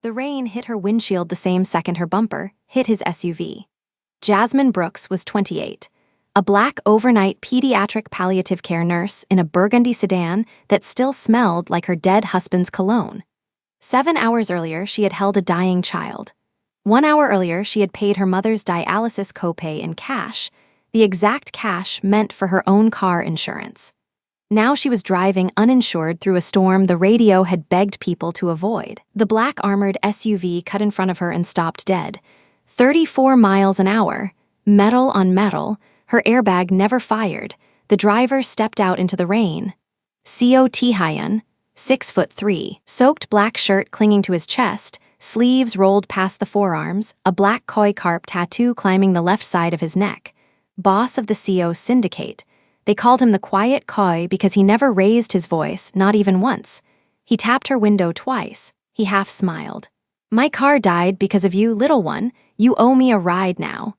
The rain hit her windshield the same second her bumper hit his SUV. Jasmine Brooks was 28, a black overnight pediatric palliative care nurse in a burgundy sedan that still smelled like her dead husband's cologne. 7 hours earlier, she had held a dying child. 1 hour earlier, she had paid her mother's dialysis copay in cash, the exact cash meant for her own car insurance. Now she was driving uninsured through a storm the radio had begged people to avoid. The black armored SUV cut in front of her and stopped dead. 34 miles an hour, metal on metal, her airbag never fired. The driver stepped out into the rain. Seo Tae-hyun, 6'3", soaked black shirt clinging to his chest, sleeves rolled past the forearms, a black koi carp tattoo climbing the left side of his neck. Boss of the Seo Syndicate. They called him the Quiet Koi because he never raised his voice, not even once. He tapped her window twice. He half smiled. "My car died because of you, little one. You owe me a ride now."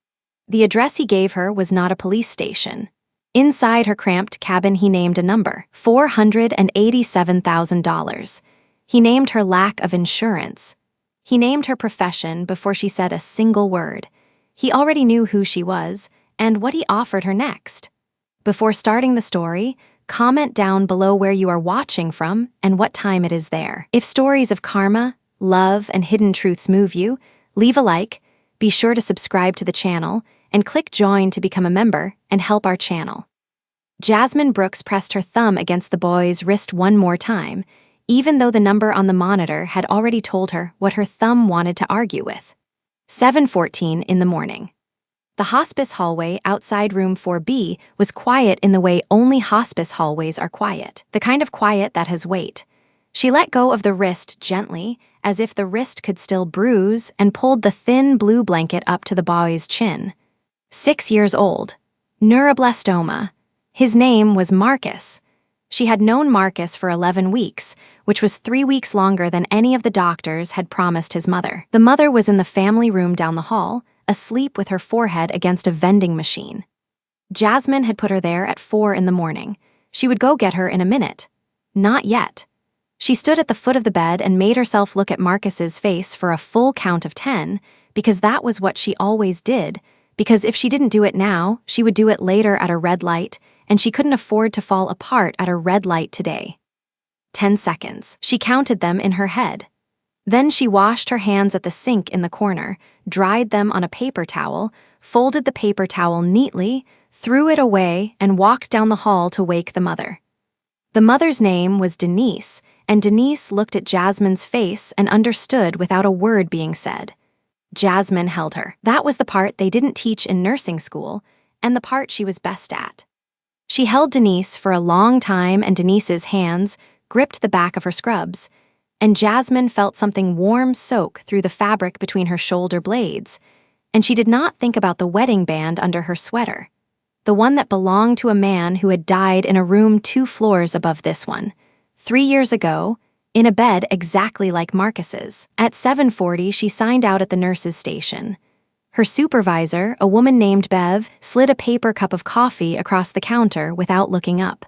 The address he gave her was not a police station. Inside her cramped cabin, he named a number, $487,000. He named her lack of insurance. He named her profession before she said a single word. He already knew who she was and what he offered her next. Before starting the story, comment down below where you are watching from and what time it is there. If stories of karma, love, and hidden truths move you, leave a like, be sure to subscribe to the channel, and click join to become a member and help our channel. Jasmine Brooks pressed her thumb against the boy's wrist one more time, even though the number on the monitor had already told her what her thumb wanted to argue with. 7:14 in the morning. The hospice hallway outside room 4B was quiet in the way only hospice hallways are quiet, the kind of quiet that has weight. She let go of the wrist gently, as if the wrist could still bruise, and pulled the thin blue blanket up to the boy's chin. 6 years old. Neuroblastoma. His name was Marcus. She had known Marcus for 11 weeks, which was 3 weeks longer than any of the doctors had promised his mother. The mother was in the family room down the hall, asleep with her forehead against a vending machine. Jasmine had put her there at 4 in the morning. She would go get her in a minute. Not yet. She stood at the foot of the bed and made herself look at Marcus's face for a full count of 10, because that was what she always did, because if she didn't do it now, she would do it later at a red light, and she couldn't afford to fall apart at a red light today. 10 seconds. She counted them in her head. Then she washed her hands at the sink in the corner, dried them on a paper towel, folded the paper towel neatly, threw it away, and walked down the hall to wake the mother. The mother's name was Denise, and Denise looked at Jasmine's face and understood without a word being said. Jasmine held her. That was the part they didn't teach in nursing school, and the part she was best at. She held Denise for a long time, and Denise's hands gripped the back of her scrubs, and Jasmine felt something warm soak through the fabric between her shoulder blades, and she did not think about the wedding band under her sweater, the one that belonged to a man who had died in a room 2 floors above this one, 3 years ago, in a bed exactly like Marcus's. At 7:40, she signed out at the nurse's station. Her supervisor, a woman named Bev, slid a paper cup of coffee across the counter without looking up.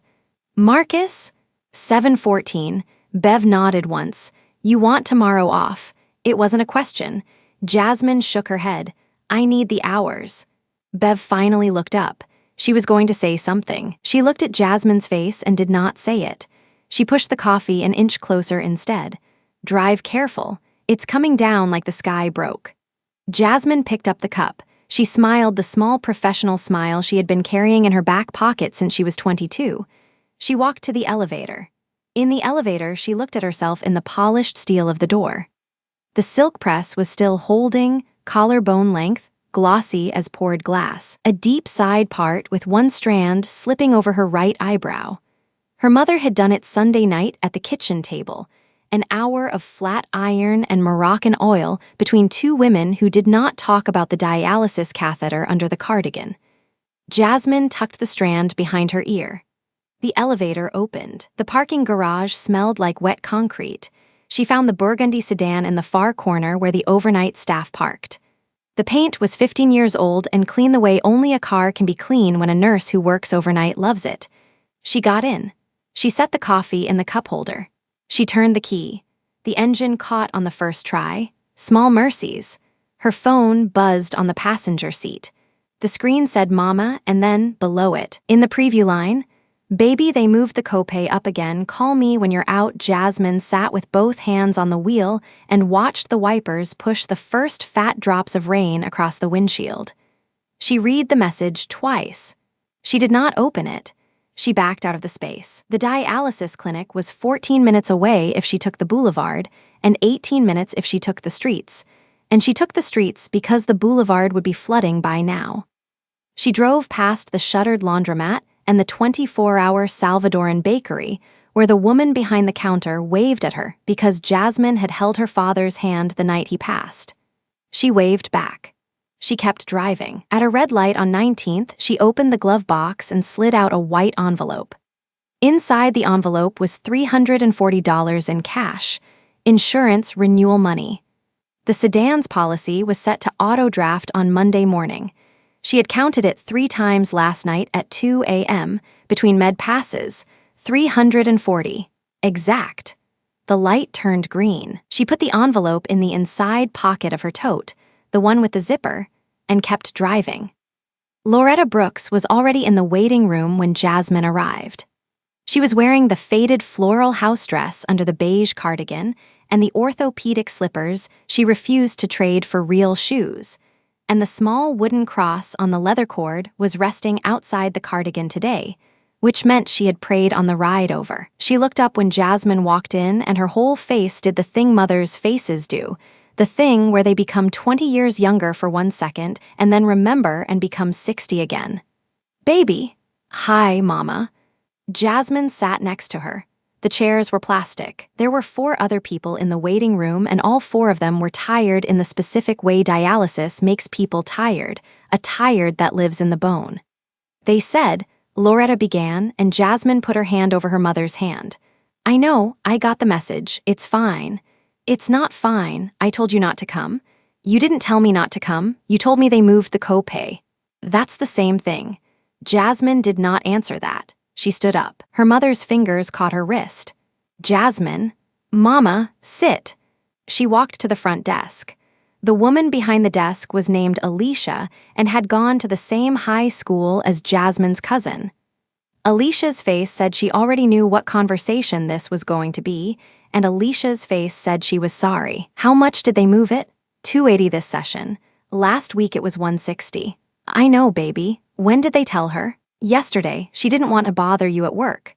"Marcus?" 7:14. Bev nodded once. "You want tomorrow off." It wasn't a question. Jasmine shook her head. "I need the hours." Bev finally looked up. She was going to say something. She looked at Jasmine's face and did not say it. She pushed the coffee an inch closer instead. "Drive careful. It's coming down like the sky broke." Jasmine picked up the cup. She smiled the small professional smile she had been carrying in her back pocket since she was 22. She walked to the elevator. In the elevator, she looked at herself in the polished steel of the door. The silk press was still holding, collarbone length, glossy as poured glass, a deep side part with one strand slipping over her right eyebrow. Her mother had done it Sunday night at the kitchen table, an hour of flat iron and Moroccan oil between 2 women who did not talk about the dialysis catheter under the cardigan. Jasmine tucked the strand behind her ear. The elevator opened. The parking garage smelled like wet concrete. She found the burgundy sedan in the far corner where the overnight staff parked. The paint was 15 years old and clean the way only a car can be clean when a nurse who works overnight loves it. She got in. She set the coffee in the cup holder. She turned the key. The engine caught on the first try. Small mercies. Her phone buzzed on the passenger seat. The screen said Mama, and then, below it, in the preview line, "Baby, they moved the copay up again. Call me when you're out." Jasmine sat with both hands on the wheel and watched the wipers push the first fat drops of rain across the windshield. She read the message twice. She did not open it. She backed out of the space. The dialysis clinic was 14 minutes away if she took the boulevard, and 18 minutes if she took the streets. And she took the streets because the boulevard would be flooding by now. She drove past the shuttered laundromat and the 24-hour Salvadoran bakery, where the woman behind the counter waved at her because Jasmine had held her father's hand the night he passed. She waved back. She kept driving. At a red light on 19th, she opened the glove box and slid out a white envelope. Inside the envelope was $340 in cash, insurance renewal money. The sedan's policy was set to auto-draft on Monday morning. She had counted it 3 times last night at 2 a.m. between med passes. 340. Exact. The light turned green. She put the envelope in the inside pocket of her tote, the one with the zipper, and kept driving. Loretta Brooks was already in the waiting room when Jasmine arrived. She was wearing the faded floral house dress under the beige cardigan and the orthopedic slippers she refused to trade for real shoes, and the small wooden cross on the leather cord was resting outside the cardigan today, which meant she had prayed on the ride over. She looked up when Jasmine walked in, and her whole face did the thing mothers' faces do, the thing where they become 20 years younger for 1 second and then remember and become 60 again. "Baby." "Hi, Mama." Jasmine sat next to her. The chairs were plastic. There were 4 other people in the waiting room, and all 4 of them were tired in the specific way dialysis makes people tired, a tired that lives in the bone. "They said," Loretta began, and Jasmine put her hand over her mother's hand. "I know, I got the message. It's fine." "It's not fine. I told you not to come." "You didn't tell me not to come. You told me they moved the copay." "That's the same thing." Jasmine did not answer that. She stood up. Her mother's fingers caught her wrist. "Jasmine." "Mama, sit." She walked to the front desk. The woman behind the desk was named Alicia and had gone to the same high school as Jasmine's cousin. Alicia's face said she already knew what conversation this was going to be, and Alicia's face said she was sorry. "How much did they move it?" $280 this session. Last week it was $160. "I know, baby. When did they tell her?" "Yesterday. She didn't want to bother you at work."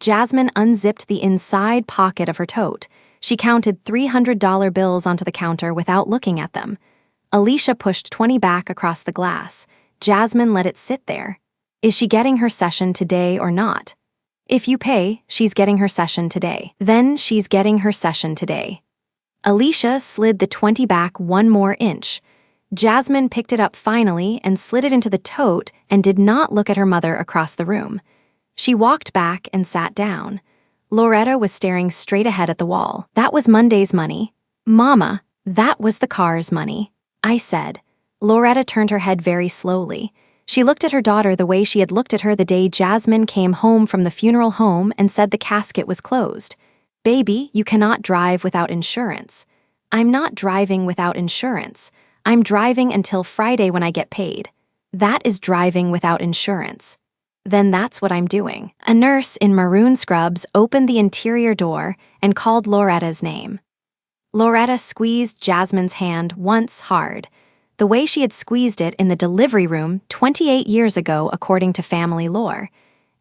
Jasmine unzipped the inside pocket of her tote. She counted $300 bills onto the counter without looking at them. Alicia pushed 20 back across the glass. Jasmine let it sit there. "Is she getting her session today or not?" "If you pay, she's getting her session today." "Then she's getting her session today." Alicia slid the 20 back 1 more inch. Jasmine picked it up finally and slid it into the tote and did not look at her mother across the room. She walked back and sat down. Loretta was staring straight ahead at the wall. "That was Monday's money." "Mama, that was the car's money," I said. Loretta turned her head very slowly. She looked at her daughter the way she had looked at her the day Jasmine came home from the funeral home and said the casket was closed. "Baby, you cannot drive without insurance." "I'm not driving without insurance. I'm driving until Friday when I get paid." "That is driving without insurance." "Then that's what I'm doing." A nurse in maroon scrubs opened the interior door and called Loretta's name. Loretta squeezed Jasmine's hand once hard, the way she had squeezed it in the delivery room 28 years ago according to family lore,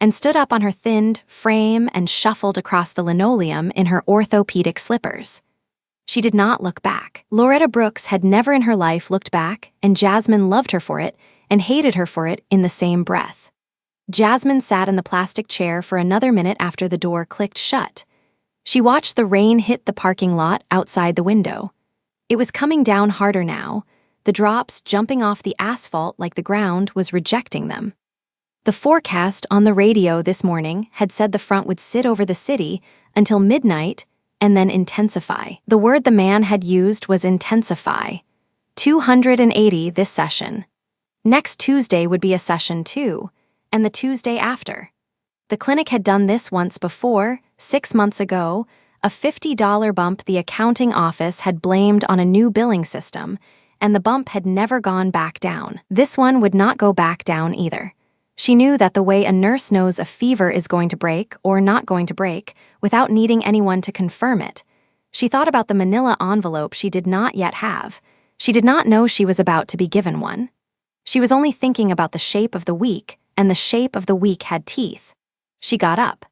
and stood up on her thinned frame and shuffled across the linoleum in her orthopedic slippers. She did not look back. Loretta Brooks had never in her life looked back, and Jasmine loved her for it and hated her for it in the same breath. Jasmine sat in the plastic chair for another minute after the door clicked shut. She watched the rain hit the parking lot outside the window. It was coming down harder now, the drops jumping off the asphalt like the ground was rejecting them. The forecast on the radio this morning had said the front would sit over the city until midnight and then intensify. The word the man had used was intensify. 280 this session. Next Tuesday would be a session 2, and the Tuesday after. The clinic had done this once before, 6 months ago, a $50 bump the accounting office had blamed on a new billing system, and the bump had never gone back down. This one would not go back down either. She knew that the way a nurse knows a fever is going to break or not going to break without needing anyone to confirm it. She thought about the manila envelope she did not yet have. She did not know she was about to be given one. She was only thinking about the shape of the week, and the shape of the week had teeth. She got up.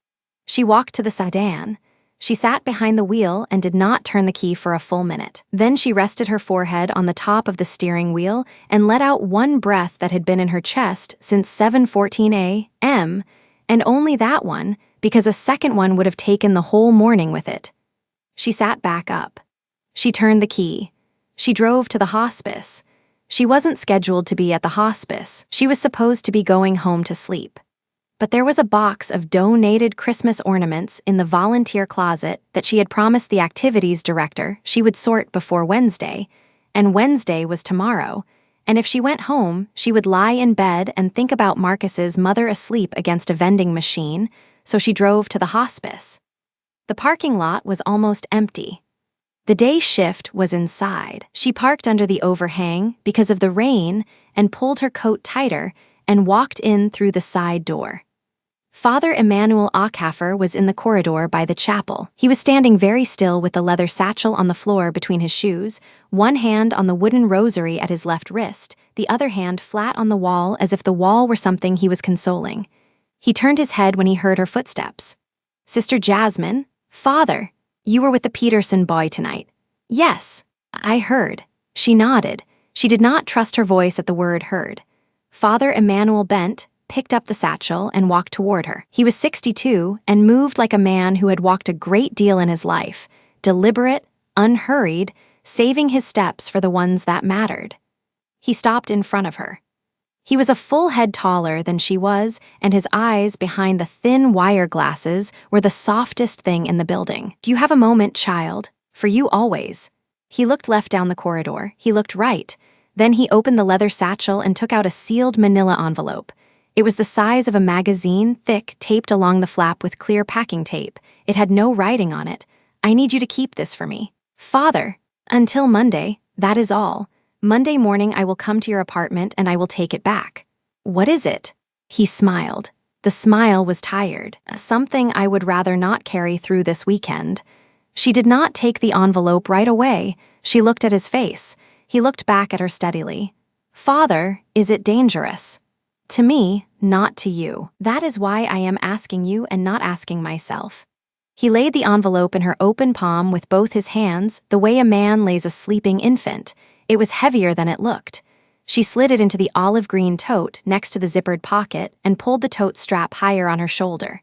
She walked to the sedan. She sat behind the wheel and did not turn the key for a full minute. Then she rested her forehead on the top of the steering wheel and let out one breath that had been in her chest since 7:14 a.m., and only that one, because a second one would have taken the whole morning with it. She sat back up. She turned the key. She drove to the hospice. She wasn't scheduled to be at the hospice. She was supposed to be going home to sleep. But there was a box of donated Christmas ornaments in the volunteer closet that she had promised the activities director she would sort before Wednesday, and Wednesday was tomorrow, and if she went home, she would lie in bed and think about Marcus's mother asleep against a vending machine, so she drove to the hospice. The parking lot was almost empty. The day shift was inside. She parked under the overhang because of the rain and pulled her coat tighter and walked in through the side door. Father Emmanuel Acaffer was in the corridor by the chapel. He was standing very still with the leather satchel on the floor between his shoes, one hand on the wooden rosary at his left wrist, the other hand flat on the wall as if the wall were something he was consoling. He turned his head when he heard her footsteps. "Sister Jasmine? Father, you were with the Peterson boy tonight." "Yes, I heard." She nodded. She did not trust her voice at the word heard. Father Emmanuel bent, picked up the satchel, and walked toward her. He was 62 and moved like a man who had walked a great deal in his life, deliberate, unhurried, saving his steps for the ones that mattered. He stopped in front of her. He was a full head taller than she was, and his eyes behind the thin wire glasses were the softest thing in the building. "Do you have a moment, child? For you always." He looked left down the corridor. He looked right. Then he opened the leather satchel and took out a sealed manila envelope. It was the size of a magazine, thick, taped along the flap with clear packing tape. It had no writing on it. "I need you to keep this for me." "Father, until Monday, that is all. Monday morning I will come to your apartment and I will take it back." "What is it?" He smiled. The smile was tired. "Something I would rather not carry through this weekend." She did not take the envelope right away. She looked at his face. He looked back at her steadily. "Father, is it dangerous?" "To me, not to you. That is why I am asking you and not asking myself." He laid the envelope in her open palm with both his hands, the way a man lays a sleeping infant. It was heavier than it looked. She slid it into the olive green tote next to the zippered pocket and pulled the tote strap higher on her shoulder.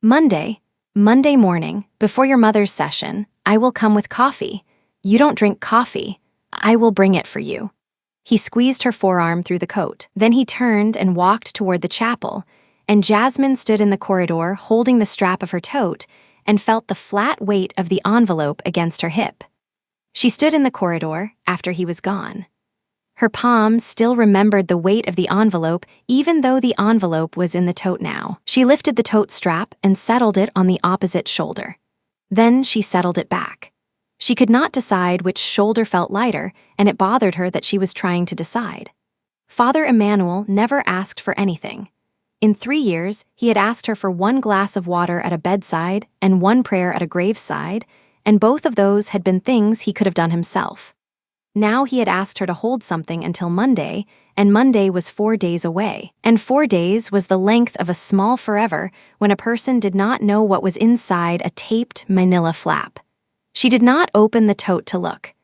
Monday morning, before your mother's session, I will come with coffee. You don't drink coffee. I will bring it for you." He squeezed her forearm through the coat. Then he turned and walked toward the chapel, and Jasmine stood in the corridor holding the strap of her tote and felt the flat weight of the envelope against her hip. She stood in the corridor after he was gone. Her palms still remembered the weight of the envelope even though the envelope was in the tote now. She lifted the tote strap and settled it on the opposite shoulder. Then she settled it back. She could not decide which shoulder felt lighter, and it bothered her that she was trying to decide. Father Emmanuel never asked for anything. In 3 years, he had asked her for 1 glass of water at a bedside and 1 prayer at a graveside, and both of those had been things he could have done himself. Now he had asked her to hold something until Monday, and Monday was 4 days away. And 4 days was the length of a small forever when a person did not know what was inside a taped manila flap. She did not open the tote to look.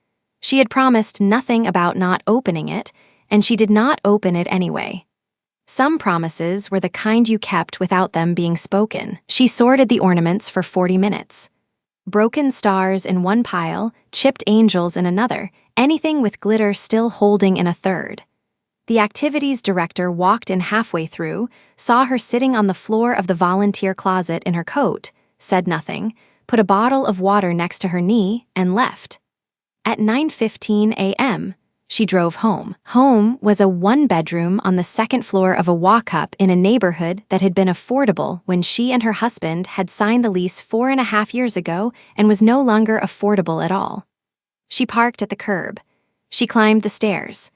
She had promised nothing about not opening it, and she did not open it anyway. Some promises were the kind you kept without them being spoken. She sorted the ornaments for 40 minutes. Broken stars in one pile, chipped angels in another, anything with glitter still holding in a third. The activities director walked in halfway through, saw her sitting on the floor of the volunteer closet in her coat, said nothing, put a bottle of water next to her knee, and left. At 9:15 a.m., She drove home. Home was a one-bedroom on the second floor of a walk-up in a neighborhood that had been affordable when she and her husband had signed the lease 4.5 years ago and was no longer affordable at all. She parked at the curb. She climbed the stairs.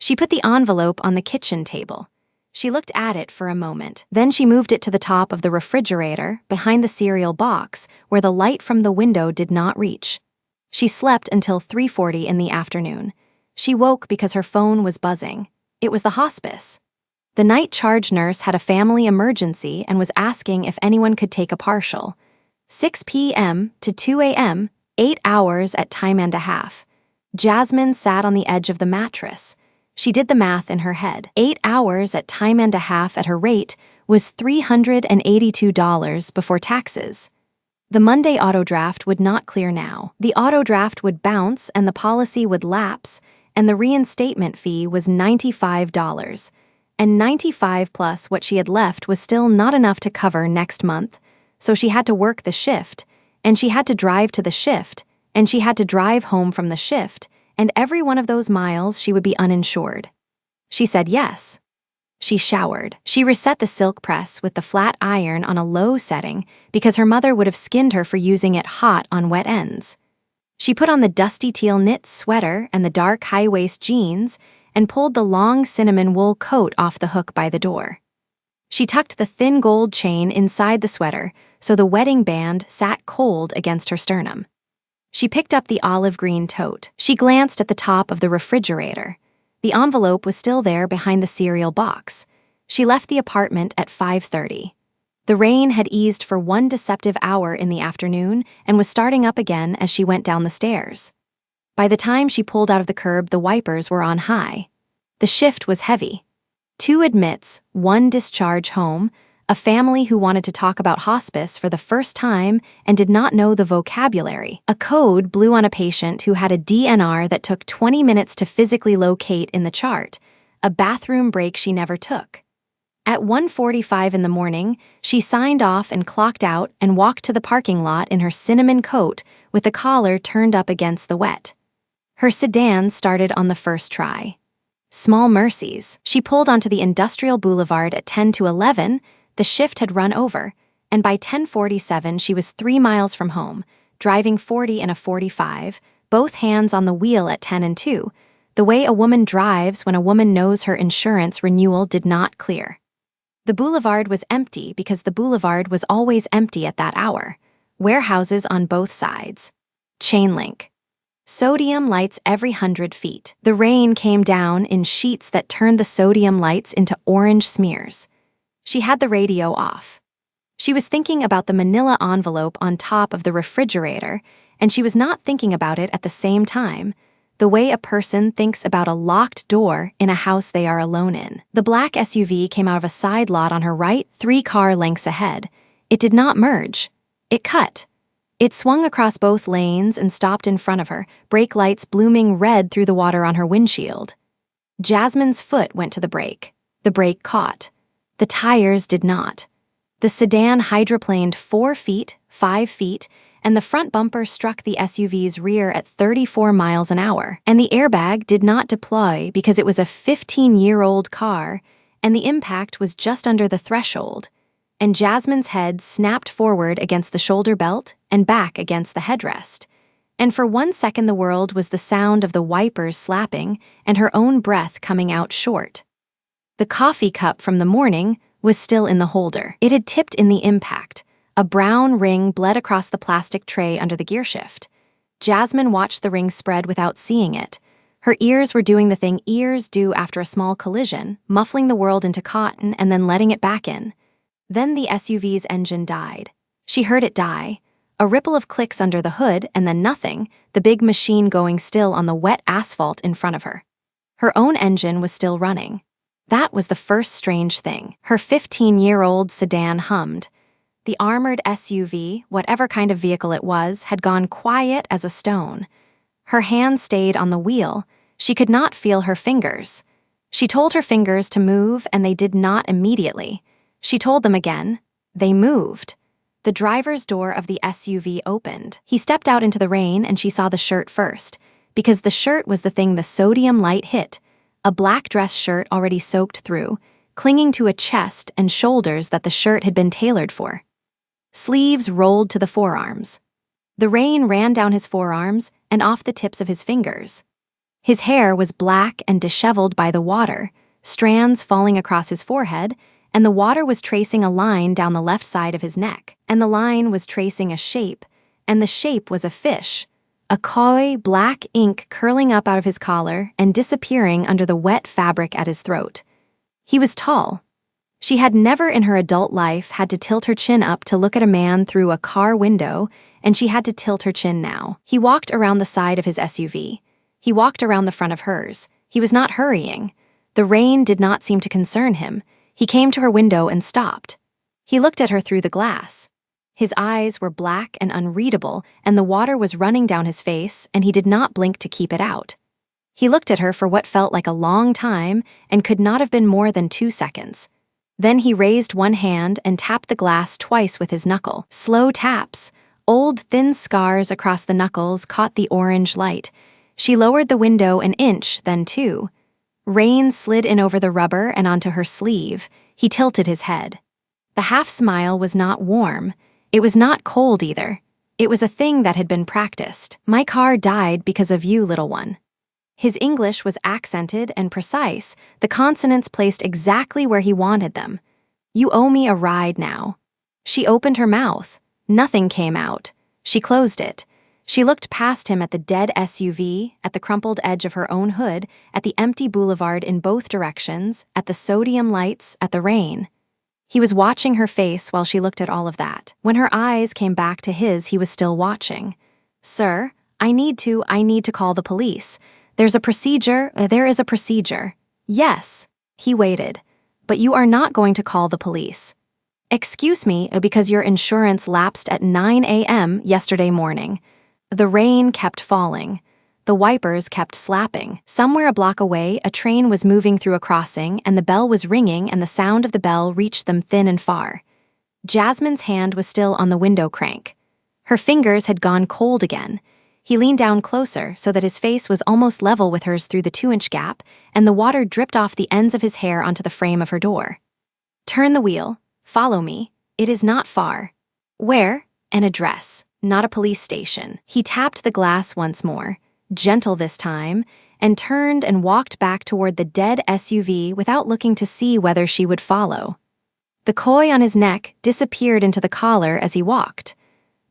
She put the envelope on the kitchen table. She looked at it for a moment. Then she moved it to the top of the refrigerator, behind the cereal box, where the light from the window did not reach. She slept until 3:40 in the afternoon. She woke because her phone was buzzing. It was the hospice. The night charge nurse had a family emergency and was asking if anyone could take a partial. 6 p.m. to 2 a.m., 8 hours at time and a half. Jasmine sat on the edge of the mattress. She did the math in her head. 8 hours at time and a half at her rate was $382 before taxes. The Monday auto draft would not clear now. The auto draft would bounce and the policy would lapse, and the reinstatement fee was $95. And $95 plus what she had left was still not enough to cover next month, so she had to work the shift, and she had to drive to the shift, and she had to drive home from the shift, and every one of those miles she would be uninsured. She said yes. She showered. She reset the silk press with the flat iron on a low setting because her mother would have skinned her for using it hot on wet ends. She put on the dusty teal knit sweater and the dark high-waist jeans and pulled the long cinnamon wool coat off the hook by the door. She tucked the thin gold chain inside the sweater so the wedding band sat cold against her sternum. She picked up the olive green tote. She glanced at the top of the refrigerator. The envelope was still there behind the cereal box. She left the apartment at 5:30. The rain had eased for one deceptive hour in the afternoon and was starting up again as she went down the stairs. By the time she pulled out of the curb, the wipers were on high. The shift was heavy. 2 admits, 1 discharge home, a family who wanted to talk about hospice for the first time and did not know the vocabulary. A code blew on a patient who had a DNR that took 20 minutes to physically locate in the chart, a bathroom break she never took. At 1:45 in the morning, she signed off and clocked out and walked to the parking lot in her cinnamon coat with the collar turned up against the wet. Her sedan started on the first try. Small mercies. She pulled onto the Industrial Boulevard at 10 to 11. The shift had run over, and by 10:47 she was 3 miles from home, driving 40 in a 45, both hands on the wheel at 10 and 2, the way a woman drives when a woman knows her insurance renewal did not clear. The boulevard was empty because the boulevard was always empty at that hour. Warehouses on both sides. Chain link. Sodium lights every 100 feet. The rain came down in sheets that turned the sodium lights into orange smears. She had the radio off. She was thinking about the manila envelope on top of the refrigerator, and she was not thinking about it at the same time, the way a person thinks about a locked door in a house they are alone in. The black SUV came out of a side lot on her right, 3 car lengths ahead. It did not merge. It cut. It swung across both lanes and stopped in front of her, brake lights blooming red through the water on her windshield. Jasmine's foot went to the brake. The brake caught. The tires did not. The sedan hydroplaned 4 feet, 5 feet, and the front bumper struck the SUV's rear at 34 miles an hour. And the airbag did not deploy because it was a 15-year-old car, and the impact was just under the threshold. And Jasmine's head snapped forward against the shoulder belt and back against the headrest. And for 1 second the world was the sound of the wipers slapping and her own breath coming out short. The coffee cup from the morning was still in the holder. It had tipped in the impact. A brown ring bled across the plastic tray under the gearshift. Jasmine watched the ring spread without seeing it. Her ears were doing the thing ears do after a small collision, muffling the world into cotton and then letting it back in. Then the SUV's engine died. She heard it die. A ripple of clicks under the hood and then nothing, the big machine going still on the wet asphalt in front of her. Her own engine was still running. That was the first strange thing. Her 15-year-old sedan hummed. The armored SUV, whatever kind of vehicle it was, had gone quiet as a stone. Her hand stayed on the wheel. She could not feel her fingers. She told her fingers to move, and they did not immediately. She told them again. They moved. The driver's door of the SUV opened. He stepped out into the rain, and she saw the shirt first. because the shirt was the thing the sodium light hit, a black dress shirt already soaked through, clinging to a chest and shoulders that the shirt had been tailored for. Sleeves rolled to the forearms. The rain ran down his forearms and off the tips of his fingers. His hair was black and disheveled by the water, strands falling across his forehead, and the water was tracing a line down the left side of his neck, and the line was tracing a shape, and the shape was a fish, a coy black ink curling up out of his collar and disappearing under the wet fabric at his throat. He was tall. She had never in her adult life had to tilt her chin up to look at a man through a car window, and she had to tilt her chin now. He walked around the side of his SUV. He walked around the front of hers. He was not hurrying. The rain did not seem to concern him. He came to her window and stopped. He looked at her through the glass. His eyes were black and unreadable, and the water was running down his face, and he did not blink to keep it out. He looked at her for what felt like a long time and could not have been more than 2 seconds. Then he raised one hand and tapped the glass twice with his knuckle. Slow taps. Old, thin scars across the knuckles caught the orange light. She lowered the window an inch, then 2. Rain slid in over the rubber and onto her sleeve. He tilted his head. The half-smile was not warm. It was not cold either. It was a thing that had been practiced. My car died because of you, little one. His English was accented and precise, the consonants placed exactly where he wanted them. You owe me a ride now. She opened her mouth. Nothing came out. She closed it. She looked past him at the dead SUV, at the crumpled edge of her own hood, at the empty boulevard in both directions, at the sodium lights, at the rain. He was watching her face while she looked at all of that. When her eyes came back to his, he was still watching. Sir, I need to call the police. There is a procedure. Yes. He waited. But you are not going to call the police. Excuse me, because your insurance lapsed at 9 a.m. yesterday morning. The rain kept falling. The wipers kept slapping. Somewhere a block away, a train was moving through a crossing, and the bell was ringing, and the sound of the bell reached them thin and far. Jasmine's hand was still on the window crank. Her fingers had gone cold again. He leaned down closer so that his face was almost level with hers through the 2-inch gap, and the water dripped off the ends of his hair onto the frame of her door. Turn the wheel. Follow me. It is not far. Where? An address, not a police station. He tapped the glass once more, gentle this time, and turned and walked back toward the dead SUV without looking to see whether she would follow. The koi on his neck disappeared into the collar as he walked.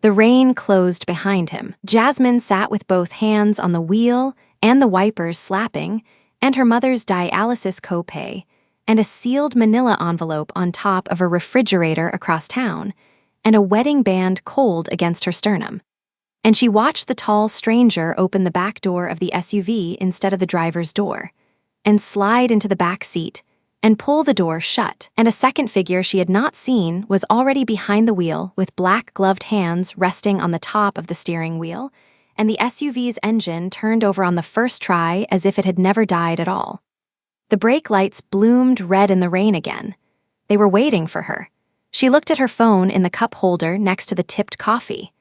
The rain closed behind him. Jasmine sat with both hands on the wheel and the wipers slapping, and her mother's dialysis copay, and a sealed manila envelope on top of a refrigerator across town, and a wedding band cold against her sternum. And she watched the tall stranger open the back door of the SUV instead of the driver's door, and slide into the back seat, and pull the door shut, and a second figure she had not seen was already behind the wheel with black-gloved hands resting on the top of the steering wheel, and the SUV's engine turned over on the first try as if it had never died at all. The brake lights bloomed red in the rain again. They were waiting for her. She looked at her phone in the cup holder next to the tipped coffee.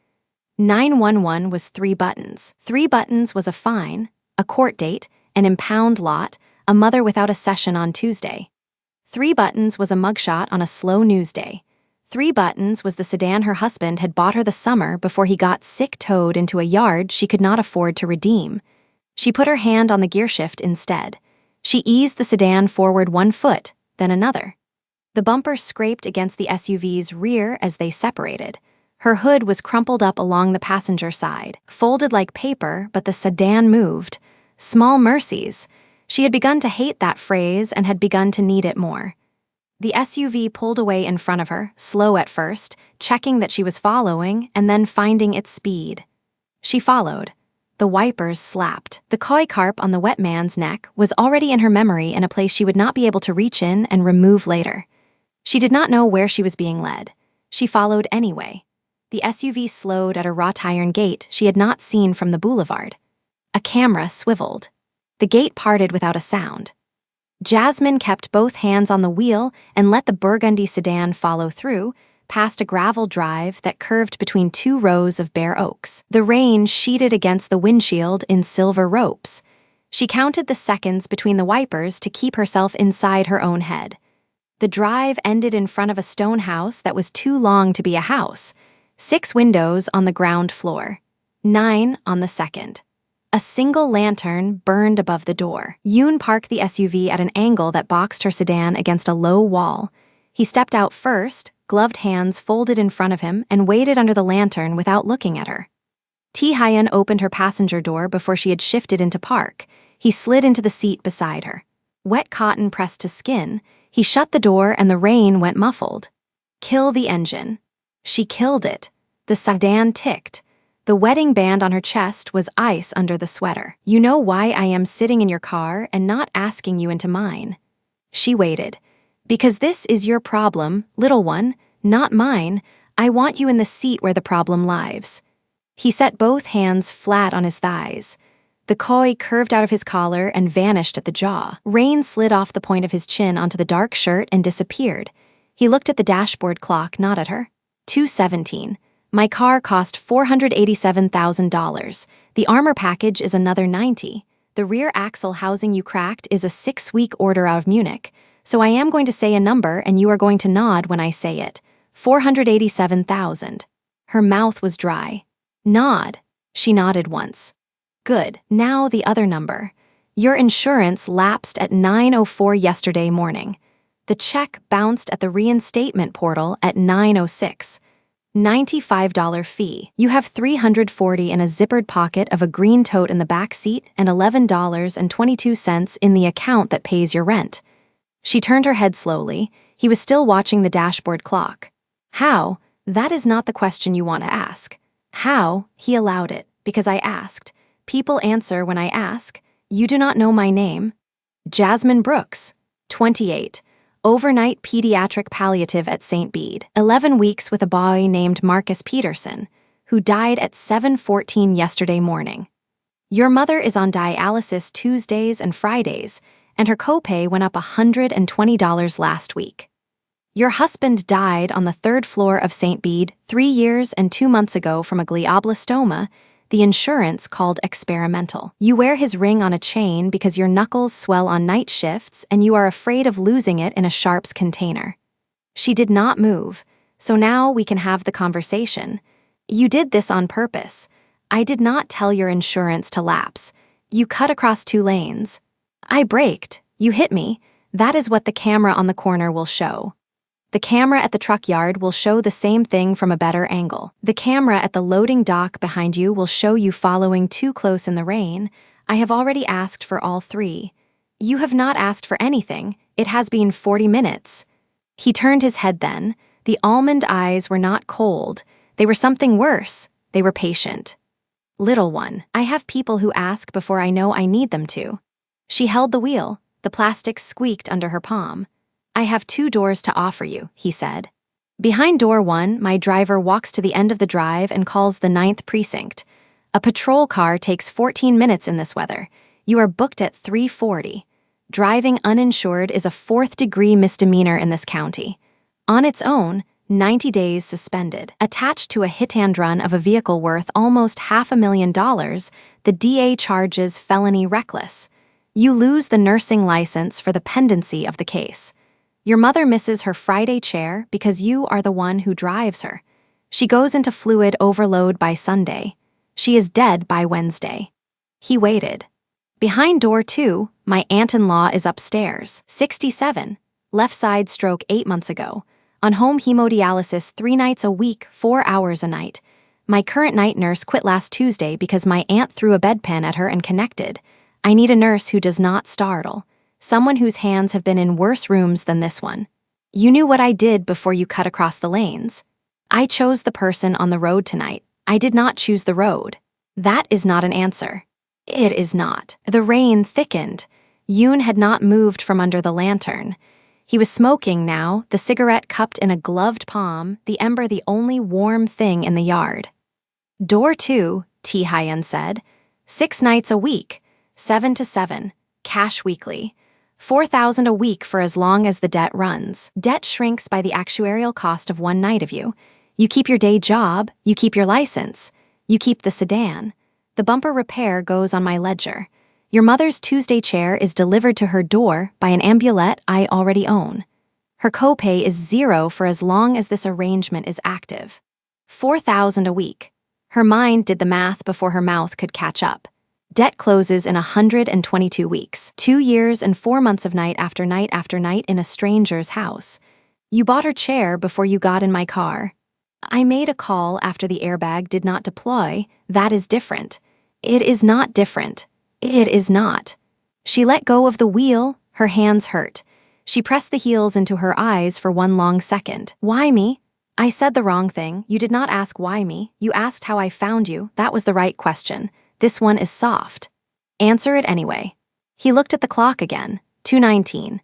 911 was 3 buttons. 3 buttons was a fine, a court date, an impound lot, a mother without a session on Tuesday. 3 buttons was a mugshot on a slow news day. 3 buttons was the sedan her husband had bought her the summer before he got sick towed into a yard she could not afford to redeem. She put her hand on the gearshift instead. She eased the sedan forward 1 foot, then another. The bumper scraped against the SUV's rear as they separated. Her hood was crumpled up along the passenger side, folded like paper, but the sedan moved. Small mercies. She had begun to hate that phrase and had begun to need it more. The SUV pulled away in front of her, slow at first, checking that she was following, and then finding its speed. She followed. The wipers slapped. The koi carp on the wet man's neck was already in her memory in a place she would not be able to reach in and remove later. She did not know where she was being led. She followed anyway. The SUV slowed at a wrought iron gate she had not seen from the boulevard. A camera swiveled. The gate parted without a sound. Jasmine kept both hands on the wheel and let the burgundy sedan follow through, past a gravel drive that curved between two rows of bare oaks. The rain sheeted against the windshield in silver ropes. She counted the seconds between the wipers to keep herself inside her own head. The drive ended in front of a stone house that was too long to be a house. 6 windows on the ground floor. 9 on the second. A single lantern burned above the door. Yoon parked the SUV at an angle that boxed her sedan against a low wall. He stepped out first, gloved hands folded in front of him, and waited under the lantern without looking at her. Tae-hyun opened her passenger door before she had shifted into park. He slid into the seat beside her. Wet cotton pressed to skin. He shut the door and the rain went muffled. Kill the engine. She killed it. The sedan ticked. The wedding band on her chest was ice under the sweater. You know why I am sitting in your car and not asking you into mine. She waited. Because this is your problem, little one, not mine. I want you in the seat where the problem lies. He set both hands flat on his thighs. The koi curved out of his collar and vanished at the jaw. Rain slid off the point of his chin onto the dark shirt and disappeared. He looked at the dashboard clock, not at her. 2:17. My car cost $487,000. The armor package is another $90. The rear axle housing you cracked is a 6-week order out of Munich. So I am going to say a number and you are going to nod when I say it. 487,000. Her mouth was dry. Nod. She nodded once. Good. Now the other number. Your insurance lapsed at 9:04 yesterday morning. The check bounced at the reinstatement portal at 9:06. $95 fee. You have $340 in a zippered pocket of a green tote in the back seat and $11.22 in the account that pays your rent. She turned her head slowly. He was still watching the dashboard clock. How? That is not the question you want to ask. How? He allowed it, because I asked. People answer when I ask. You do not know my name. Jasmine Brooks, 28. Overnight pediatric palliative at St. Bede. 11 weeks with a boy named Marcus Peterson, who died at 7:14 yesterday morning. Your mother is on dialysis Tuesdays and Fridays, and her copay went up $120 last week. Your husband died on the 3rd floor of St. Bede 3 years and 2 months ago from a glioblastoma, the insurance called experimental. You wear his ring on a chain because your knuckles swell on night shifts and you are afraid of losing it in a Sharps container. She did not move, so now we can have the conversation. You did this on purpose. I did not tell your insurance to lapse. You cut across 2 lanes. I braked. You hit me. That is what the camera on the corner will show. The camera at the truck yard will show the same thing from a better angle. The camera at the loading dock behind you will show you following too close in the rain. I have already asked for all 3. You have not asked for anything. It has been 40 minutes. He turned his head then. The almond eyes were not cold. They were something worse. They were patient. Little one, I have people who ask before I know I need them to. She held the wheel. The plastic squeaked under her palm. I have 2 doors to offer you, he said. Behind door 1, my driver walks to the end of the drive and calls the 9th precinct. A patrol car takes 14 minutes in this weather. You are booked at 3:40. Driving uninsured is a 4th-degree misdemeanor in this county. On its own, 90 days suspended. Attached to a hit-and run of a vehicle worth almost $500,000, the DA charges felony reckless. You lose the nursing license for the pendency of the case. Your mother misses her Friday chair because you are the one who drives her. She goes into fluid overload by Sunday. She is dead by Wednesday. He waited. Behind door 2, my aunt-in-law is upstairs, 67, left side stroke 8 months ago, on home hemodialysis 3 nights a week, 4 hours a night. My current night nurse quit last Tuesday because my aunt threw a bedpan at her and connected. I need a nurse who does not startle. Someone whose hands have been in worse rooms than this one. You knew what I did before you cut across the lanes. I chose the person on the road tonight. I did not choose the road. That is not an answer. It is not. The rain thickened. Yoon had not moved from under the lantern. He was smoking now, the cigarette cupped in a gloved palm, the ember the only warm thing in the yard. Door 2, Tae-hyun said. 6 nights a week, 7 to 7, cash weekly. $4,000 a week for as long as the debt runs. Debt shrinks by the actuarial cost of one night of you. You keep your day job, you keep your license, you keep the sedan. The bumper repair goes on my ledger. Your mother's Tuesday chair is delivered to her door by an ambulette I already own. Her copay is $0 for as long as this arrangement is active. $4,000 a week. Her mind did the math before her mouth could catch up. Debt closes in 122 weeks, 2 years and 4 months of night after night in a stranger's house. You bought her chair before you got in my car. I made a call after the airbag did not deploy. That is different. It is not different. It is not. She let go of the wheel, her hands hurt. She pressed the heels into her eyes for one long second. Why me? I said the wrong thing. You did not ask why me. You asked how I found you. That was the right question. This one is soft. Answer it anyway. He looked at the clock again. 2:19.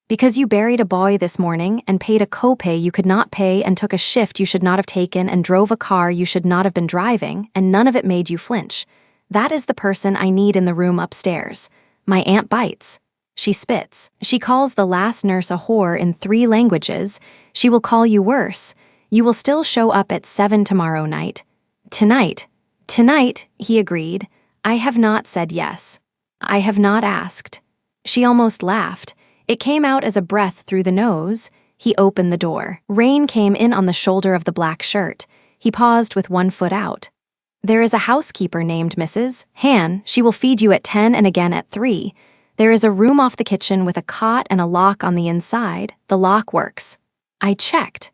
Because you buried a boy this morning and paid a copay you could not pay and took a shift you should not have taken and drove a car you should not have been driving and none of it made you flinch. That is the person I need in the room upstairs. My aunt bites. She spits. She calls the last nurse a whore in 3 languages. She will call you worse. You will still show up at 7 tomorrow night. Tonight, he agreed. I have not said yes. I have not asked. She almost laughed. It came out as a breath through the nose. He opened the door. Rain came in on the shoulder of the black shirt. He paused with one foot out. There is a housekeeper named Mrs. Han. She will feed you at 10 and again at 3. There is a room off the kitchen with a cot and a lock on the inside. The lock works. I checked.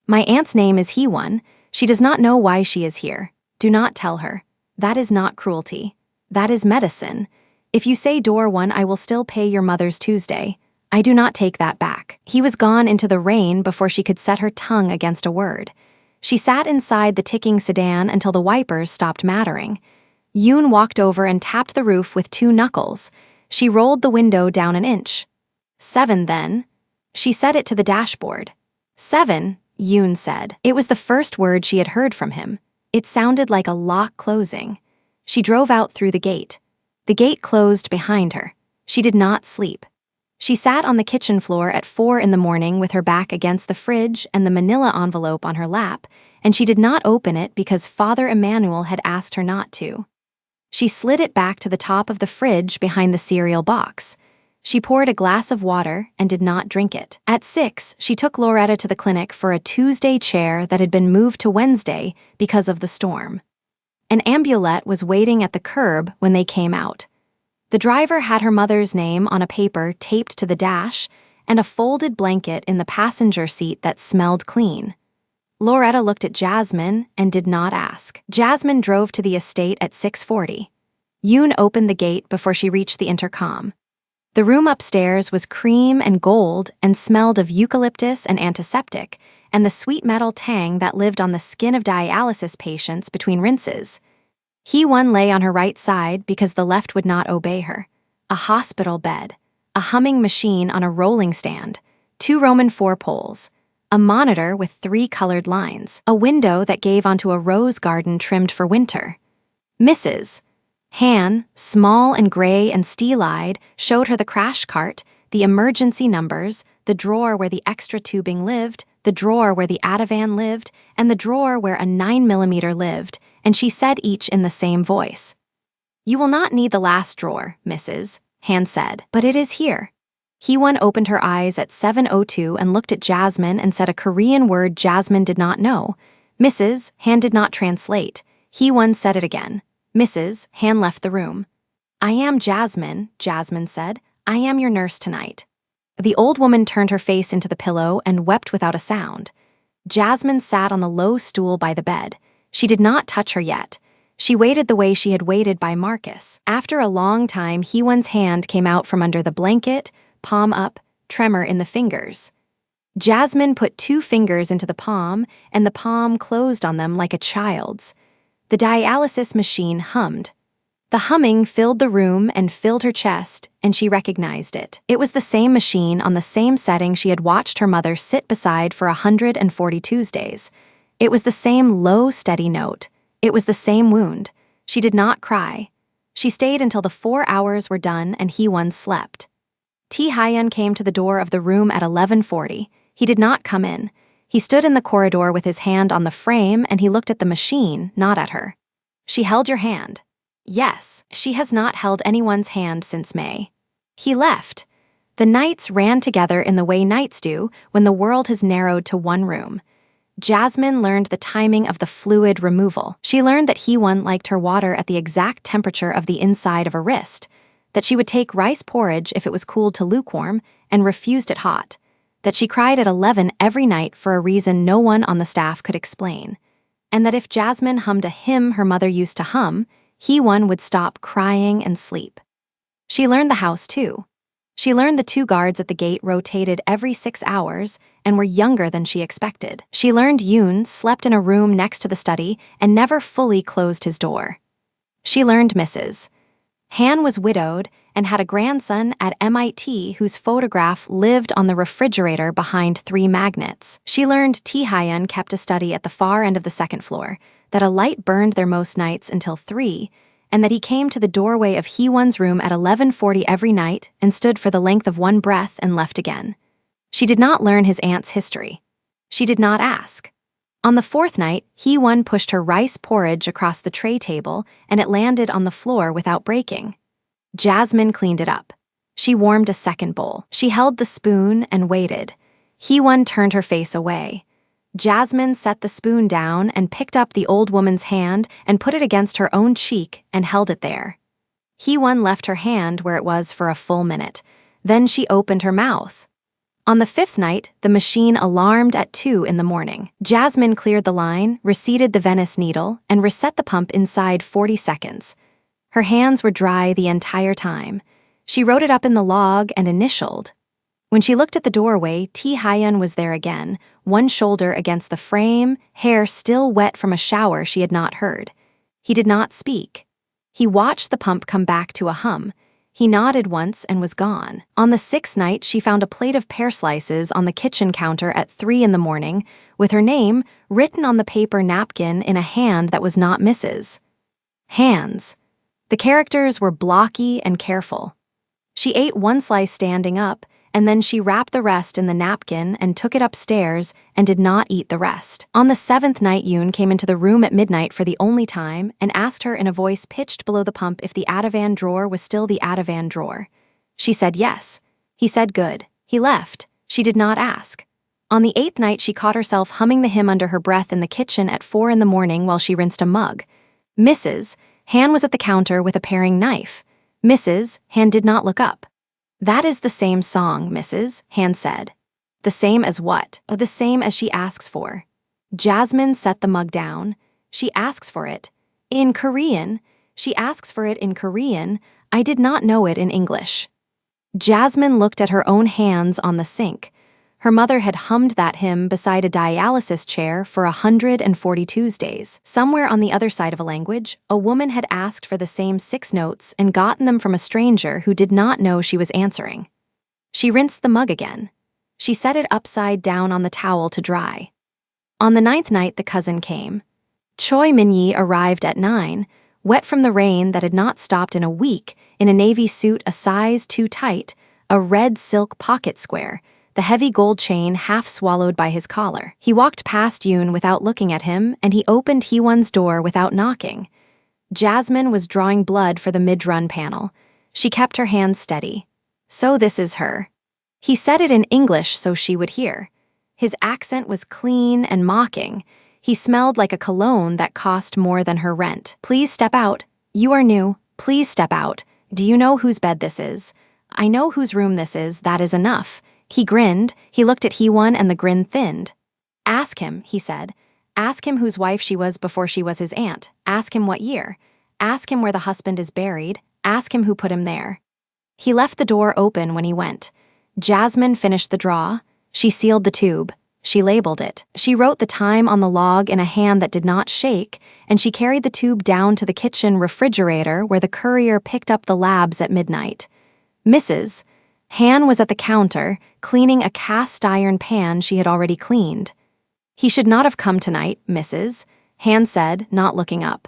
My aunt's name is He-Won. She does not know why she is here. Do not tell her. That is not cruelty. That is medicine. If you say door 1, I will still pay your mother's Tuesday. I do not take that back. He was gone into the rain before she could set her tongue against a word. She sat inside the ticking sedan until the wipers stopped mattering. Yoon walked over and tapped the roof with 2 knuckles. She rolled the window down an inch. 7 then. She said it to the dashboard. 7, Yoon said. It was the first word she had heard from him. It sounded like a lock closing. She drove out through the gate. The gate closed behind her. She did not sleep. She sat on the kitchen floor at 4 in the morning with her back against the fridge and the manila envelope on her lap, and she did not open it because Father Emmanuel had asked her not to. She slid it back to the top of the fridge behind the cereal box. She poured a glass of water and did not drink it. At 6, she took Loretta to the clinic for a Tuesday chair that had been moved to Wednesday because of the storm. An ambulette was waiting at the curb when they came out. The driver had her mother's name on a paper taped to the dash and a folded blanket in the passenger seat that smelled clean. Loretta looked at Jasmine and did not ask. Jasmine drove to the estate at 6:40. Yoon opened the gate before she reached the intercom. The room upstairs was cream and gold and smelled of eucalyptus and antiseptic and the sweet metal tang that lived on the skin of dialysis patients between rinses. He-Won lay on her right side because the left would not obey her. A hospital bed, a humming machine on a rolling stand, 2 Roman 4 poles, a monitor with 3 colored lines, a window that gave onto a rose garden trimmed for winter. Mrs. Han, small and gray and steel-eyed, showed her the crash cart, the emergency numbers, the drawer where the extra tubing lived, the drawer where the Ativan lived, and the drawer where a 9mm lived, and she said each in the same voice. You will not need the last drawer, Mrs. Han said, but it is here. He-Won opened her eyes at 7:02 and looked at Jasmine and said a Korean word Jasmine did not know. Mrs. Han did not translate. He-Won said it again. Mrs. Han left the room. I am Jasmine, Jasmine said. I am your nurse tonight. The old woman turned her face into the pillow and wept without a sound. Jasmine sat on the low stool by the bed. She did not touch her yet. She waited the way she had waited by Marcus. After a long time, He-Won's hand came out from under the blanket, palm up, tremor in the fingers. Jasmine put 2 fingers into the palm, and the palm closed on them like a child's. The dialysis machine hummed. The humming filled the room and filled her chest, and she recognized it. It was the same machine on the same setting she had watched her mother sit beside for 140 Tuesdays. It was the same low, steady note. It was the same wound. She did not cry. She stayed until the 4 hours were done and He-Won slept. Hyun came to the door of the room at 11:40. He did not come in. He stood in the corridor with his hand on the frame and he looked at the machine, not at her. She held your hand. Yes, she has not held anyone's hand since May. He left. The nights ran together in the way nights do when the world has narrowed to one room. Jasmine learned the timing of the fluid removal. She learned that Hee-won liked her water at the exact temperature of the inside of a wrist, that she would take rice porridge if it was cooled to lukewarm and refused it hot, that she cried at 11 every night for a reason no one on the staff could explain, and that if Jasmine hummed a hymn her mother used to hum, Hee-won would stop crying and sleep. She learned the house too. She learned the 2 guards at the gate rotated every 6 hours and were younger than she expected. She learned Yoon slept in a room next to the study and never fully closed his door. She learned Mrs. Han was widowed and had a grandson at MIT whose photograph lived on the refrigerator behind 3 magnets. She learned Hyun kept a study at the far end of the 2nd floor, that a light burned there most nights until 3, and that he came to the doorway of Hee-won's room at 11:40 every night and stood for the length of one breath and left again. She did not learn his aunt's history. She did not ask. On the 4th night, Hee-won pushed her rice porridge across the tray table and it landed on the floor without breaking. Jasmine cleaned it up. She warmed a 2nd bowl. She held the spoon and waited. Hee-won turned her face away. Jasmine set the spoon down and picked up the old woman's hand and put it against her own cheek and held it there. Hee-won left her hand where it was for a full minute. Then she opened her mouth. On the 5th night, the machine alarmed at 2 in the morning. Jasmine cleared the line, reseated the Venice needle, and reset the pump inside 40 seconds. Her hands were dry the entire time. She wrote it up in the log and initialed. When she looked at the doorway, Hyun was there again, one shoulder against the frame, hair still wet from a shower she had not heard. He did not speak. He watched the pump come back to a hum. He nodded once and was gone. On the 6th night, she found a plate of pear slices on the kitchen counter at 3 in the morning, with her name written on the paper napkin in a hand that was not Mrs. Hands. The characters were blocky and careful. She ate one slice standing up, and then she wrapped the rest in the napkin and took it upstairs and did not eat the rest. On the 7th night, Yoon came into the room at midnight for the only time and asked her in a voice pitched below the pump if the Ativan drawer was still the Ativan drawer. She said yes. He said good. He left. She did not ask. On the 8th night, she caught herself humming the hymn under her breath in the kitchen at 4 in the morning while she rinsed a mug. Mrs. Han was at the counter with a paring knife. Mrs. Han did not look up. "That is the same song, Mrs." Han said. "The same as what?" "Oh, the same as she asks for." Jasmine set the mug down. "She asks for it. In Korean. She asks for it in Korean. I did not know it in English." Jasmine looked at her own hands on the sink. Her mother had hummed that hymn beside a dialysis chair for 140 Tuesdays. Somewhere on the other side of a language, a woman had asked for the same 6 notes and gotten them from a stranger who did not know she was answering. She rinsed the mug again. She set it upside down on the towel to dry. On the 9th night, the cousin came. Choi Min-yi arrived at 9, wet from the rain that had not stopped in a week, in a navy suit a size too tight, a red silk pocket square, the heavy gold chain half swallowed by his collar. He walked past Yoon without looking at him, and he opened Hee-won's door without knocking. Jasmine was drawing blood for the mid-run panel. She kept her hands steady. "So this is her." He said it in English so she would hear. His accent was clean and mocking. He smelled like a cologne that cost more than her rent. "Please step out. You are new. Please step out. Do you know whose bed this is? I know whose room this is. That is enough." He grinned. He looked at Hee-won and the grin thinned. "Ask him," he said. "Ask him whose wife she was before she was his aunt. Ask him what year. Ask him where the husband is buried. Ask him who put him there." He left the door open when he went. Jasmine finished the draw. She sealed the tube. She labeled it. She wrote the time on the log in a hand that did not shake, and she carried the tube down to the kitchen refrigerator where the courier picked up the labs at midnight. Mrs. Han was at the counter, cleaning a cast-iron pan she had already cleaned. "He should not have come tonight, Mrs." Han said, not looking up.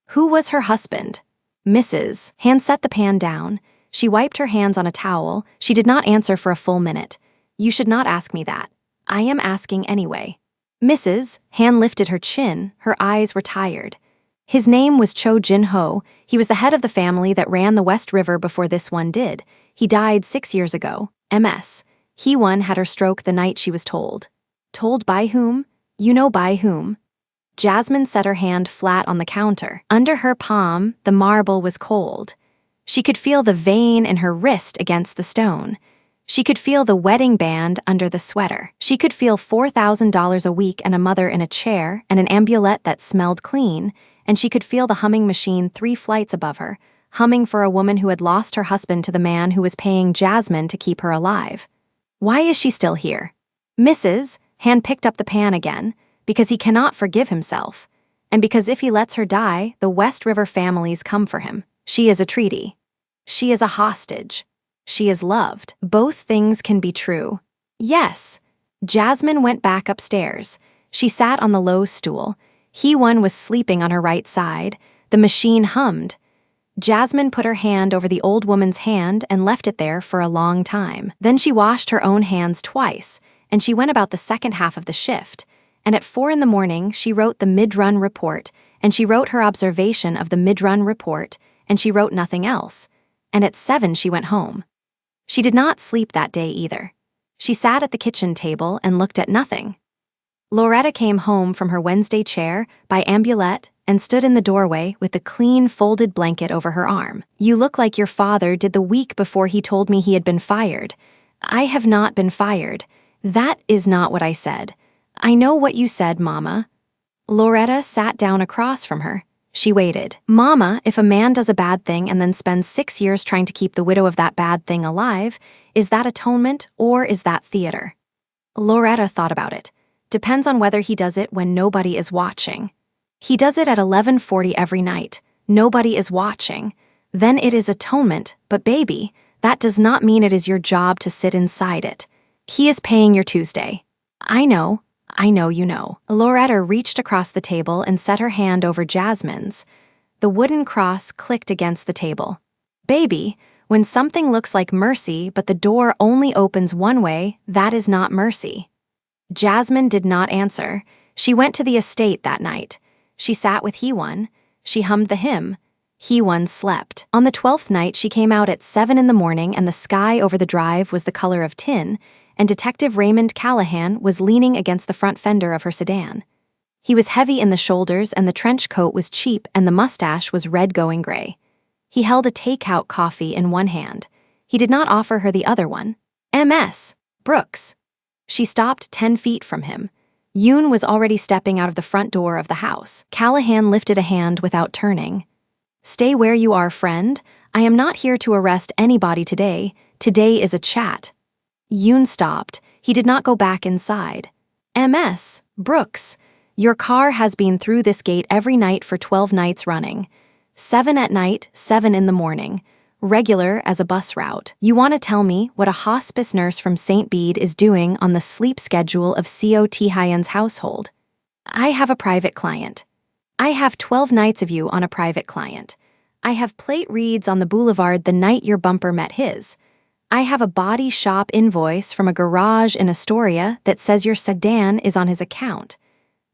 "Who was her husband?" "Mrs." Han set the pan down. She wiped her hands on a towel. She did not answer for a full minute. You should not ask me that. I am asking anyway. Mrs. Han lifted her chin. Her eyes were tired. His name was Cho Jin-ho. He was the head of the family that ran the West River before this one did. He died 6 years ago. MS. Hee-won had her stroke the night she was told. Told by whom? You know by whom. Jasmine set her hand flat on the counter. Under her palm, the marble was cold. She could feel the vein in her wrist against the stone. She could feel the wedding band under the sweater. She could feel $4,000 a week and a mother in a chair and an ambulette that smelled clean, and she could feel the humming machine 3 flights above her, humming for a woman who had lost her husband to the man who was paying Jasmine to keep her alive. Why is she still here? Mrs. Han picked up the pan again, because he cannot forgive himself, and because if he lets her die, the West River families come for him. She is a treaty. She is a hostage. She is loved. Both things can be true. Yes. Jasmine went back upstairs. She sat on the low stool. Hee-won was sleeping on her right side. The machine hummed. Jasmine put her hand over the old woman's hand and left it there for a long time. Then she washed her own hands twice, and she went about the second half of the shift. And at 4 in the morning, she wrote the mid-run report, and she wrote her observation of the mid-run report, and she wrote nothing else. And at 7 she went home. She did not sleep that day either. She sat at the kitchen table and looked at nothing. Loretta came home from her Wednesday chair by ambulette and stood in the doorway with the clean folded blanket over her arm. You look like your father did the week before he told me he had been fired. I have not been fired. That is not what I said. I know what you said, Mama. Loretta sat down across from her. She waited. Mama, if a man does a bad thing and then spends 6 years trying to keep the widow of that bad thing alive, is that atonement or is that theater? Loretta thought about it. Depends on whether he does it when nobody is watching. He does it at 11:40 every night. Nobody is watching. Then it is atonement, but baby, that does not mean it is your job to sit inside it. He is paying your Tuesday. I know you know. Loretta reached across the table and set her hand over Jasmine's. The wooden cross clicked against the table. Baby, when something looks like mercy but the door only opens one way, that is not mercy. Jasmine did not answer. She went to the estate that night. She sat with Hee-won. She hummed the hymn. Hee-won slept. On the 12th night, she came out at 7 in the morning and the sky over the drive was the color of tin, and Detective Raymond Callahan was leaning against the front fender of her sedan. He was heavy in the shoulders and the trench coat was cheap and the mustache was red going gray. He held a takeout coffee in one hand. He did not offer her the other one. MS. Brooks. She stopped 10 feet from him. Yoon was already stepping out of the front door of the house. Callahan lifted a hand without turning. Stay where you are, friend. I am not here to arrest anybody today. Today is a chat. Yoon stopped. He did not go back inside. MS. Brooks. Your car has been through this gate every night for 12 nights running. 7 at night, 7 in the morning. Regular as a bus route. You want to tell me what a hospice nurse from St. Bede is doing on the sleep schedule of Co. Hyun's household? I have a private client. I have 12 nights of you on a private client. I have plate reads on the boulevard the night your bumper met his. I have a body shop invoice from a garage in Astoria that says your sedan is on his account.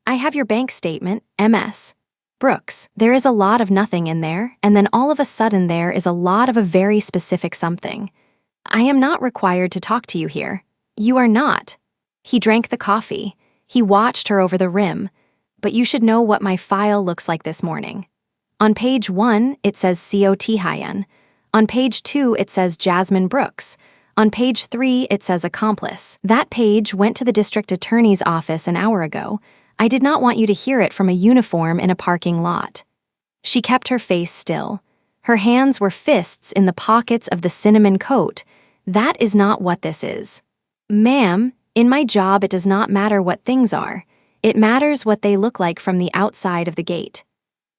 I have your bank statement, MS. Brooks, there is a lot of nothing in there, and then all of a sudden there is a lot of a very specific something. I am not required to talk to you here. You are not. He drank the coffee. He watched her over the rim. But you should know what my file looks like this morning. On page 1, it says Co. Hyun. On page 2, it says Jasmine Brooks. On page 3, it says accomplice. That page went to the district attorney's office an hour ago. I did not want you to hear it from a uniform in a parking lot. She kept her face still. Her hands were fists in the pockets of the cinnamon coat. That is not what this is. Ma'am, in my job it does not matter what things are. It matters what they look like from the outside of the gate.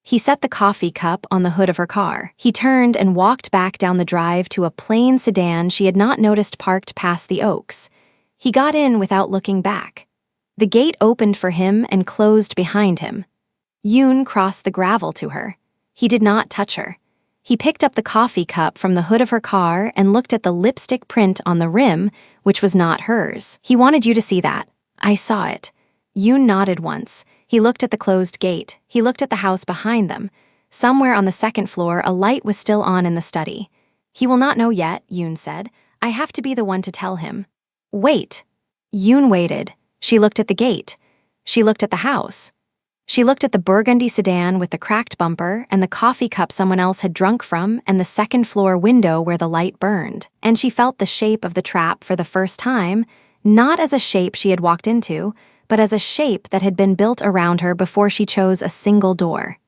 He set the coffee cup on the hood of her car. He turned and walked back down the drive to a plain sedan she had not noticed parked past the Oaks. He got in without looking back. The gate opened for him and closed behind him. Yoon crossed the gravel to her. He did not touch her. He picked up the coffee cup from the hood of her car and looked at the lipstick print on the rim, which was not hers. He wanted you to see that. I saw it. Yoon nodded once. He looked at the closed gate. He looked at the house behind them. Somewhere on the second floor, a light was still on in the study. He will not know yet, Yoon said. I have to be the one to tell him. Wait. Yoon waited. She looked at the gate. She looked at the house. She looked at the burgundy sedan with the cracked bumper and the coffee cup someone else had drunk from and the second floor window where the light burned. And she felt the shape of the trap for the first time, not as a shape she had walked into, but as a shape that had been built around her before she chose a single door.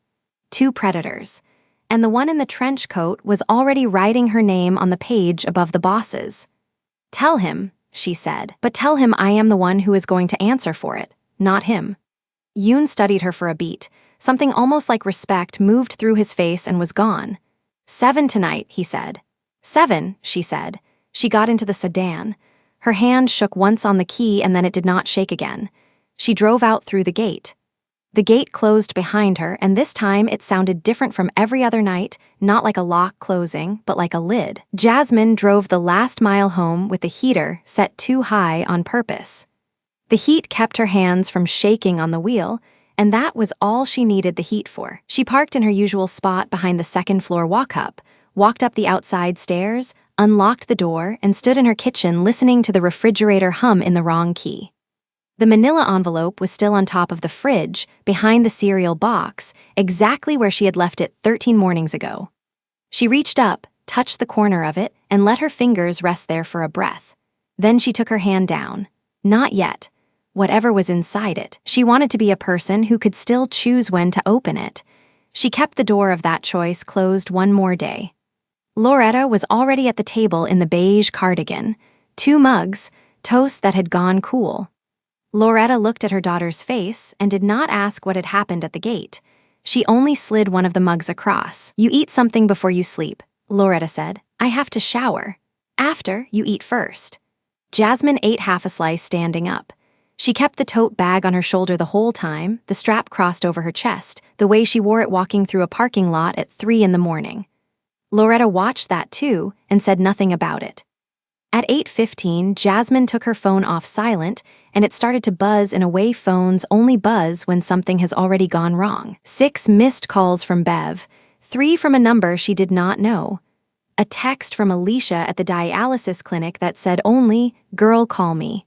2 predators. And the one in the trench coat was already writing her name on the page above the boss's. Tell him, she said, but tell him I am the one who is going to answer for it, not him. Yoon studied her for a beat. Something almost like respect moved through his face and was gone. 7 tonight, he said. 7, she said. She got into the sedan. Her hand shook once on the key and then it did not shake again. She drove out through the gate. The gate closed behind her, and this time it sounded different from every other night, not like a lock closing, but like a lid. Jasmine drove the last mile home with the heater set too high on purpose. The heat kept her hands from shaking on the wheel, and that was all she needed the heat for. She parked in her usual spot behind the second-floor walk-up, walked up the outside stairs, unlocked the door, and stood in her kitchen listening to the refrigerator hum in the wrong key. The manila envelope was still on top of the fridge, behind the cereal box, exactly where she had left it 13 mornings ago. She reached up, touched the corner of it, and let her fingers rest there for a breath. Then she took her hand down. Not yet. Whatever was inside it, she wanted to be a person who could still choose when to open it. She kept the door of that choice closed one more day. Loretta was already at the table in the beige cardigan. 2 mugs, toast that had gone cool. Loretta looked at her daughter's face and did not ask what had happened at the gate. She only slid one of the mugs across. You eat something before you sleep, Loretta said. I have to shower. After, you eat first. Jasmine ate half a slice standing up. She kept the tote bag on her shoulder the whole time, the strap crossed over her chest, the way she wore it walking through a parking lot at 3 in the morning. Loretta watched that too and said nothing about it. At 8:15, Jasmine took her phone off silent, and it started to buzz in a way phones only buzz when something has already gone wrong. 6 missed calls from Bev, 3 from a number she did not know. A text from Alicia at the dialysis clinic that said only, "Girl, call me."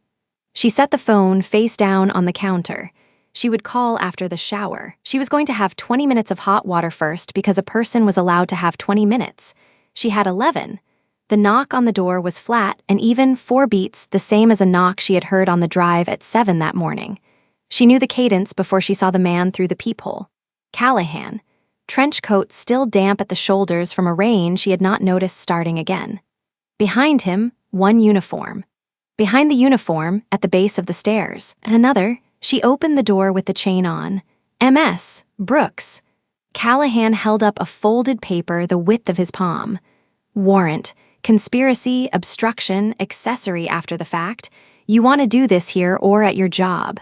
She set the phone face down on the counter. She would call after the shower. She was going to have 20 minutes of hot water first because a person was allowed to have 20 minutes. She had 11. The knock on the door was flat and even 4 beats, the same as a knock she had heard on the drive at 7 that morning. She knew the cadence before she saw the man through the peephole. Callahan. Trench coat still damp at the shoulders from a rain she had not noticed starting again. Behind him, 1 uniform. Behind the uniform, at the base of the stairs, another. She opened the door with the chain on. MS. Brooks. Callahan held up a folded paper the width of his palm. Warrant. Conspiracy, obstruction, accessory after the fact. You want to do this here or at your job.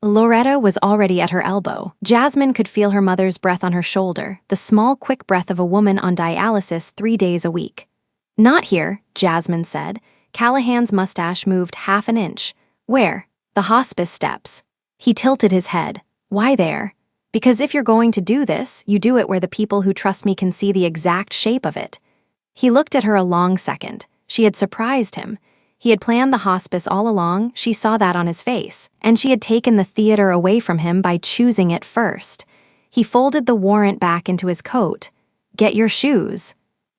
Loretta was already at her elbow. Jasmine could feel her mother's breath on her shoulder, the small, quick breath of a woman on dialysis 3 days a week. Not here, Jasmine said. Callahan's mustache moved half an inch. Where? The hospice steps. He tilted his head. Why there? Because if you're going to do this, you do it where the people who trust me can see the exact shape of it. He looked at her a long second. She had surprised him. He had planned the hospice all along, she saw that on his face, and she had taken the theater away from him by choosing it first. He folded the warrant back into his coat. Get your shoes.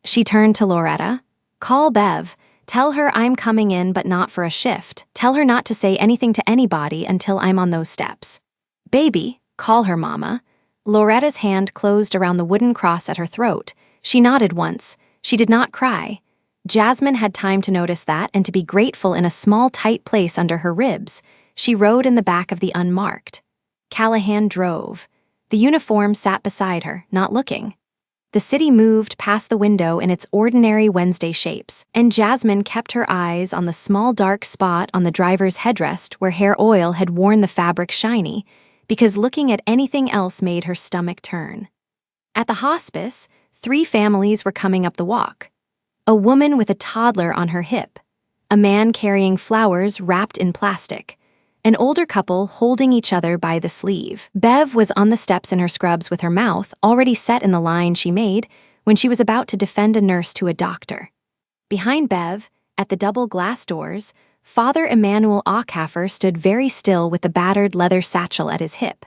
She turned to Loretta. Call Bev. Tell her I'm coming in but not for a shift. Tell her not to say anything to anybody until I'm on those steps. Baby, call her mama. Loretta's hand closed around the wooden cross at her throat. She nodded once. She did not cry. Jasmine had time to notice that and to be grateful in a small, tight place under her ribs. She rode in the back of the unmarked. Callahan drove. The uniform sat beside her, not looking. The city moved past the window in its ordinary Wednesday shapes, and Jasmine kept her eyes on the small dark spot on the driver's headrest where hair oil had worn the fabric shiny, because looking at anything else made her stomach turn. At the hospice, 3 families were coming up the walk. A woman with a toddler on her hip, a man carrying flowers wrapped in plastic, an older couple holding each other by the sleeve. Bev was on the steps in her scrubs with her mouth already set in the line she made when she was about to defend a nurse to a doctor. Behind Bev, at the double glass doors, Father Emmanuel Aucaffer stood very still with the battered leather satchel at his hip.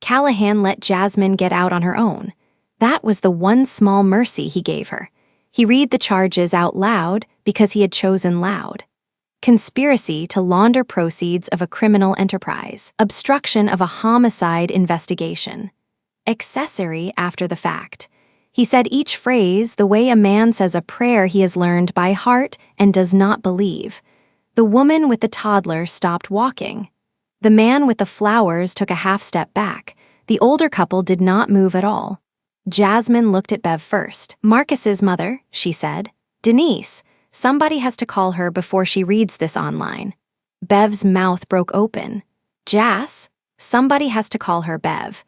Callahan let Jasmine get out on her own. That was the one small mercy he gave her. He read the charges out loud because he had chosen loud. Conspiracy to launder proceeds of a criminal enterprise. Obstruction of a homicide investigation. Accessory after the fact. He said each phrase the way a man says a prayer he has learned by heart and does not believe. The woman with the toddler stopped walking. The man with the flowers took a half step back. The older couple did not move at all. Jasmine looked at Bev first. "Marcus's mother," she said. "Denise, somebody has to call her before she reads this online." Bev's mouth broke open. "Jas, somebody has to call her, Bev."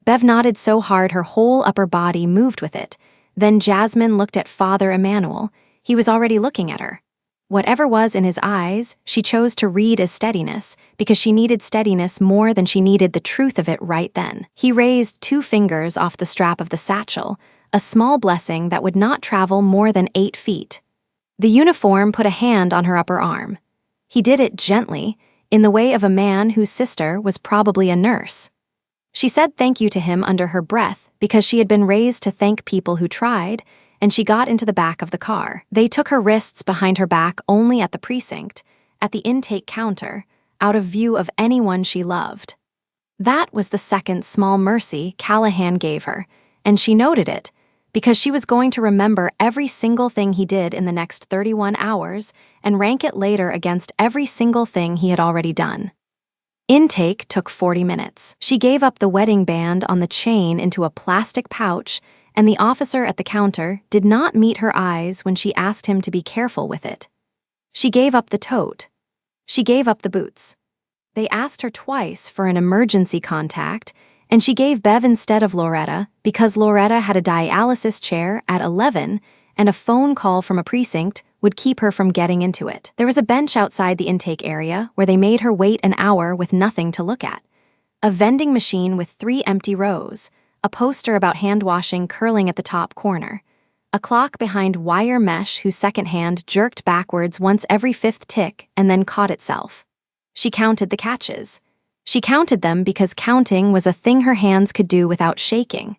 Bev nodded so hard her whole upper body moved with it. Then Jasmine looked at Father Emmanuel. He was already looking at her. Whatever was in his eyes, she chose to read as steadiness, because she needed steadiness more than she needed the truth of it right then. He raised 2 fingers off the strap of the satchel, a small blessing that would not travel more than 8 feet. The uniform put a hand on her upper arm. He did it gently, in the way of a man whose sister was probably a nurse. She said thank you to him under her breath because she had been raised to thank people who tried, and she got into the back of the car. They took her wrists behind her back only at the precinct, at the intake counter, out of view of anyone she loved. That was the second small mercy Callahan gave her, and she noted it, because she was going to remember every single thing he did in the next 31 hours and rank it later against every single thing he had already done. Intake took 40 minutes. She gave up the wedding band on the chain into a plastic pouch, and the officer at the counter did not meet her eyes when she asked him to be careful with it. She gave up the tote. She gave up the boots. They asked her twice for an emergency contact, and she gave Bev instead of Loretta because Loretta had a dialysis chair at 11 and a phone call from a precinct would keep her from getting into it. There was a bench outside the intake area where they made her wait an hour with nothing to look at. A vending machine with 3 empty rows, a poster about hand washing curling at the top corner, a clock behind wire mesh whose second hand jerked backwards once every 5th tick and then caught itself. She counted the catches. She counted them because counting was a thing her hands could do without shaking.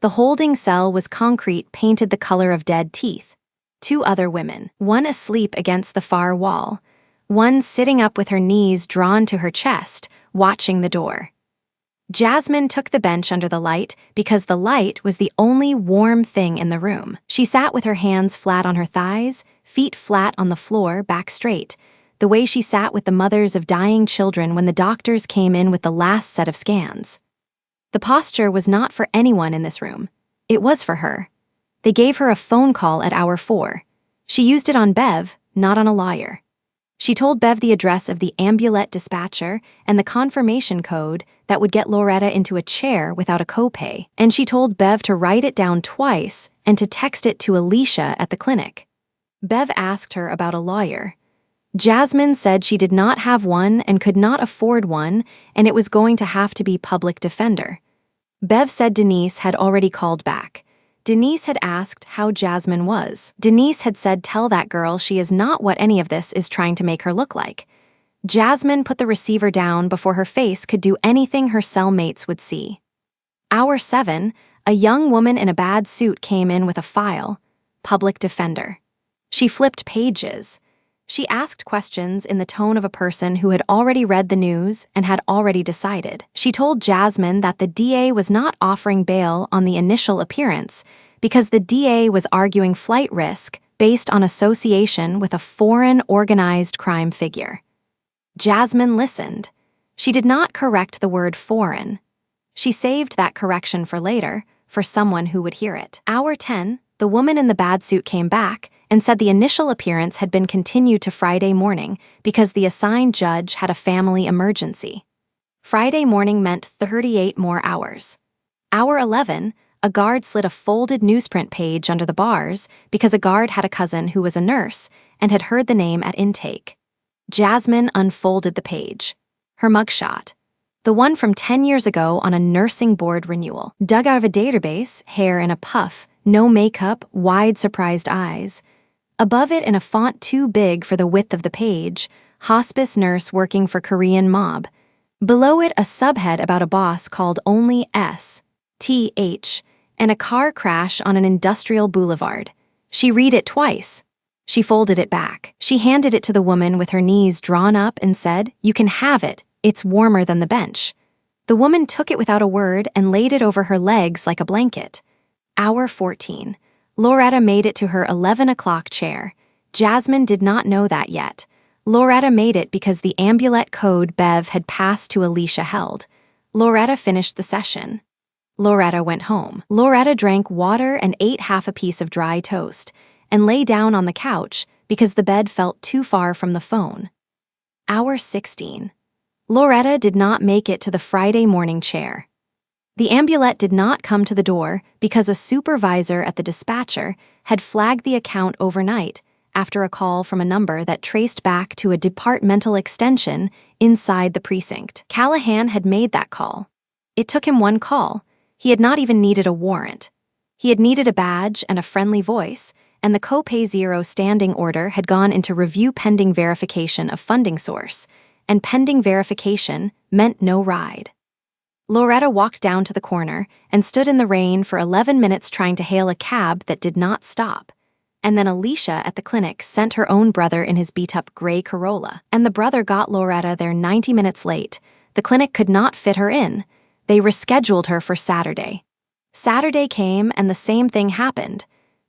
The holding cell was concrete painted the color of dead teeth. 2 other women, one asleep against the far wall, one sitting up with her knees drawn to her chest, watching the door. Jasmine took the bench under the light because the light was the only warm thing in the room. She sat with her hands flat on her thighs, feet flat on the floor, back straight, the way she sat with the mothers of dying children when the doctors came in with the last set of scans. The posture was not for anyone in this room. It was for her. They gave her a phone call at hour 4. She used it on Bev, not on a lawyer. She told Bev the address of the Ambulette dispatcher and the confirmation code that would get Loretta into a chair without a copay, and she told Bev to write it down twice and to text it to Alicia at the clinic. Bev asked her about a lawyer. Jasmine said she did not have one and could not afford one, and it was going to have to be public defender. Bev said Denise had already called back. Denise had asked how Jasmine was. Denise had said tell that girl she is not what any of this is trying to make her look like. Jasmine put the receiver down before her face could do anything her cellmates would see. Hour 7, a young woman in a bad suit came in with a file. Public defender. She flipped pages. She asked questions in the tone of a person who had already read the news and had already decided. She told Jasmine that the DA was not offering bail on the initial appearance because the DA was arguing flight risk based on association with a foreign organized crime figure. Jasmine listened. She did not correct the word foreign. She saved that correction for later, for someone who would hear it. Hour 10, the woman in the bad suit came back and said the initial appearance had been continued to Friday morning because the assigned judge had a family emergency. Friday morning meant 38 more hours. Hour 11, a guard slid a folded newsprint page under the bars because a guard had a cousin who was a nurse and had heard the name at intake. Jasmine unfolded the page. Her mugshot. The one from 10 years ago on a nursing board renewal. Dug out of a database, hair in a puff, no makeup, wide surprised eyes. Above it in a font too big for the width of the page, hospice nurse working for Korean mob. Below it a subhead about a boss called Only S. Th. And a car crash on an industrial boulevard. She read it twice. She folded it back. She handed it to the woman with her knees drawn up and said, "You can have it. It's warmer than the bench." The woman took it without a word and laid it over her legs like a blanket. Hour 14. Loretta made it to her 11 o'clock chair. Jasmine did not know that yet. Loretta made it because the Ambulette code Bev had passed to Alicia held. Loretta finished the session. Loretta went home. Loretta drank water and ate half a piece of dry toast, and lay down on the couch because the bed felt too far from the phone. Hour 16. Loretta did not make it to the Friday morning chair. The Ambulette did not come to the door because a supervisor at the dispatcher had flagged the account overnight after a call from a number that traced back to a departmental extension inside the precinct. Callahan had made that call. It took him one call. He had not even needed a warrant. He had needed a badge and a friendly voice, and the Copay Zero standing order had gone into review pending verification of funding source, and pending verification meant no ride. Loretta walked down to the corner and stood in the rain for 11 minutes trying to hail a cab that did not stop. And then Alicia at the clinic sent her own brother in his beat-up gray Corolla, and the brother got Loretta there 90 minutes late. The clinic could not fit her in. They rescheduled her for Saturday. Saturday came and the same thing happened.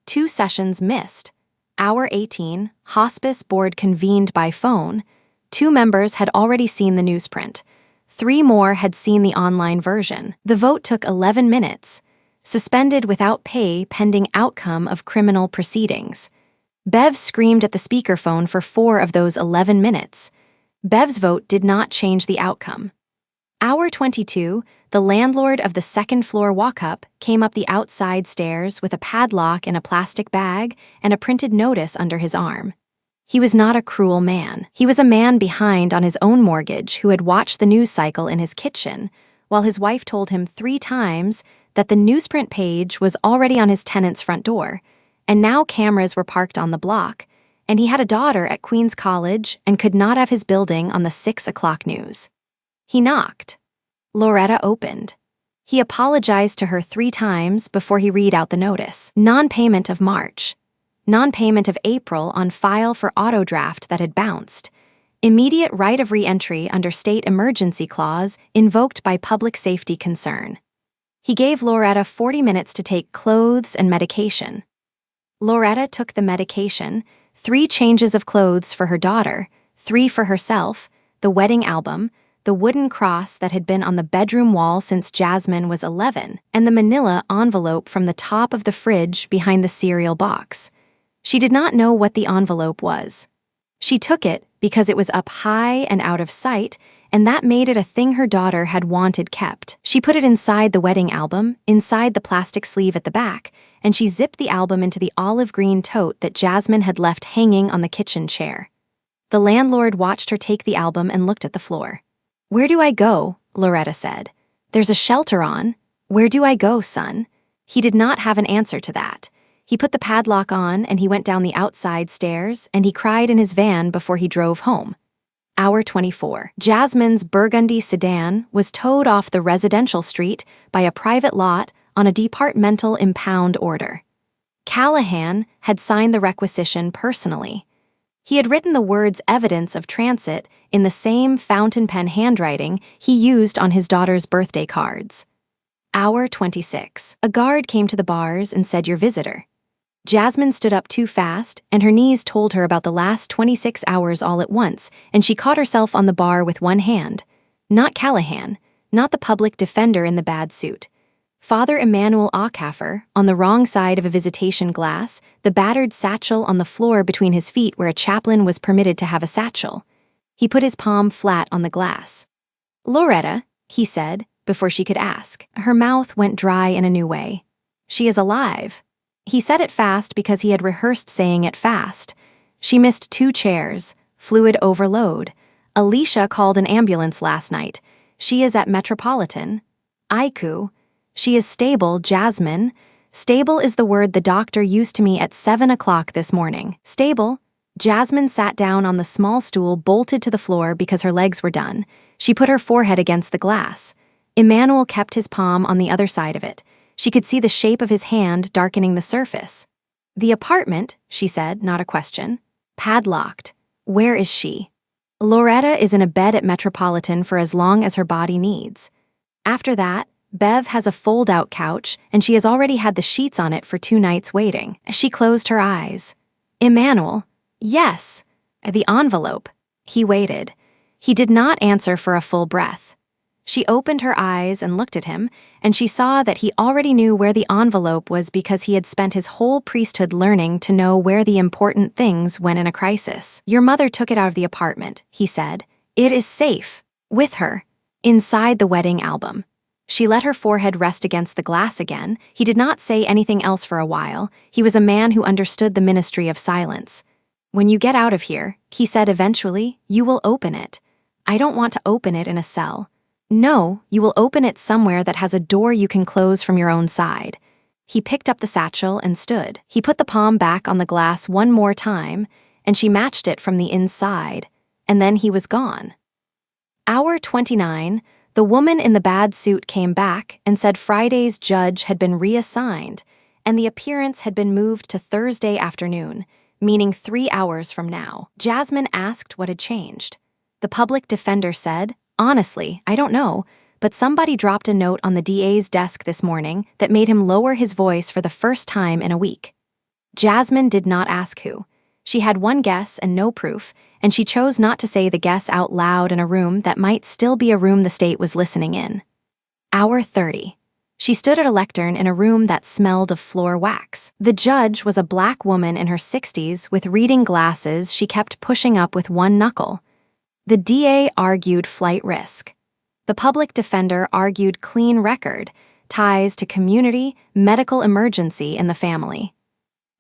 2 sessions missed. Hour 18, hospice board convened by phone. 2 members had already seen the newsprint. 3 more had seen the online version. The vote took 11 minutes. Suspended without pay pending outcome of criminal proceedings. Bev screamed at the speakerphone for 4 of those 11 minutes. Bev's vote did not change the outcome. Hour 22, the landlord of the second-floor walk-up came up the outside stairs with a padlock in a plastic bag and a printed notice under his arm. He was not a cruel man. He was a man behind on his own mortgage who had watched the news cycle in his kitchen, while his wife told him 3 times that the newsprint page was already on his tenant's front door, and now cameras were parked on the block, and he had a daughter at Queens College and could not have his building on the 6 o'clock news. He knocked. Loretta opened. He apologized to her 3 times before he read out the notice. Non-payment of March. Non-payment of April on file for auto draft that had bounced. Immediate right of re-entry under state emergency clause invoked by public safety concern. He gave Loretta 40 minutes to take clothes and medication. Loretta took the medication, 3 changes of clothes for her daughter, 3 for herself, the wedding album, the wooden cross that had been on the bedroom wall since Jasmine was 11, and the manila envelope from the top of the fridge behind the cereal box. She did not know what the envelope was. She took it because it was up high and out of sight, and that made it a thing her daughter had wanted kept. She put it inside the wedding album, inside the plastic sleeve at the back, and she zipped the album into the olive green tote that Jasmine had left hanging on the kitchen chair. The landlord watched her take the album and looked at the floor. "Where do I go?" Loretta said. "There's a shelter on. Where do I go, son?" He did not have an answer to that. He put the padlock on and he went down the outside stairs and he cried in his van before he drove home. Hour 24. Jasmine's burgundy sedan was towed off the residential street by a private lot on a departmental impound order. Callahan had signed the requisition personally. He had written the words evidence of transit in the same fountain pen handwriting he used on his daughter's birthday cards. Hour 26. A guard came to the bars and said, "Your visitor." Jasmine stood up too fast, and her knees told her about the last 26 hours all at once, and she caught herself on the bar with one hand. Not Callahan, not the public defender in the bad suit. Father Emmanuel Acaffer, on the wrong side of a visitation glass, the battered satchel on the floor between his feet where a chaplain was permitted to have a satchel. He put his palm flat on the glass. "Loretta," he said, before she could ask. Her mouth went dry in a new way. She is alive. He said it fast because he had rehearsed saying it fast. She missed 2 chairs. Fluid overload. Alicia called an ambulance last night. She is at Metropolitan. Aiku. She is stable, Jasmine. Stable is the word the doctor used to me at 7 o'clock this morning. Stable. Jasmine sat down on the small stool bolted to the floor because her legs were done. She put her forehead against the glass. Emmanuel kept his palm on the other side of it. She could see the shape of his hand darkening the surface. The apartment, she said, not a question. Padlocked. Where is she? Loretta is in a bed at Metropolitan for as long as her body needs. After that, Bev has a fold-out couch, and she has already had the sheets on it for 2 nights waiting. She closed her eyes. Emmanuel. Yes. The envelope. He waited. He did not answer for a full breath. She opened her eyes and looked at him, and she saw that he already knew where the envelope was because he had spent his whole priesthood learning to know where the important things went in a crisis. Your mother took it out of the apartment, he said. It is safe. With her. Inside the wedding album. She let her forehead rest against the glass again. He did not say anything else for a while. He was a man who understood the ministry of silence. When you get out of here, he said eventually, you will open it. I don't want to open it in a cell. No, you will open it somewhere that has a door you can close from your own side. He picked up the satchel and stood. He put the palm back on the glass one more time, and she matched it from the inside, and then he was gone. Hour 29, the woman in the bad suit came back and said Friday's judge had been reassigned, and the appearance had been moved to Thursday afternoon, meaning 3 hours from now. Jasmine asked what had changed. The public defender said, honestly, I don't know, but somebody dropped a note on the DA's desk this morning that made him lower his voice for the first time in a week. Jasmine did not ask who. She had one guess and no proof, and she chose not to say the guess out loud in a room that might still be a room the state was listening in. Hour 30. She stood at a lectern in a room that smelled of floor wax. The judge was a black woman in her 60s with reading glasses she kept pushing up with one knuckle. The DA argued flight risk. The public defender argued clean record, ties to community, medical emergency in the family.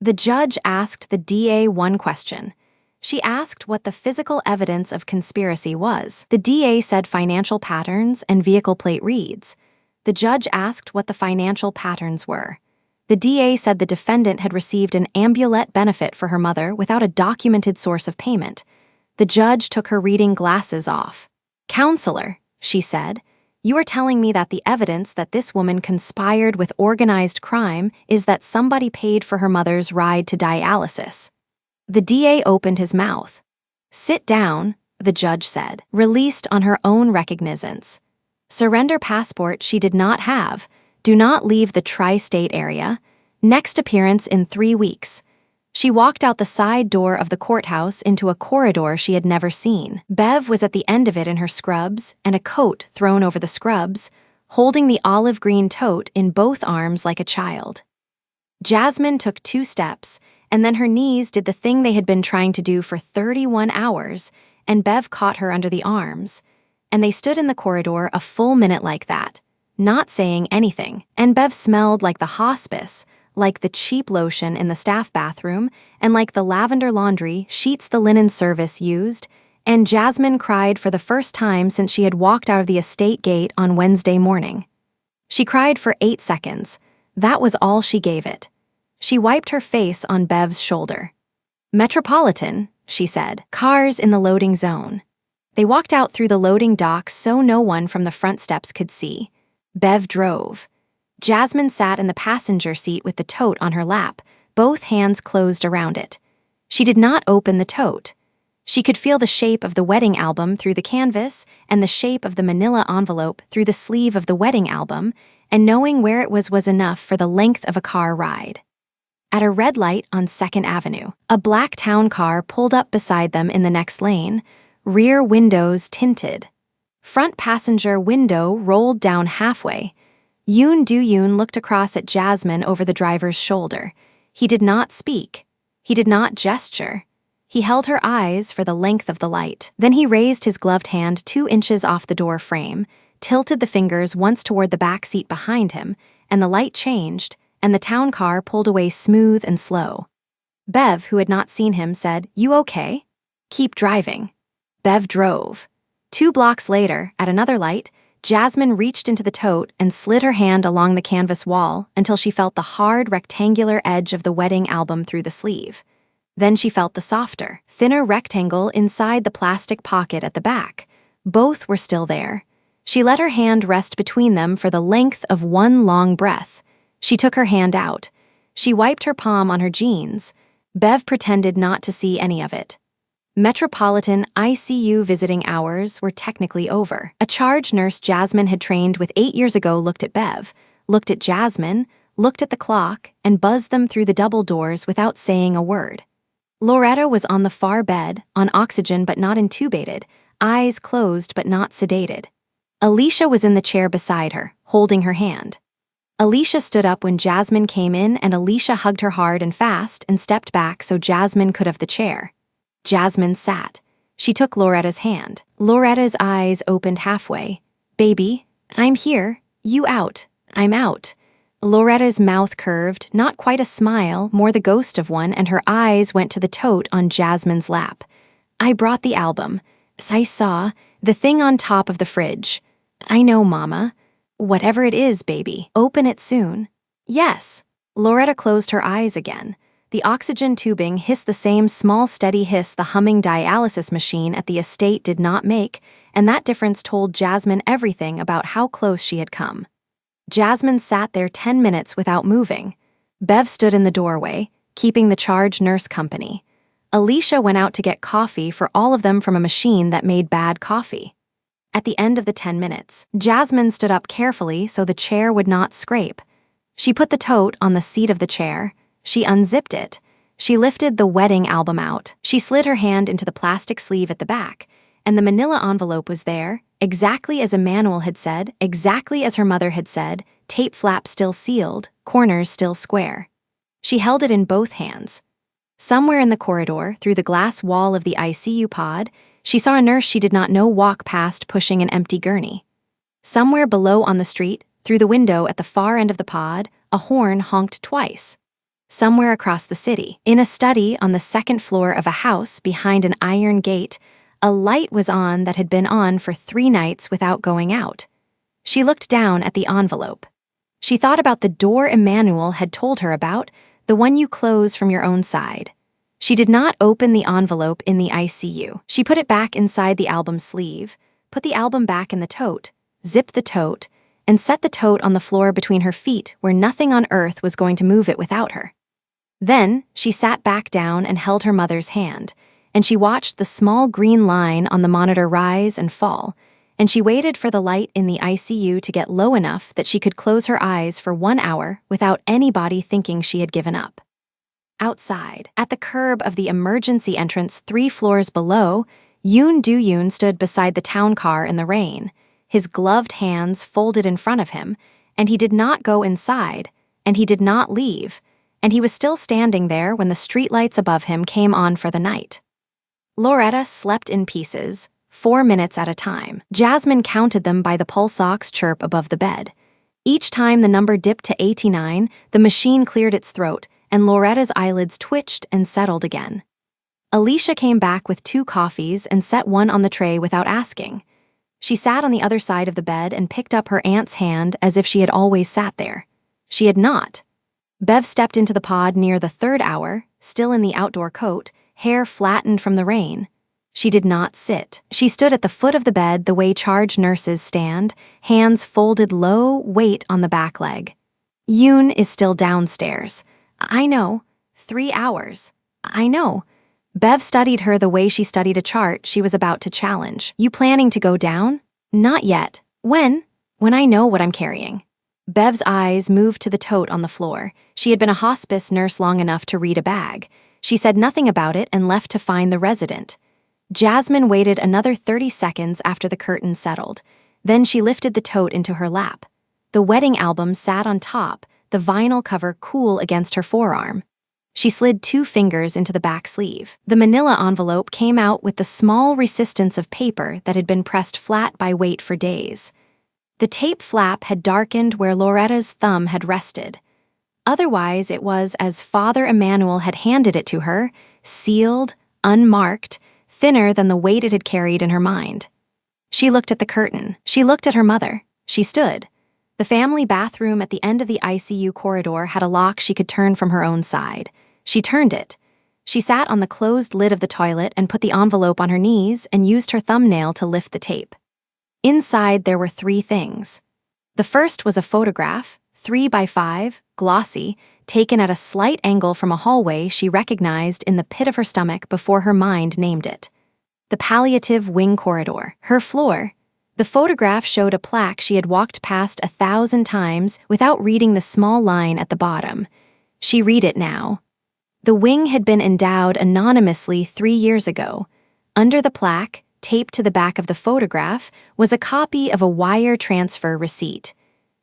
The judge asked the DA one question. She asked what the physical evidence of conspiracy was. The DA said financial patterns and vehicle plate reads. The judge asked what the financial patterns were. The DA said the defendant had received an Amulet benefit for her mother without a documented source of payment. The judge took her reading glasses off. Counselor, she said, you are telling me that the evidence that this woman conspired with organized crime is that somebody paid for her mother's ride to dialysis. The DA opened his mouth. Sit down, the judge said, released on her own recognizance. Surrender passport she did not have. Do not leave the tri-state area. Next appearance in 3 weeks. She walked out the side door of the courthouse into a corridor she had never seen. Bev was at the end of it in her scrubs and a coat thrown over the scrubs, holding the olive green tote in both arms like a child. Jasmine took 2 steps, and then her knees did the thing they had been trying to do for 31 hours, and Bev caught her under the arms. And they stood in the corridor a full minute like that, not saying anything, and Bev smelled like the hospice, like the cheap lotion in the staff bathroom, and like the lavender laundry sheets the linen service used, and Jasmine cried for the first time since she had walked out of the estate gate on Wednesday morning. She cried for 8 seconds. That was all she gave it. She wiped her face on Bev's shoulder. Metropolitan, she said, cars in the loading zone. They walked out through the loading dock so no one from the front steps could see. Bev drove. Jasmine sat in the passenger seat with the tote on her lap, both hands closed around it. She did not open the tote. She could feel the shape of the wedding album through the canvas and the shape of the manila envelope through the sleeve of the wedding album, and knowing where it was enough for the length of a car ride. At a red light on 2nd Avenue, a black town car pulled up beside them in the next lane, rear windows tinted. Front passenger window rolled down halfway. Yoon Do-yoon looked across at Jasmine over the driver's shoulder. He did not speak. He did not gesture. He held her eyes for the length of the light. Then he raised his gloved hand 2 inches off the door frame, tilted the fingers once toward the back seat behind him, and the light changed, and the town car pulled away smooth and slow. Bev, who had not seen him, said, "You okay?" "Keep driving." Bev drove. 2 blocks later, at another light, Jasmine reached into the tote and slid her hand along the canvas wall until she felt the hard, rectangular edge of the wedding album through the sleeve. Then she felt the softer, thinner rectangle inside the plastic pocket at the back. Both were still there. She let her hand rest between them for the length of one long breath. She took her hand out. She wiped her palm on her jeans. Bev pretended not to see any of it. Metropolitan ICU visiting hours were technically over. A charge nurse Jasmine had trained with 8 years ago looked at Bev, looked at Jasmine, looked at the clock, and buzzed them through the double doors without saying a word. Loretta was on the far bed, on oxygen but not intubated, eyes closed but not sedated. Alicia was in the chair beside her, holding her hand. Alicia stood up when Jasmine came in, and Alicia hugged her hard and fast and stepped back so Jasmine could have the chair. Jasmine sat. She took Loretta's hand. Loretta's eyes opened halfway. "Baby, I'm here. You out. I'm out." Loretta's mouth curved, not quite a smile, more the ghost of one, and her eyes went to the tote on Jasmine's lap. "I brought the album. I saw the thing on top of the fridge. I know, Mama. Whatever it is, baby, open it soon." "Yes." Loretta closed her eyes again. The oxygen tubing hissed the same small, steady hiss the humming dialysis machine at the estate did not make, and that difference told Jasmine everything about how close she had come. Jasmine sat there 10 minutes without moving. Bev stood in the doorway, keeping the charge nurse company. Alicia went out to get coffee for all of them from a machine that made bad coffee. At the end of the 10 minutes, Jasmine stood up carefully so the chair would not scrape. She put the tote on the seat of the chair. She unzipped it. She lifted the wedding album out. She slid her hand into the plastic sleeve at the back, and the manila envelope was there, exactly as Emmanuel had said, exactly as her mother had said, tape flap still sealed, corners still square. She held it in both hands. Somewhere in the corridor, through the glass wall of the ICU pod, she saw a nurse she did not know walk past pushing an empty gurney. Somewhere below on the street, through the window at the far end of the pod, a horn honked twice. Somewhere across the city, in a study on the second floor of a house behind an iron gate, a light was on that had been on for 3 nights without going out. She looked down at the envelope. She thought about the door Emmanuel had told her about, the one you close from your own side. She did not open the envelope in the ICU. She put it back inside the album sleeve, put the album back in the tote, zipped the tote, and set the tote on the floor between her feet where nothing on earth was going to move it without her. Then she sat back down and held her mother's hand, and she watched the small green line on the monitor rise and fall, and she waited for the light in the ICU to get low enough that she could close her eyes for 1 hour without anybody thinking she had given up. Outside, at the curb of the emergency entrance 3 floors below, Yoon Do-yoon stood beside the town car in the rain, his gloved hands folded in front of him, and he did not go inside, and he did not leave, and he was still standing there when the streetlights above him came on for the night. Loretta slept in pieces, 4 minutes at a time. Jasmine counted them by the pulse ox chirp above the bed. Each time the number dipped to 89, the machine cleared its throat, and Loretta's eyelids twitched and settled again. Alicia came back with 2 coffees and set one on the tray without asking. She sat on the other side of the bed and picked up her aunt's hand as if she had always sat there. She had not. Bev stepped into the pod near the 3rd hour, still in the outdoor coat, hair flattened from the rain. She did not sit. She stood at the foot of the bed the way charge nurses stand, hands folded low, weight on the back leg. Yoon is still downstairs. I know. 3 hours. I know. Bev studied her the way she studied a chart she was about to challenge. You planning to go down? Not yet. When? When I know what I'm carrying. Bev's eyes moved to the tote on the floor. She had been a hospice nurse long enough to read a bag. She said nothing about it and left to find the resident. Jasmine waited another 30 seconds after the curtain settled. Then she lifted the tote into her lap. The wedding album sat on top, the vinyl cover cool against her forearm. She slid 2 fingers into the back sleeve. The manila envelope came out with the small resistance of paper that had been pressed flat by weight for days. The tape flap had darkened where Loretta's thumb had rested. Otherwise, it was as Father Emmanuel had handed it to her, sealed, unmarked, thinner than the weight it had carried in her mind. She looked at the curtain. She looked at her mother. She stood. The family bathroom at the end of the ICU corridor had a lock she could turn from her own side. She turned it. She sat on the closed lid of the toilet and put the envelope on her knees and used her thumbnail to lift the tape. Inside, there were 3 things. The first was a photograph, 3 by 5, glossy, taken at a slight angle from a hallway she recognized in the pit of her stomach before her mind named it. The palliative wing corridor, her floor. The photograph showed a plaque she had walked past 1,000 times without reading the small line at the bottom. She read it now. The wing had been endowed anonymously 3 years ago. Under the plaque, taped to the back of the photograph, was a copy of a wire transfer receipt.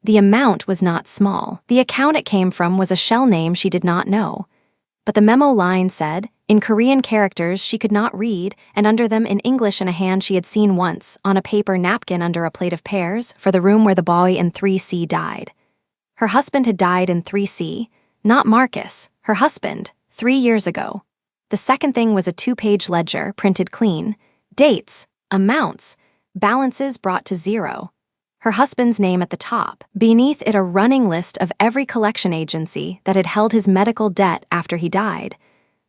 The amount was not small. The account it came from was a shell name she did not know. But the memo line said, in Korean characters she could not read, and under them in English in a hand she had seen once, on a paper napkin under a plate of pears, for the room where the boy in 3C died. Her husband had died in 3C, not Marcus, her husband, 3 years ago. The second thing was a 2-page ledger, printed clean. Dates, amounts, balances brought to 0. Her husband's name at the top, beneath it a running list of every collection agency that had held his medical debt after he died.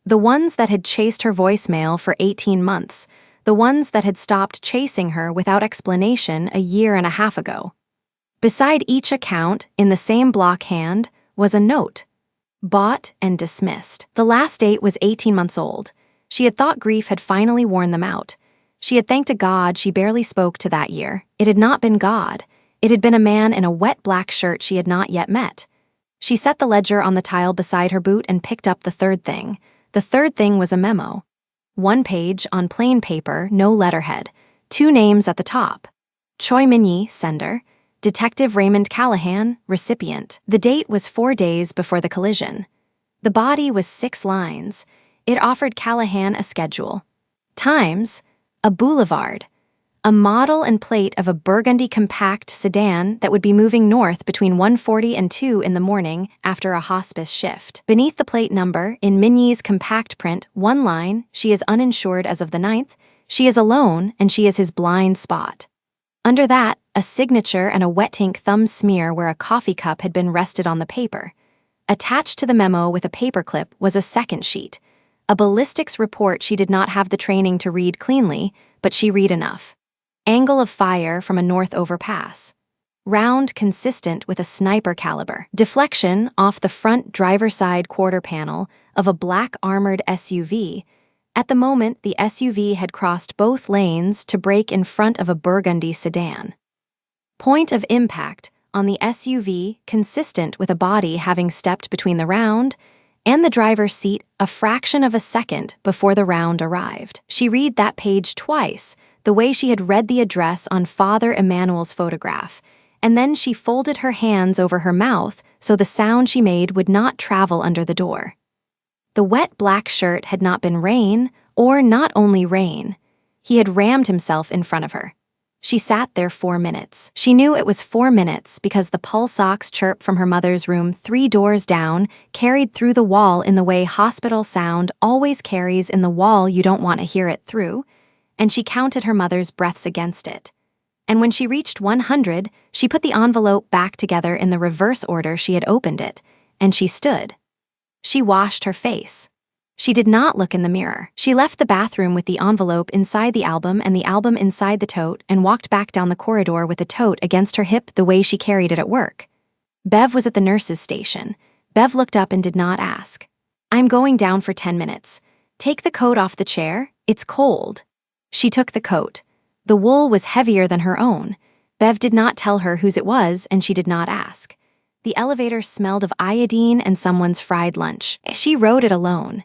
The ones that had chased her voicemail for 18 months, the ones that had stopped chasing her without explanation a year and a half ago. Beside each account, in the same block hand, was a note. Bought and dismissed. The last date was 18 months old. She had thought grief had finally worn them out. She had thanked a God she barely spoke to that year. It had not been God. It had been a man in a wet black shirt she had not yet met. She set the ledger on the tile beside her boot and picked up the third thing. The third thing was a memo. 1 page on plain paper, no letterhead. 2 names at the top. Choi Min-yi, sender. Detective Raymond Callahan, recipient. The date was 4 days before the collision. The body was 6 lines. It offered Callahan a schedule. Times, a boulevard. A model and plate of a burgundy compact sedan that would be moving north between 1:40 and 2 in the morning after a hospice shift. Beneath the plate number, in Min-yi's compact print, 1 line, she is uninsured as of the 9th, she is alone and she is his blind spot. Under that, a signature and a wet ink thumb smear where a coffee cup had been rested on the paper. Attached to the memo with a paperclip was a second sheet. A ballistics report she did not have the training to read cleanly, but she read enough. Angle of fire from a north overpass. Round consistent with a sniper caliber. Deflection off the front driver side quarter panel of a black armored SUV. At the moment, the SUV had crossed both lanes to brake in front of a burgundy sedan. Point of impact on the SUV consistent with a body having stepped between the round and the driver's seat a fraction of a second before the round arrived. She read that page twice, the way she had read the address on Father Emmanuel's photograph, and then she folded her hands over her mouth so the sound she made would not travel under the door. The wet black shirt had not been Rain, or not only Rain. He had rammed himself in front of her. She sat there 4 minutes. She knew it was 4 minutes because the pulse ox chirp from her mother's room 3 doors down carried through the wall in the way hospital sound always carries in the wall you don't want to hear it through, and she counted her mother's breaths against it. And when she reached 100, she put the envelope back together in the reverse order she had opened it, and she stood. She washed her face. She did not look in the mirror. She left the bathroom with the envelope inside the album and the album inside the tote and walked back down the corridor with the tote against her hip the way she carried it at work. Bev was at the nurse's station. Bev looked up and did not ask. "I'm going down for 10 minutes. Take the coat off the chair. It's cold." She took the coat. The wool was heavier than her own. Bev did not tell her whose it was, and she did not ask. The elevator smelled of iodine and someone's fried lunch. She rode it alone.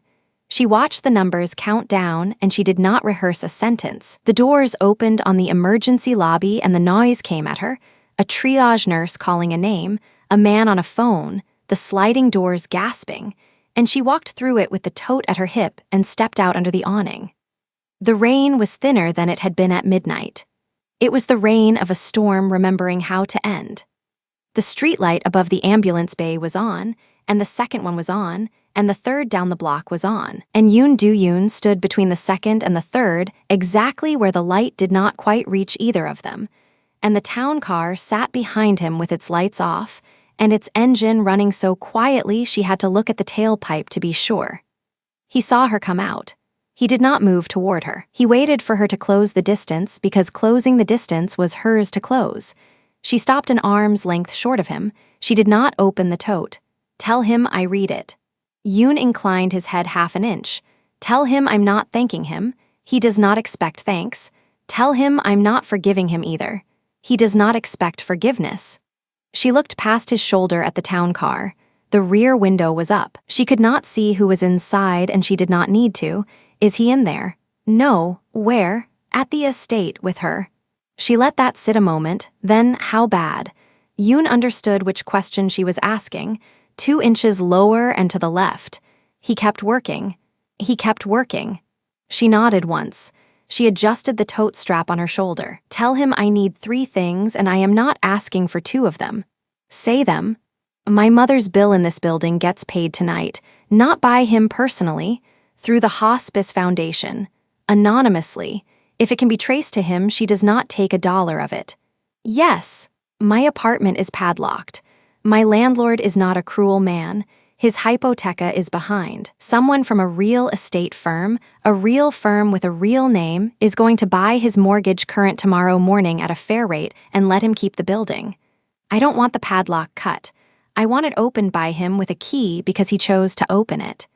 She watched the numbers count down, and she did not rehearse a sentence. The doors opened on the emergency lobby, and the noise came at her. A triage nurse calling a name, a man on a phone, the sliding doors gasping, and she walked through it with the tote at her hip and stepped out under the awning. The rain was thinner than it had been at midnight. It was the rain of a storm remembering how to end. The streetlight above the ambulance bay was on, and the second one was on, and the third down the block was on. And Yoon Do-yoon stood between the second and the third, exactly where the light did not quite reach either of them. And the town car sat behind him with its lights off, and its engine running so quietly she had to look at the tailpipe to be sure. He saw her come out. He did not move toward her. He waited for her to close the distance because closing the distance was hers to close. She stopped an arm's length short of him. She did not open the tote. "Tell him I read it." Yoon inclined his head half an inch. "Tell him I'm not thanking him. He does not expect thanks. Tell him I'm not forgiving him either. He does not expect forgiveness." She looked past his shoulder at the town car. The rear window was up. She could not see who was inside, and she did not need to. Is he in there? No. Where? At the estate with her. She let that sit a moment, then how bad? Yoon understood which question she was asking. 2 inches lower and to the left. He kept working. He kept working. She nodded once. She adjusted the tote strap on her shoulder. "Tell him I need 3 things and I am not asking for 2 of them." "Say them." "My mother's bill in this building gets paid tonight, not by him personally, through the Hospice Foundation, anonymously. If it can be traced to him, she does not take $1 of it." "Yes." "My apartment is padlocked. My landlord is not a cruel man. His hypotheca is behind. Someone from a real estate firm, a real firm with a real name, is going to buy his mortgage current tomorrow morning at a fair rate and let him keep the building. I don't want the padlock cut. I want it opened by him with a key because he chose to open it."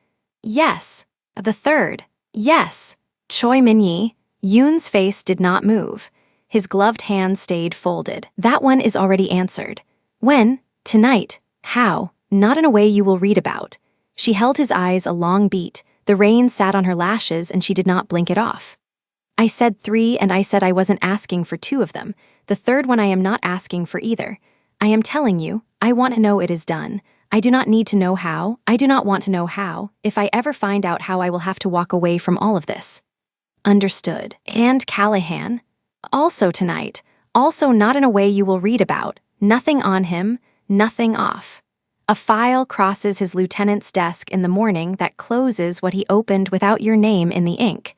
"Yes." "The third." "Yes." Choi Min-yi. Yoon's face did not move. His gloved hand stayed folded. "That one is already answered." "When?" "Tonight." "How?" "Not in a way you will read about." She held his eyes a long beat. The rain sat on her lashes and she did not blink it off. "I said 3 and I said I wasn't asking for 2 of them. The third one I am not asking for either. I am telling you, I want to know it is done. I do not need to know how. I do not want to know how. If I ever find out how, I will have to walk away from all of this." "Understood." "And Callahan?" "Also tonight. Also not in a way you will read about. Nothing on him, nothing off. A file crosses his lieutenant's desk in the morning that closes what he opened without your name in the ink.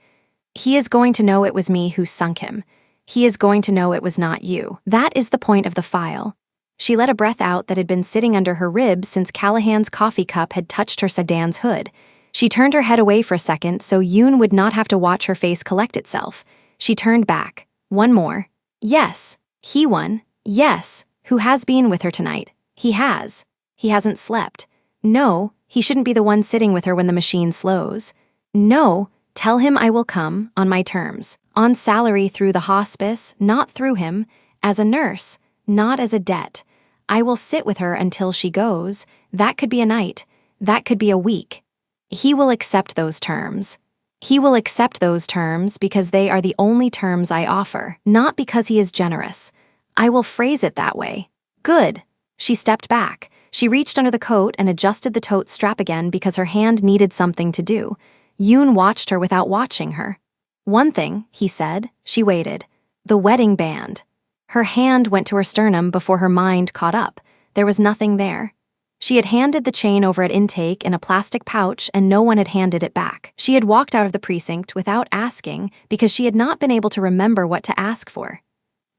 He is going to know it was me who sunk him. He is going to know it was not you. That is the point of the file." She let a breath out that had been sitting under her ribs since Callahan's coffee cup had touched her sedan's hood. She turned her head away for a second so Yoon would not have to watch her face collect itself. She turned back. "One more." "Yes." "He won." "Yes." "Who has been with her tonight?" "He has." "He hasn't slept." "No." "He shouldn't be the one sitting with her when the machine slows." "No." "Tell him I will come, on my terms. On salary through the hospice, not through him. As a nurse, not as a debt. I will sit with her until she goes. That could be a night. That could be a week. He will accept those terms. He will accept those terms because they are the only terms I offer, not because he is generous. I will phrase it that way." "Good." She stepped back. She reached under the coat and adjusted the tote strap again because her hand needed something to do. Yoon watched her without watching her. "One thing," he said. She waited. "The wedding band." Her hand went to her sternum before her mind caught up. There was nothing there. She had handed the chain over at intake in a plastic pouch and no one had handed it back. She had walked out of the precinct without asking because she had not been able to remember what to ask for.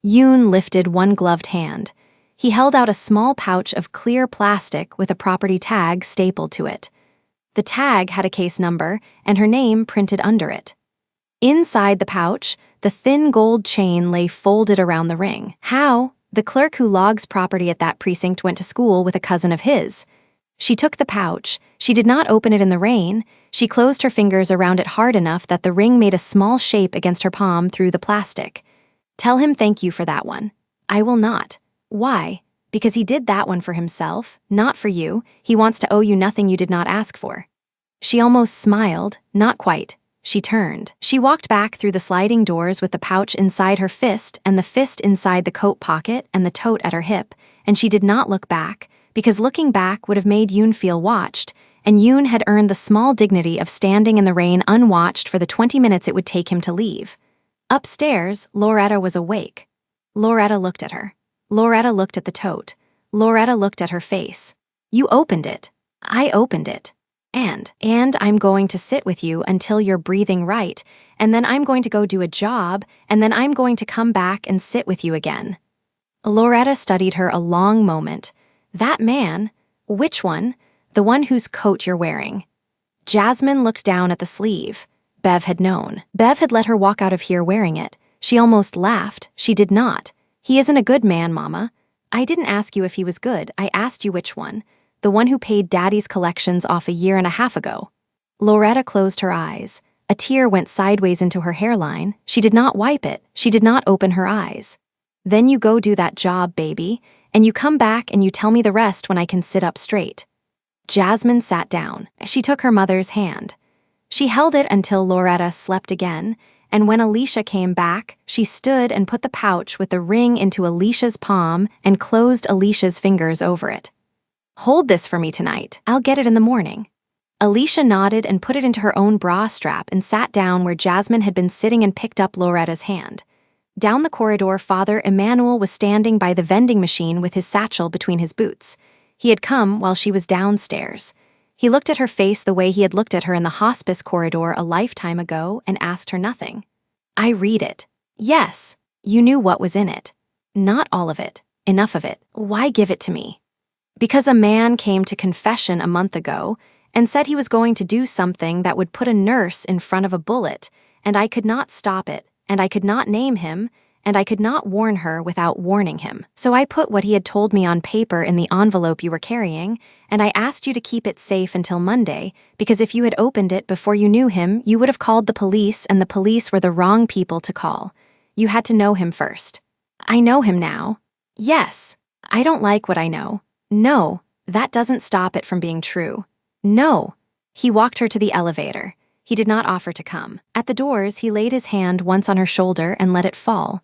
Yoon lifted one gloved hand. He held out a small pouch of clear plastic with a property tag stapled to it. The tag had a case number and her name printed under it. Inside the pouch, the thin gold chain lay folded around the ring. "How?" The clerk who logs property at that precinct went to school with a cousin of his. She took the pouch. She did not open it in the rain. She closed her fingers around it hard enough that the ring made a small shape against her palm through the plastic. "Tell him thank you for that one." "I will not." "Why?" "Because he did that one for himself, not for you. He wants to owe you nothing you did not ask for." She almost smiled, not quite. She turned. She walked back through the sliding doors with the pouch inside her fist and the fist inside the coat pocket and the tote at her hip, and she did not look back, because looking back would have made Yoon feel watched, and Yoon had earned the small dignity of standing in the rain unwatched for the 20 minutes it would take him to leave. Upstairs, Loretta was awake. Loretta looked at her. Loretta looked at the tote. Loretta looked at her face. "You opened it." I opened it. And I'm going to sit with you until you're breathing right, and then I'm going to go do a job, and then I'm going to come back and sit with you again. Loretta studied her a long moment. That man? Which one? The one whose coat you're wearing. Jasmine looked down at the sleeve. Bev had known. Bev had let her walk out of here wearing it. She almost laughed. She did not. He isn't a good man, Mama. I didn't ask you if he was good. I asked you which one. The one who paid Daddy's collections off a year and a half ago. Loretta closed her eyes. A tear went sideways into her hairline. She did not wipe it. She did not open her eyes. Then you go do that job, baby, and you come back and you tell me the rest when I can sit up straight. Jasmine sat down. She took her mother's hand. She held it until Loretta slept again, and when Alicia came back, she stood and put the pouch with the ring into Alicia's palm and closed Alicia's fingers over it. Hold this for me tonight. I'll get it in the morning. Alicia nodded and put it into her own bra strap and sat down where Jasmine had been sitting and picked up Loretta's hand. Down the corridor, Father Emmanuel was standing by the vending machine with his satchel between his boots. He had come while she was downstairs. He looked at her face the way he had looked at her in the hospice corridor a lifetime ago and asked her nothing. I read it. Yes, you knew what was in it. Not all of it. Enough of it. Why give it to me? Because a man came to confession a month ago and said he was going to do something that would put a nurse in front of a bullet, and I could not stop it, and I could not name him, and I could not warn her without warning him. So I put what he had told me on paper in the envelope you were carrying, and I asked you to keep it safe until Monday, because if you had opened it before you knew him, you would have called the police, and the police were the wrong people to call. You had to know him first. I know him now. Yes. I don't like what I know. No, that doesn't stop it from being true. No. He walked her to the elevator. He did not offer to come. At the doors, he laid his hand once on her shoulder and let it fall.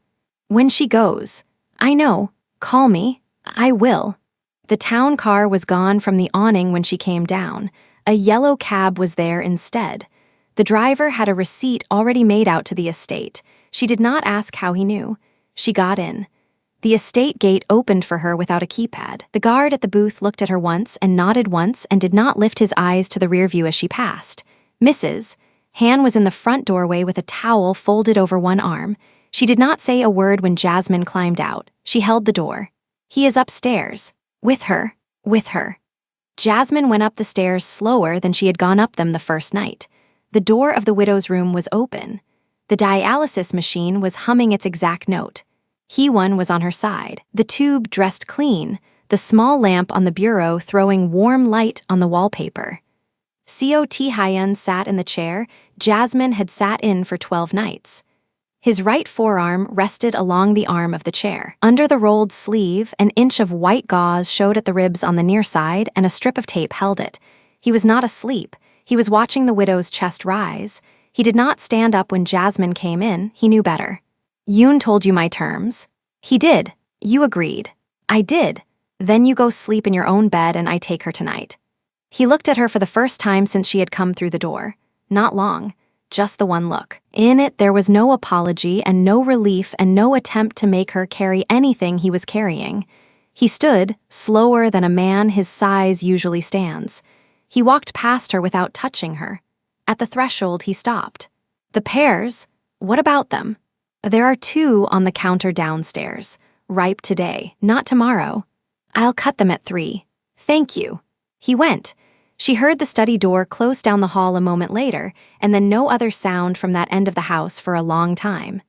When she goes, I know. Call me. I will. The town car was gone from the awning when she came down. A yellow cab was there instead. The driver had a receipt already made out to the estate. She did not ask how he knew. She got in. The estate gate opened for her without a keypad. The guard at the booth looked at her once and nodded once and did not lift his eyes to the rear view as she passed. Mrs. Han was in the front doorway with a towel folded over one arm. She did not say a word when Jasmine climbed out. She held the door. He is upstairs. With her. With her. Jasmine went up the stairs slower than she had gone up them the first night. The door of the widow's room was open. The dialysis machine was humming its exact note. He-One was on her side, the tube dressed clean, the small lamp on the bureau throwing warm light on the wallpaper. Cot Hyun sat in the chair Jasmine had sat in for 12 nights. His right forearm rested along the arm of the chair. Under the rolled sleeve, an inch of white gauze showed at the ribs on the near side and a strip of tape held it. He was not asleep. He was watching the widow's chest rise. He did not stand up when Jasmine came in. He knew better. Yoon told you my terms. He did. You agreed. I did. Then you go sleep in your own bed and I take her tonight. He looked at her for the first time since she had come through the door. Not long. Just the one look. In it, there was no apology and no relief and no attempt to make her carry anything he was carrying. He stood, slower than a man his size usually stands. He walked past her without touching her. At the threshold, he stopped. The pears? What about them? There are 2 on the counter downstairs. Ripe today, not tomorrow. I'll cut them at 3. Thank you. He went. She heard the study door close down the hall a moment later, and then no other sound from that end of the house for a long time.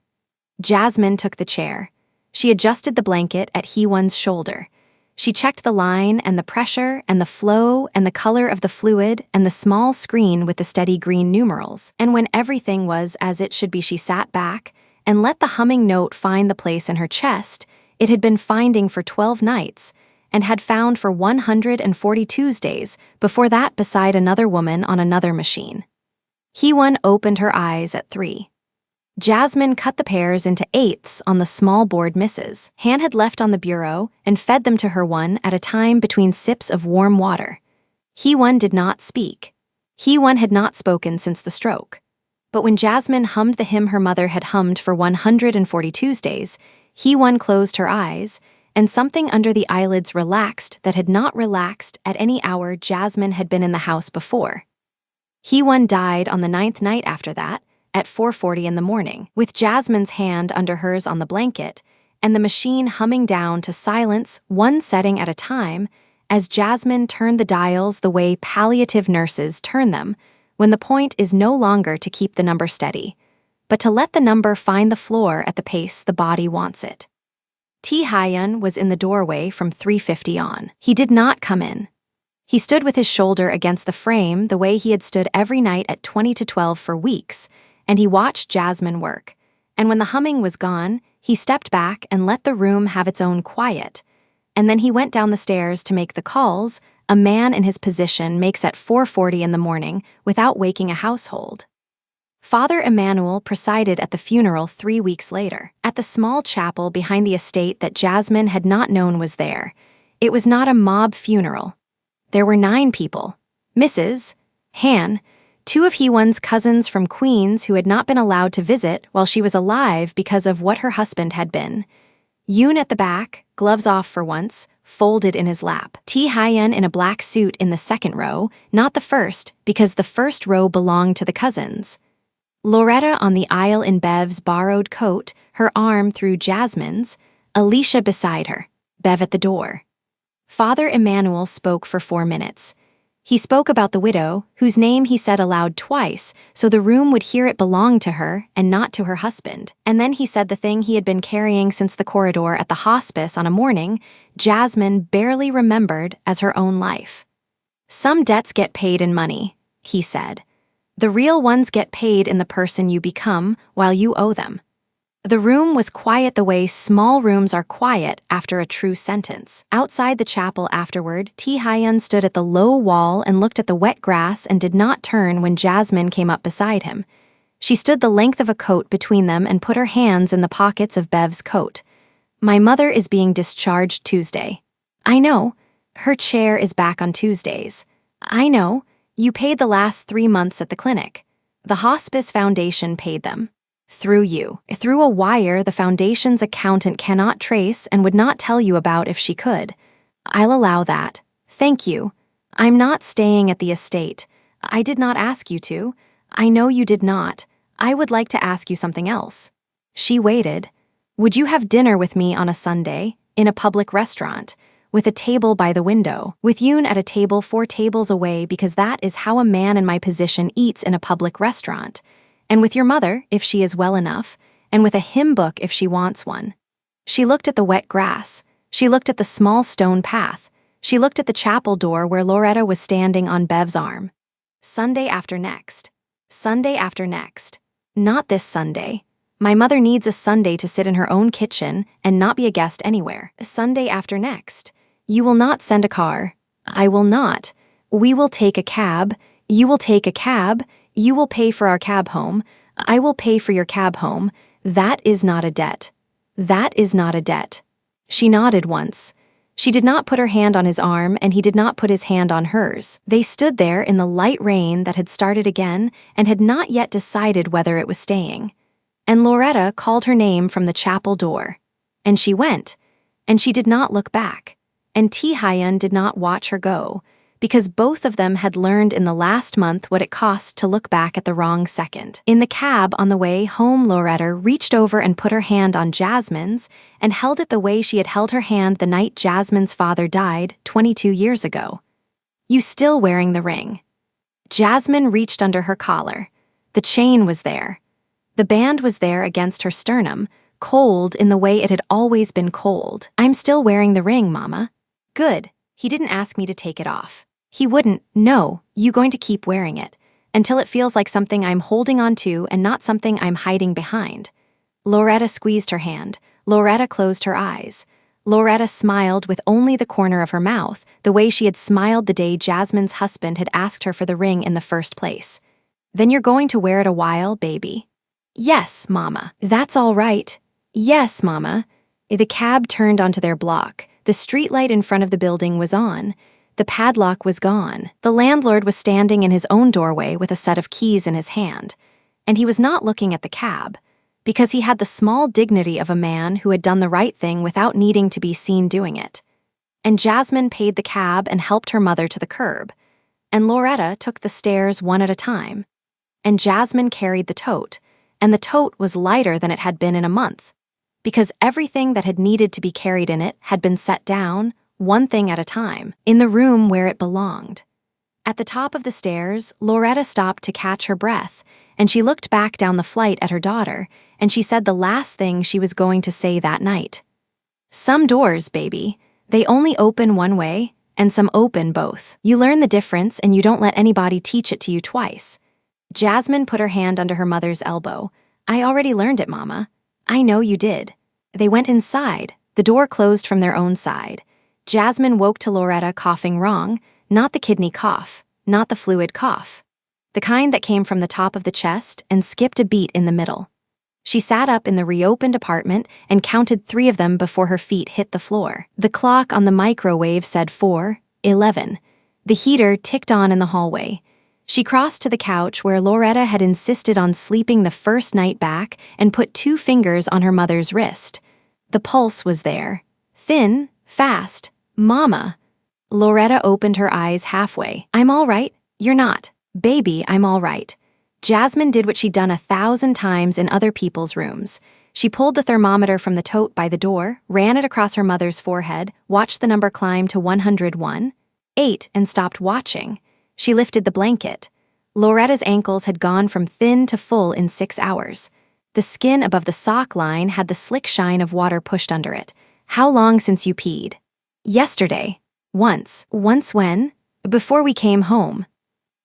Jasmine took the chair. She adjusted the blanket at He-One's shoulder. She checked the line and the pressure and the flow and the color of the fluid and the small screen with the steady green numerals. And when everything was as it should be, she sat back and let the humming note find the place in her chest it had been finding for 12 nights and had found for 140 Tuesdays before that beside another woman on another machine. He-One opened her eyes at 3. Jasmine cut the pears into eighths on the small board misses. Han had left on the bureau and fed them to her one at a time between sips of warm water. He-One did not speak. He-One had not spoken since the stroke. But when Jasmine hummed the hymn her mother had hummed for 140 Tuesdays, He-One closed her eyes, and something under the eyelids relaxed that had not relaxed at any hour Jasmine had been in the house before. Hee-won died on the 9th night after that, at 4:40 in the morning, with Jasmine's hand under hers on the blanket, and the machine humming down to silence one setting at a time as Jasmine turned the dials the way palliative nurses turn them, when the point is no longer to keep the number steady, but to let the number find the floor at the pace the body wants it. Tae-hyun was in the doorway from 3:50 on. He did not come in. He stood with his shoulder against the frame the way he had stood every night at 20 to 12 for weeks, and he watched Jasmine work. And when the humming was gone, he stepped back and let the room have its own quiet. And then he went down the stairs to make the calls a man in his position makes at 4:40 in the morning without waking a household. Father Emmanuel presided at the funeral 3 weeks later, at the small chapel behind the estate that Jasmine had not known was there. It was not a mob funeral. There were 9 people. Mrs. Han, 2 of Hee-won's cousins from Queens who had not been allowed to visit while she was alive because of what her husband had been. Yoon at the back, gloves off for once, folded in his lap. Tae-hyun in a black suit in the second row, not the first, because the first row belonged to the cousins. Loretta on the aisle in Bev's borrowed coat, her arm through Jasmine's, Alicia beside her, Bev at the door. Father Emmanuel spoke for 4 minutes. He spoke about the widow, whose name he said aloud twice, so the room would hear it belonged to her and not to her husband. And then he said the thing he had been carrying since the corridor at the hospice on a morning Jasmine barely remembered as her own life. Some debts get paid in money, he said. The real ones get paid in the person you become while you owe them. The room was quiet the way small rooms are quiet after a true sentence. Outside the chapel afterward, Tae-hyun stood at the low wall and looked at the wet grass and did not turn when Jasmine came up beside him. She stood the length of a coat between them and put her hands in the pockets of Bev's coat. My mother is being discharged Tuesday. I know. Her chair is back on Tuesdays. I know. You paid the last 3 months at the clinic. The Hospice Foundation paid them. Through you. Through a wire the foundation's accountant cannot trace and would not tell you about if she could. I'll allow that. Thank you. I'm not staying at the estate. I did not ask you to. I know you did not. I would like to ask you something else. She waited. Would you have dinner with me on a Sunday, in a public restaurant, with a table by the window, with Yoon at a table 4 tables away because that is how a man in my position eats in a public restaurant, and with your mother, if she is well enough, and with a hymn book if she wants one. She looked at the wet grass. She looked at the small stone path. She looked at the chapel door where Loretta was standing on Bev's arm. Sunday after next. Sunday after next. Not this Sunday. My mother needs a Sunday to sit in her own kitchen and not be a guest anywhere. Sunday after next. You will not send a car. I will not. We will take a cab. You will take a cab. You will pay for our cab home. I will pay for your cab home. That is not a debt. That is not a debt. She nodded once. She did not put her hand on his arm, and he did not put his hand on hers. They stood there in the light rain that had started again and had not yet decided whether it was staying. And Loretta called her name from the chapel door. And she went, and she did not look back. And Tae-hyun did not watch her go, because both of them had learned in the last month what it cost to look back at the wrong second. In the cab on the way home, Loretta reached over and put her hand on Jasmine's and held it the way she had held her hand the night Jasmine's father died 22 years ago. You still wearing the ring? Jasmine reached under her collar. The chain was there. The band was there against her sternum, cold in the way it had always been cold. I'm still wearing the ring, Mama. Good. He didn't ask me to take it off. He wouldn't. No, you going to keep wearing it, until it feels like something I'm holding on to and not something I'm hiding behind. Loretta squeezed her hand. Loretta closed her eyes. Loretta smiled with only the corner of her mouth, the way she had smiled the day Jasmine's husband had asked her for the ring in the first place. Then you're going to wear it a while, baby? Yes, Mama. That's all right. Yes, Mama. The cab turned onto their block. The streetlight in front of the building was on. The padlock was gone. The landlord was standing in his own doorway with a set of keys in his hand. And he was not looking at the cab, because he had the small dignity of a man who had done the right thing without needing to be seen doing it. And Jasmine paid the cab and helped her mother to the curb. And Loretta took the stairs one at a time. And Jasmine carried the tote, and the tote was lighter than it had been in a month, because everything that had needed to be carried in it had been set down, one thing at a time, in the room where it belonged. At the top of the stairs, Loretta stopped to catch her breath, and she looked back down the flight at her daughter, and she said the last thing she was going to say that night. Some doors, baby, they only open one way, and some open both. You learn the difference, and you don't let anybody teach it to you twice. Jasmine put her hand under her mother's elbow. I already learned it, Mama. I know you did. They went inside. The door closed from their own side. Jasmine woke to Loretta coughing wrong, not the kidney cough, not the fluid cough. The kind that came from the top of the chest and skipped a beat in the middle. She sat up in the reopened apartment and counted 3 of them before her feet hit the floor. The clock on the microwave said 4:11. The heater ticked on in the hallway. She crossed to the couch where Loretta had insisted on sleeping the first night back and put 2 fingers on her mother's wrist. The pulse was there. Thin, fast. Mama. Loretta opened her eyes halfway. I'm all right. You're not. Baby, I'm all right. Jasmine did what she'd done 1,000 times in other people's rooms. She pulled the thermometer from the tote by the door, ran it across her mother's forehead, watched the number climb to 101, ate, and stopped watching. She lifted the blanket. Loretta's ankles had gone from thin to full in 6 hours. The skin above the sock line had the slick shine of water pushed under it. How long since you peed? Yesterday. Once. Once when? Before we came home.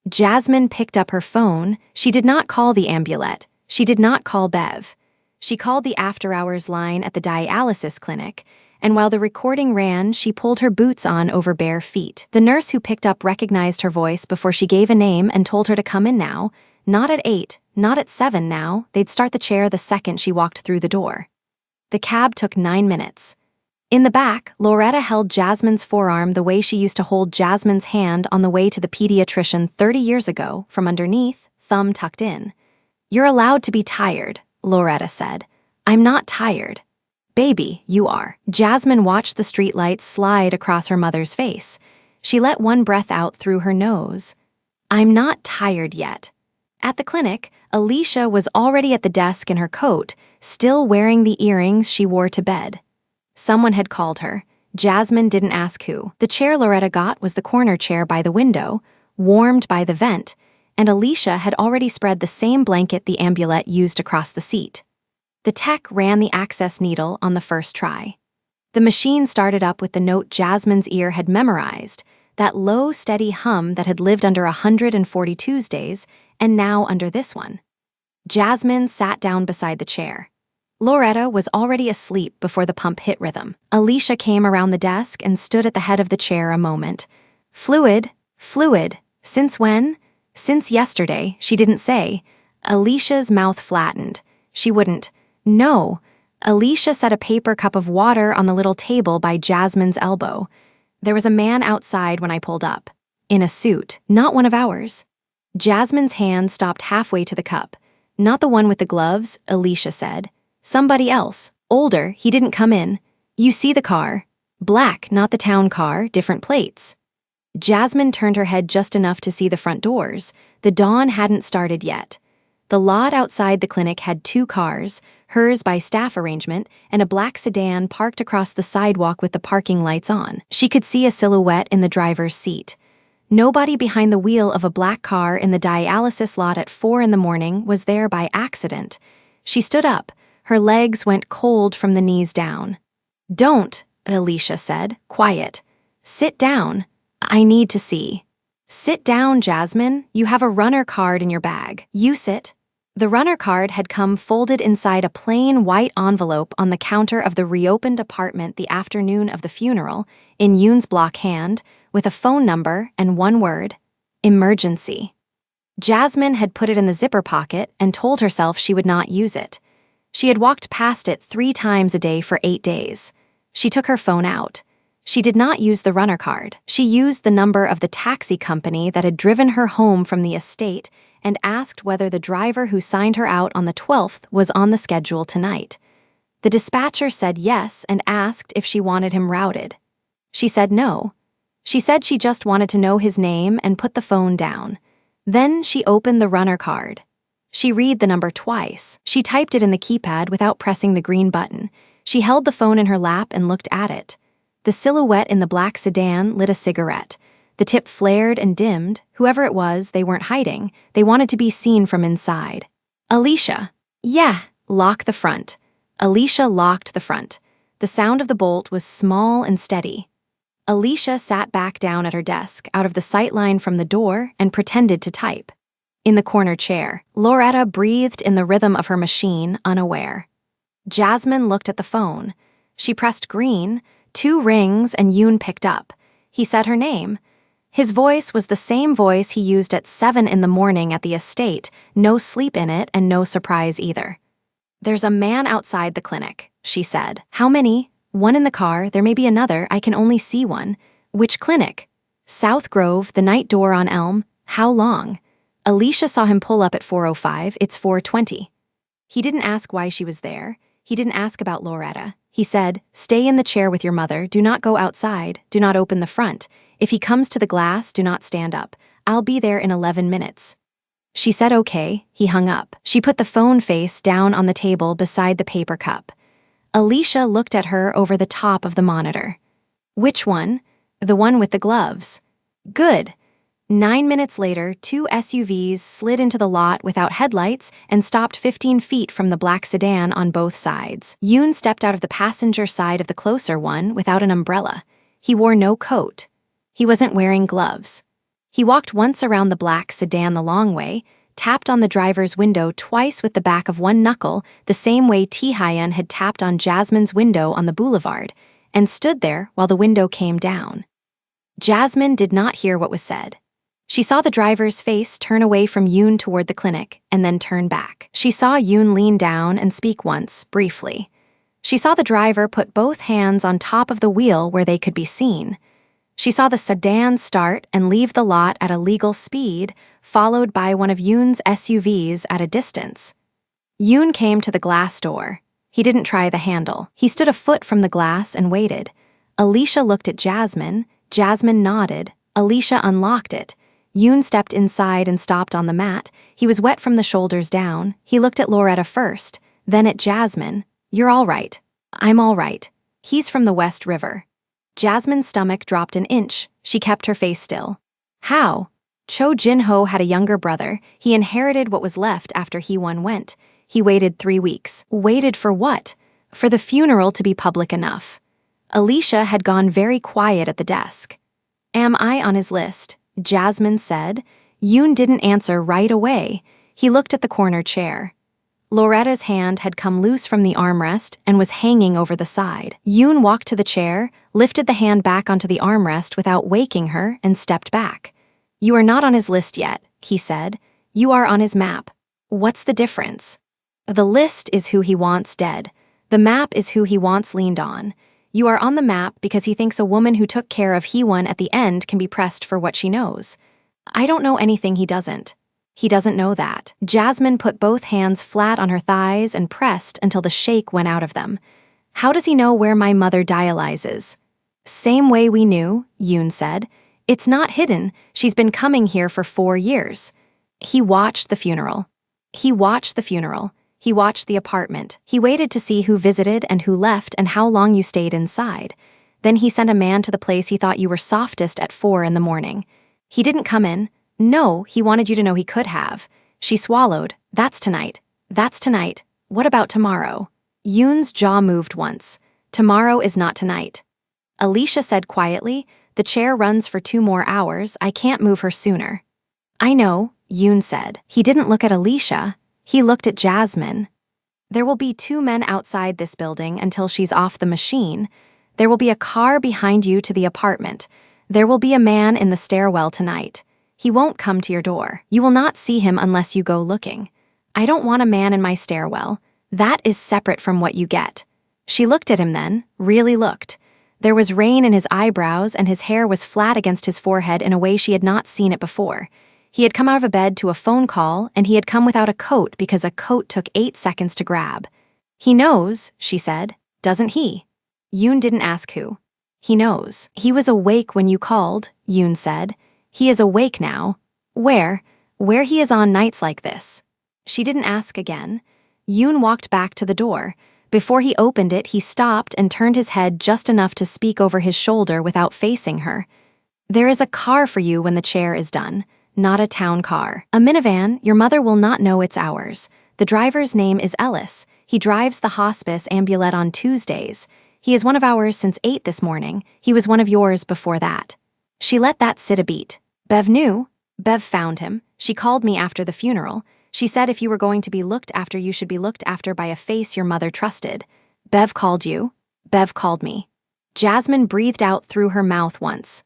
Jasmine picked up her phone. She did not call the ambulette. She did not call Bev. She called the after-hours line at the dialysis clinic, and while the recording ran, she pulled her boots on over bare feet. The nurse who picked up recognized her voice before she gave a name and told her to come in now. Not at 8, not at 7 now. They'd start the chair the second she walked through the door. The cab took 9 minutes. In the back, Loretta held Jasmine's forearm the way she used to hold Jasmine's hand on the way to the pediatrician 30 years ago, from underneath, thumb tucked in. You're allowed to be tired, Loretta said. I'm not tired. Baby, you are. Jasmine watched the streetlights slide across her mother's face. She let one breath out through her nose. I'm not tired yet. At the clinic, Alicia was already at the desk in her coat, still wearing the earrings she wore to bed. Someone had called her. Jasmine didn't ask who. The chair Loretta got was the corner chair by the window, warmed by the vent, and Alicia had already spread the same blanket the ambulette used across the seat. The tech ran the access needle on the first try. The machine started up with the note Jasmine's ear had memorized, that low, steady hum that had lived under 140 Tuesdays, and now under this one. Jasmine sat down beside the chair. Loretta was already asleep before the pump hit rhythm. Alicia came around the desk and stood at the head of the chair a moment. Fluid. Since when? Since yesterday, she didn't say. Alicia's mouth flattened. She wouldn't. No. Alicia set a paper cup of water on the little table by Jasmine's elbow. There was a man outside when I pulled up. In a suit, not one of ours. Jasmine's hand stopped halfway to the cup. Not the one with the gloves, Alicia said. Somebody else. Older, he didn't come in. You see the car. Black, not the town car, different plates. Jasmine turned her head just enough to see the front doors. The dawn hadn't started yet. The lot outside the clinic had 2 cars, hers by staff arrangement, and a black sedan parked across the sidewalk with the parking lights on. She could see a silhouette in the driver's seat. Nobody behind the wheel of a black car in the dialysis lot at 4 in the morning was there by accident. She stood up. Her legs went cold from the knees down. Don't, Alicia said, quiet. Sit down. I need to see. Sit down, Jasmine. You have a runner card in your bag. You sit. The runner card had come folded inside a plain white envelope on the counter of the reopened apartment the afternoon of the funeral, in Yoon's block hand, with a phone number and one word, emergency. Jasmine had put it in the zipper pocket and told herself she would not use it. She had walked past it 3 times a day for 8 days. She took her phone out. She did not use the runner card. She used the number of the taxi company that had driven her home from the estate and asked whether the driver who signed her out on the 12th was on the schedule tonight. The dispatcher said yes and asked if she wanted him routed. She said no. She said she just wanted to know his name and put the phone down. Then she opened the runner card. She read the number twice. She typed it in the keypad without pressing the green button. She held the phone in her lap and looked at it. The silhouette in the black sedan lit a cigarette. The tip flared and dimmed. Whoever it was, they weren't hiding. They wanted to be seen from inside. Alicia. Yeah, lock the front. Alicia locked the front. The sound of the bolt was small and steady. Alicia sat back down at her desk, out of the sightline from the door, and pretended to type. In the corner chair, Loretta breathed in the rhythm of her machine, unaware. Jasmine looked at the phone. She pressed green, 2 rings, and Yoon picked up. He said her name. His voice was the same voice he used at 7 in the morning at the estate, no sleep in it and no surprise either. There's a man outside the clinic, she said. How many? 1 in the car, there may be another, I can only see 1. Which clinic? South Grove, the night door on Elm. How long? Alicia saw him pull up at 4:05, it's 4:20. He didn't ask why she was there. He didn't ask about Loretta. He said, stay in the chair with your mother, do not go outside, do not open the front. If he comes to the glass, do not stand up. I'll be there in 11 minutes. She said okay, he hung up. She put the phone face down on the table beside the paper cup. Alicia looked at her over the top of the monitor. Which one? The one with the gloves. Good. 9 minutes later, 2 SUVs slid into the lot without headlights and stopped 15 feet from the black sedan on both sides. Yoon stepped out of the passenger side of the closer one without an umbrella. He wore no coat. He wasn't wearing gloves. He walked once around the black sedan the long way, tapped on the driver's window twice with the back of one knuckle, the same way Taehyun had tapped on Jasmine's window on the boulevard, and stood there while the window came down. Jasmine did not hear what was said. She saw the driver's face turn away from Yoon toward the clinic and then turn back. She saw Yoon lean down and speak once, briefly. She saw the driver put both hands on top of the wheel where they could be seen. She saw the sedan start and leave the lot at a legal speed, followed by one of Yoon's SUVs at a distance. Yoon came to the glass door. He didn't try the handle. He stood a foot from the glass and waited. Alicia looked at Jasmine. Jasmine nodded. Alicia unlocked it. Yoon stepped inside and stopped on the mat. He was wet from the shoulders down. He looked at Loretta first, then at Jasmine. You're all right. I'm all right. He's from the West River. Jasmine's stomach dropped an inch. She kept her face still. How? Cho Jin-ho had a younger brother. He inherited what was left after Hee-won went. He waited 3 weeks. Waited for what? For the funeral to be public enough. Alicia had gone very quiet at the desk. Am I on his list? Jasmine said. Yoon didn't answer right away. He looked at the corner chair. Loretta's hand had come loose from the armrest and was hanging over the side. Yoon walked to the chair, lifted the hand back onto the armrest without waking her, and stepped back. You are not on his list yet, he said. You are on his map. What's the difference? The list is who he wants dead. The map is who he wants leaned on. You are on the map because he thinks a woman who took care of Hee-won at the end can be pressed for what she knows. I don't know anything he doesn't. He doesn't know that. Jasmine put both hands flat on her thighs and pressed until the shake went out of them. How does he know where my mother dialyzes? Same way we knew, Yoon said. It's not hidden. She's been coming here for 4 years. He watched the funeral. He watched the funeral. He watched the apartment. He waited to see who visited and who left and how long you stayed inside. Then he sent a man to the place he thought you were softest at 4 in the morning. He didn't come in. No, he wanted you to know he could have. She swallowed. That's tonight. That's tonight. What about tomorrow? Yoon's jaw moved once. Tomorrow is not tonight. Alicia said quietly, the chair runs for 2 more hours. I can't move her sooner. I know, Yoon said. He didn't look at Alicia. He looked at Jasmine. There will be 2 men outside this building until she's off the machine. There will be a car behind you to the apartment. There will be a man in the stairwell tonight. He won't come to your door. You will not see him unless you go looking. I don't want a man in my stairwell. That is separate from what you get. She looked at him then, really looked. There was rain in his eyebrows and his hair was flat against his forehead in a way she had not seen it before. He had come out of bed to a phone call, and he had come without a coat because a coat took 8 seconds to grab. "He knows," she said. "Doesn't he?" Yoon didn't ask who. "He knows. He was awake when you called," Yoon said. "He is awake now." Where he is on nights like this." She didn't ask again. Yoon walked back to the door. Before he opened it, he stopped and turned his head just enough to speak over his shoulder without facing her. "There is a car for you when the chair is done, not a town car. A minivan. Your mother will not know it's ours. The driver's name is Ellis. He drives the hospice ambulette on Tuesdays. He is one of ours since 8 this morning. He was one of yours before that." She let that sit a beat. "Bev knew. Bev found him. She called me after the funeral. She said if you were going to be looked after, you should be looked after by a face your mother trusted. Bev called you." "Bev called me." Jasmine breathed out through her mouth once.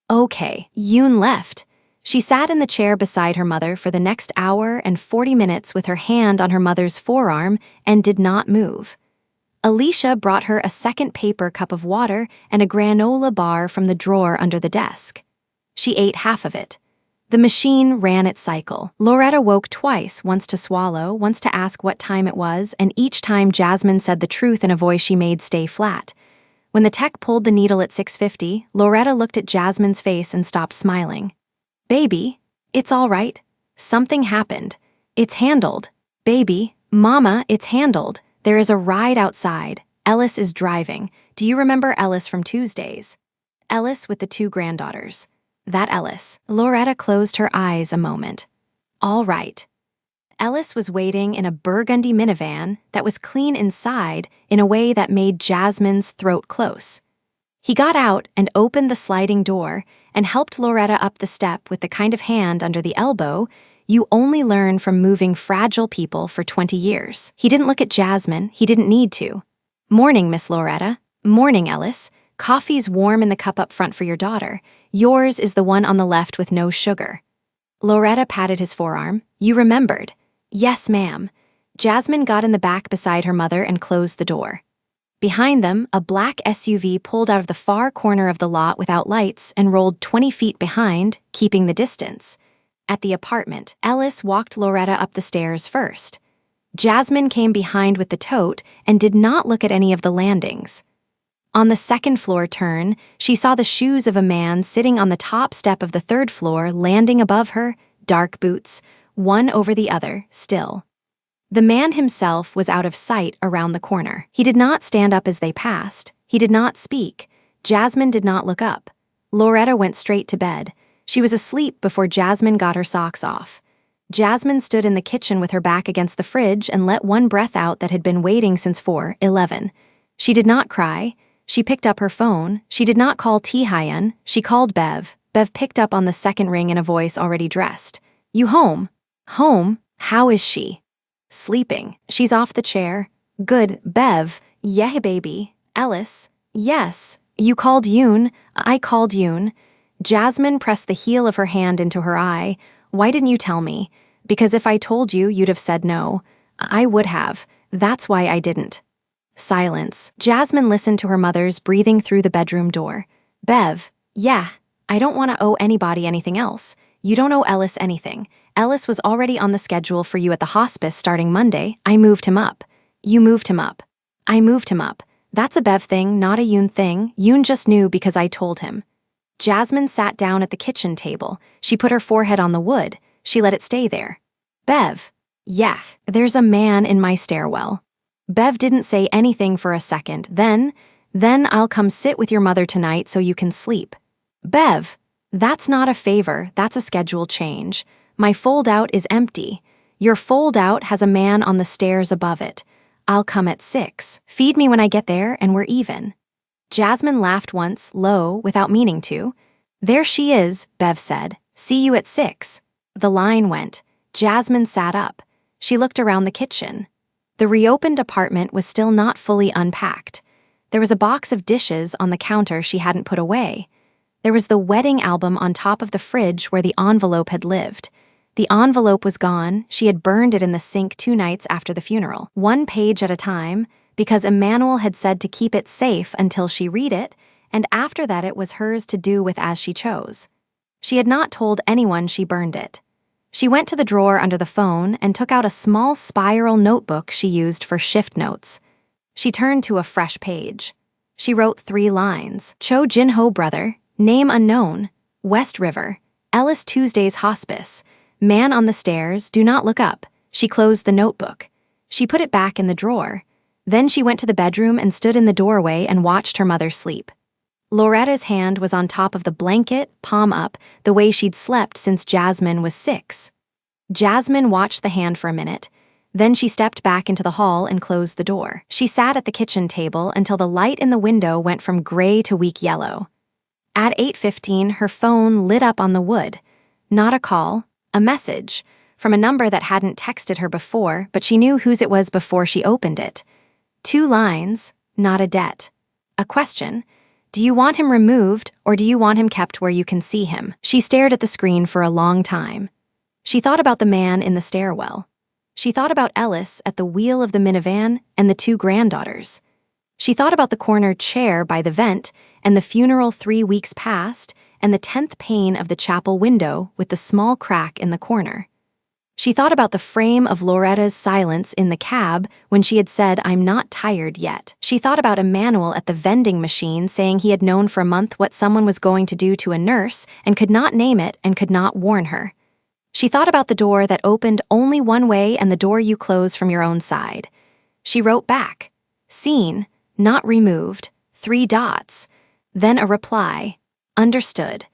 Okay, Yoon left. She sat in the chair beside her mother for the next hour and 40 minutes with her hand on her mother's forearm and did not move. Alicia brought her a second paper cup of water and a granola bar from the drawer under the desk. She ate half of it. The machine ran its cycle. Loretta woke twice, once to swallow, once to ask what time it was, and each time Jasmine said the truth in a voice she made stay flat. When the tech pulled the needle at 6:50, Loretta looked at Jasmine's face and stopped smiling. "Baby, it's all right. Something happened. It's handled. Baby, Mama, it's handled. There is a ride outside. Ellis is driving. Do you remember Ellis from Tuesdays? Ellis with the 2 granddaughters. That Ellis." Loretta closed her eyes a moment. "All right." Ellis was waiting in a burgundy minivan that was clean inside in a way that made Jasmine's throat close. He got out and opened the sliding door and helped Loretta up the step with the kind of hand under the elbow you only learn from moving fragile people for 20 years. He didn't look at Jasmine. He didn't need to. "Morning, Miss Loretta." "Morning, Ellis. Coffee's warm in the cup up front for your daughter. Yours is the one on the left with no sugar." Loretta patted his forearm. "You remembered." "Yes, ma'am." Jasmine got in the back beside her mother and closed the door. Behind them, a black SUV pulled out of the far corner of the lot without lights and rolled 20 feet behind, keeping the distance. At the apartment, Ellis walked Loretta up the stairs first. Jasmine came behind with the tote and did not look at any of the landings. On the second floor turn, she saw the shoes of a man sitting on the top step of the 3rd floor landing above her, dark boots, one over the other, still. The man himself was out of sight around the corner. He did not stand up as they passed. He did not speak. Jasmine did not look up. Loretta went straight to bed. She was asleep before Jasmine got her socks off. Jasmine stood in the kitchen with her back against the fridge and let one breath out that had been waiting since 4:11. She did not cry. She picked up her phone. She did not call Taehyun. She called Bev. Bev picked up on the second ring in a voice already dressed. "You home?" "Home? How is she?" "Sleeping. She's off the chair." "Good. Bev." "Yeah, baby." "Ellis." "Yes." "You called Yoon." "I called Yoon." Jasmine pressed the heel of her hand into her eye. "Why didn't you tell me?" "Because if I told you, you'd have said no." "I would have. That's why I didn't." Silence. Jasmine listened to her mother's breathing through the bedroom door. "Bev." "Yeah. I don't want to owe anybody anything else. You don't owe Ellis anything. Ellis was already on the schedule for you at the hospice starting Monday. I moved him up." "You moved him up." "I moved him up. That's a Bev thing, not a Yoon thing. Yoon just knew because I told him." Jasmine sat down at the kitchen table. She put her forehead on the wood. She let it stay there. "Bev." "Yeah, there's a man in my stairwell." Bev didn't say anything for a second. Then I'll come sit with your mother tonight so you can sleep." "Bev." "That's not a favor, that's a schedule change. My fold-out is empty. Your fold-out has a man on the stairs above it. I'll come at 6. Feed me when I get there and we're even." Jasmine laughed once, low, without meaning to. "There she is," Bev said. "See you at 6. The line went. Jasmine sat up. She looked around the kitchen. The reopened apartment was still not fully unpacked. There was a box of dishes on the counter she hadn't put away. There was the wedding album on top of the fridge where the envelope had lived. The envelope was gone. She had burned it in the sink 2 nights after the funeral, 1 page at a time, because Emmanuel had said to keep it safe until she read it, and after that it was hers to do with as she chose. She had not told anyone she burned it. She went to the drawer under the phone and took out a small spiral notebook she used for shift notes. She turned to a fresh page. She wrote 3 lines. Cho Jin-ho brother, name unknown, West River, Ellis Tuesday's hospice, man on the stairs, do not look up. She closed the notebook. She put it back in the drawer. Then she went to the bedroom and stood in the doorway and watched her mother sleep. Loretta's hand was on top of the blanket, palm up, the way she'd slept since Jasmine was 6. Jasmine watched the hand for a minute. Then she stepped back into the hall and closed the door. She sat at the kitchen table until the light in the window went from gray to weak yellow. At 8:15, her phone lit up on the wood. Not a call, a message, from a number that hadn't texted her before, but she knew whose it was before she opened it. 2 lines, not a debt. A question. Do you want him removed, or do you want him kept where you can see him? She stared at the screen for a long time. She thought about the man in the stairwell. She thought about Ellis at the wheel of the minivan and the 2 granddaughters. She thought about the corner chair by the vent and the funeral 3 weeks past and the 10th pane of the chapel window with the small crack in the corner. She thought about the frame of Loretta's silence in the cab when she had said, "I'm not tired yet." She thought about Emmanuel at the vending machine saying he had known for a month what someone was going to do to a nurse and could not name it and could not warn her. She thought about the door that opened only one way and the door you close from your own side. She wrote back, "Seen, not removed, 3 dots." Then a reply, "Understood."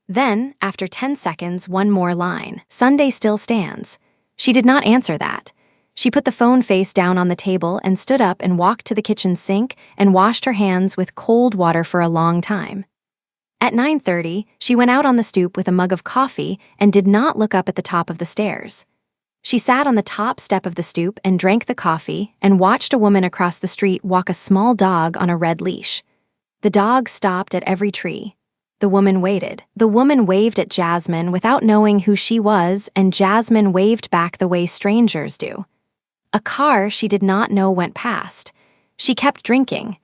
Then, after 10 seconds, one more line, "Sunday still stands." She did not answer that. She put the phone face down on the table and stood up and walked to the kitchen sink and washed her hands with cold water for a long time. At 9:30, she went out on the stoop with a mug of coffee and did not look up at the top of the stairs. She sat on the top step of the stoop and drank the coffee and watched a woman across the street walk a small dog on a red leash. The dog stopped at every tree. The woman waited. The woman waved at Jasmine without knowing who she was, and Jasmine waved back the way strangers do. A car she did not know went past. She kept drinking.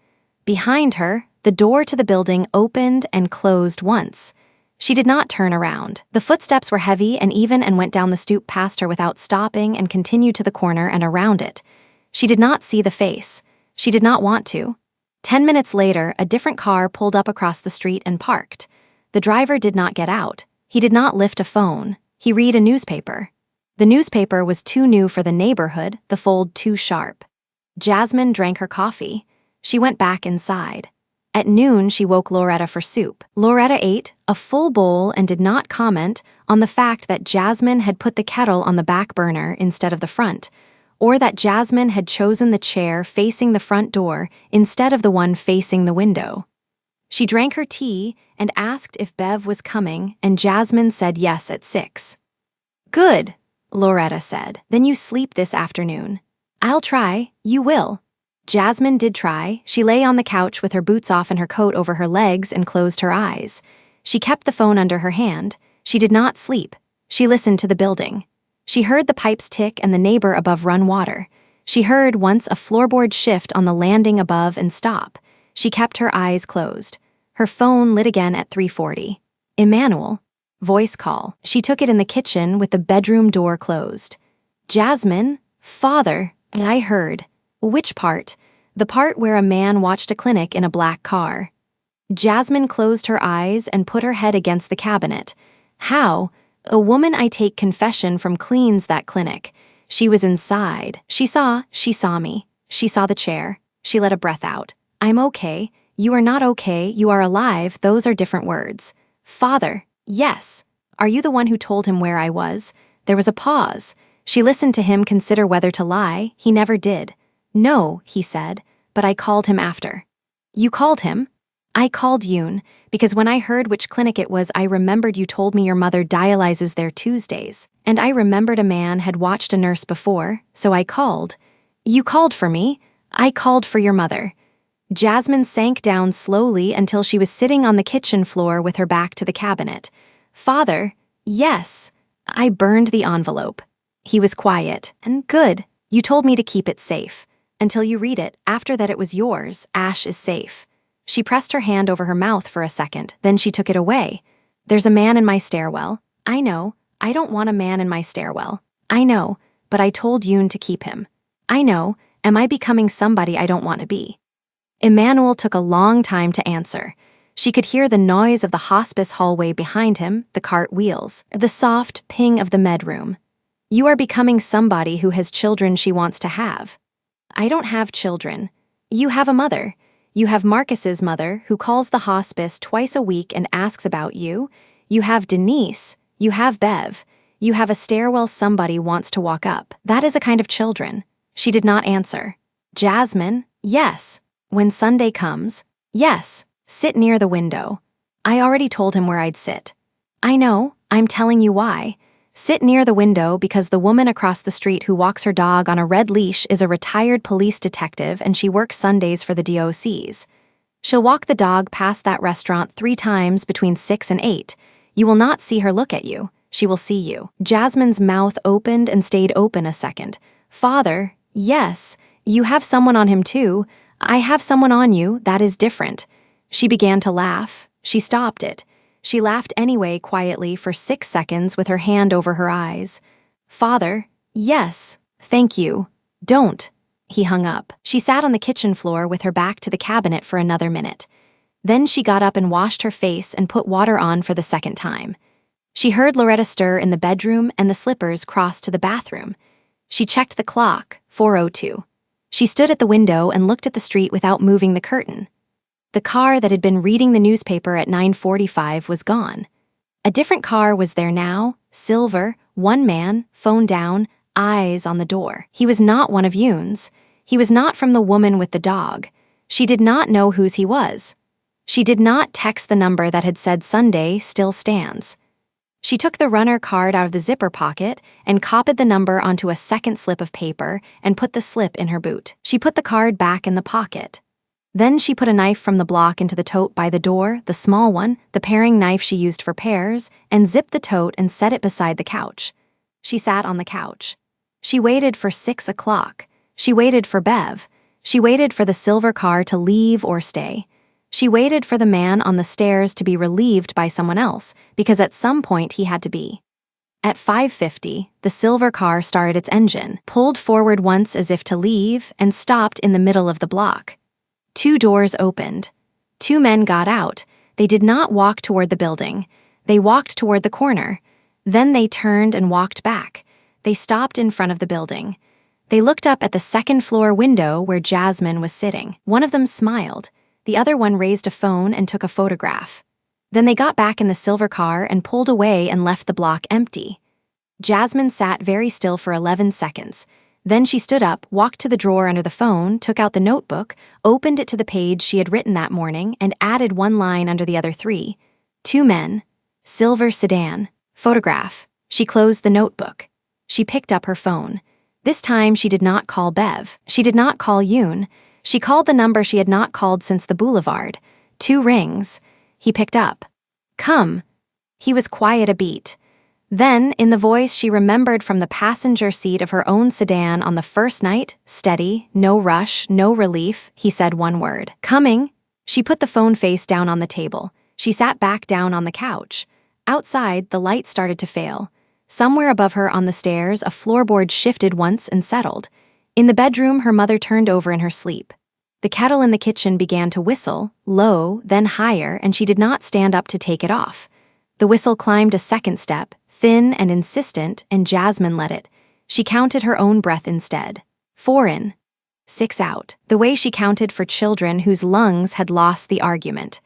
Behind her, the door to the building opened and closed once. She did not turn around. The footsteps were heavy and even and went down the stoop past her without stopping and continued to the corner and around it. She did not see the face. She did not want to. 10 minutes later, a different car pulled up across the street and parked. The driver did not get out. He did not lift a phone. He read a newspaper. The newspaper was too new for the neighborhood, the fold too sharp. Jasmine drank her coffee. She went back inside. At noon, she woke Loretta for soup. Loretta ate a full bowl and did not comment on the fact that Jasmine had put the kettle on the back burner instead of the front, or that Jasmine had chosen the chair facing the front door instead of the one facing the window. She drank her tea and asked if Bev was coming, and Jasmine said yes at 6. "Good," Loretta said. "Then you sleep this afternoon." "I'll try, you will." Jasmine did try. She lay on the couch with her boots off and her coat over her legs and closed her eyes. She kept the phone under her hand. She did not sleep. She listened to the building. She heard the pipes tick and the neighbor above run water. She heard once a floorboard shift on the landing above and stop. She kept her eyes closed. Her phone lit again at 3:40. Emmanuel. Voice call. She took it in the kitchen with the bedroom door closed. "Jasmine? Father?" I heard. "Which part?" "The part where a man watched a clinic in a black car." Jasmine closed her eyes and put her head against the cabinet. "How?" "A woman I take confession from cleans that clinic. She was inside. She saw me. She saw the chair." She let a breath out. "I'm okay. You are not okay. You are alive. Those are different words." "Father." "Yes." "Are you the one who told him where I was?" There was a pause. She listened to him consider whether to lie. He never did. "No," he said, "but I called him after." "You called him?" "I called Yoon, because when I heard which clinic it was, I remembered you told me your mother dialyzes there Tuesdays, and I remembered a man had watched a nurse before, so I called." "You called for me?" "I called for your mother." Jasmine sank down slowly until she was sitting on the kitchen floor with her back to the cabinet. "Father?" "Yes." "I burned the envelope." He was quiet. "And good. You told me to keep it safe. Until you read it, after that it was yours. Ash is safe." She pressed her hand over her mouth for a second, then she took it away. "There's a man in my stairwell." "I know. I don't want a man in my stairwell. I know, but I told Yoon to keep him. I know, am I becoming somebody I don't want to be? Emmanuel took a long time to answer. She could hear the noise of the hospice hallway behind him, the cart wheels, the soft ping of the med room. You are becoming somebody who has children she wants to have. I don't have children. You have a mother. You have Marcus's mother, who calls the hospice twice a week and asks about you. You have Denise. You have Bev. You have a stairwell somebody wants to walk up. That is a kind of children. She did not answer. Jasmine, yes. When Sunday comes, yes. Sit near the window. I already told him where I'd sit. I know, I'm telling you why. Sit near the window because the woman across the street who walks her dog on a red leash is a retired police detective and she works Sundays for the DOCs. She'll walk the dog past that restaurant 3 times between 6 and 8. You will not see her look at you. She will see you. Jasmine's mouth opened and stayed open a second. Father, yes, you have someone on him too. I have someone on you, that is different. She began to laugh. She stopped it. She laughed anyway quietly for 6 seconds with her hand over her eyes. Father, yes, thank you. Don't. He hung up. She sat on the kitchen floor with her back to the cabinet for another minute. Then she got up and washed her face and put water on for the second time. She heard Loretta stir in the bedroom and the slippers cross to the bathroom. She checked the clock, 4:02. She stood at the window and looked at the street without moving the curtain. The car that had been reading the newspaper at 9:45 was gone. A different car was there now, silver, one man, phone down, eyes on the door. He was not one of Yoon's. He was not from the woman with the dog. She did not know whose he was. She did not text the number that had said Sunday still stands. She took the runner card out of the zipper pocket and copied the number onto a second slip of paper and put the slip in her boot. She put the card back in the pocket. Then she put a knife from the block into the tote by the door, the small one, the paring knife she used for pears, and zipped the tote and set it beside the couch. She sat on the couch. She waited for 6 o'clock. She waited for Bev. She waited for the silver car to leave or stay. She waited for the man on the stairs to be relieved by someone else, because at some point he had to be. At 5:50, the silver car started its engine, pulled forward once as if to leave, and stopped in the middle of the block. 2 doors opened. 2 men got out. They did not walk toward the building. They walked toward the corner. Then they turned and walked back. They stopped in front of the building. They looked up at the second-floor window where Jasmine was sitting. One of them smiled. The other one raised a phone and took a photograph. Then they got back in the silver car and pulled away and left the block empty. Jasmine sat very still for 11 seconds. Then she stood up, walked to the drawer under the phone, took out the notebook, opened it to the page she had written that morning, and added 1 line under the other 3. 2 men. Silver sedan. Photograph. She closed the notebook. She picked up her phone. This time she did not call Bev. She did not call Yoon. She called the number she had not called since the boulevard. 2 rings. He picked up. Come. He was quiet a beat. Then, in the voice she remembered from the passenger seat of her own sedan on the first night, steady, no rush, no relief, he said 1 word. Coming. She put the phone face down on the table. She sat back down on the couch. Outside, the light started to fail. Somewhere above her on the stairs, a floorboard shifted once and settled. In the bedroom, her mother turned over in her sleep. The kettle in the kitchen began to whistle, low, then higher, and she did not stand up to take it off. The whistle climbed a second step, thin and insistent, and Jasmine let it. She counted her own breath instead. 4 in. 6 out. The way she counted for children whose lungs had lost the argument.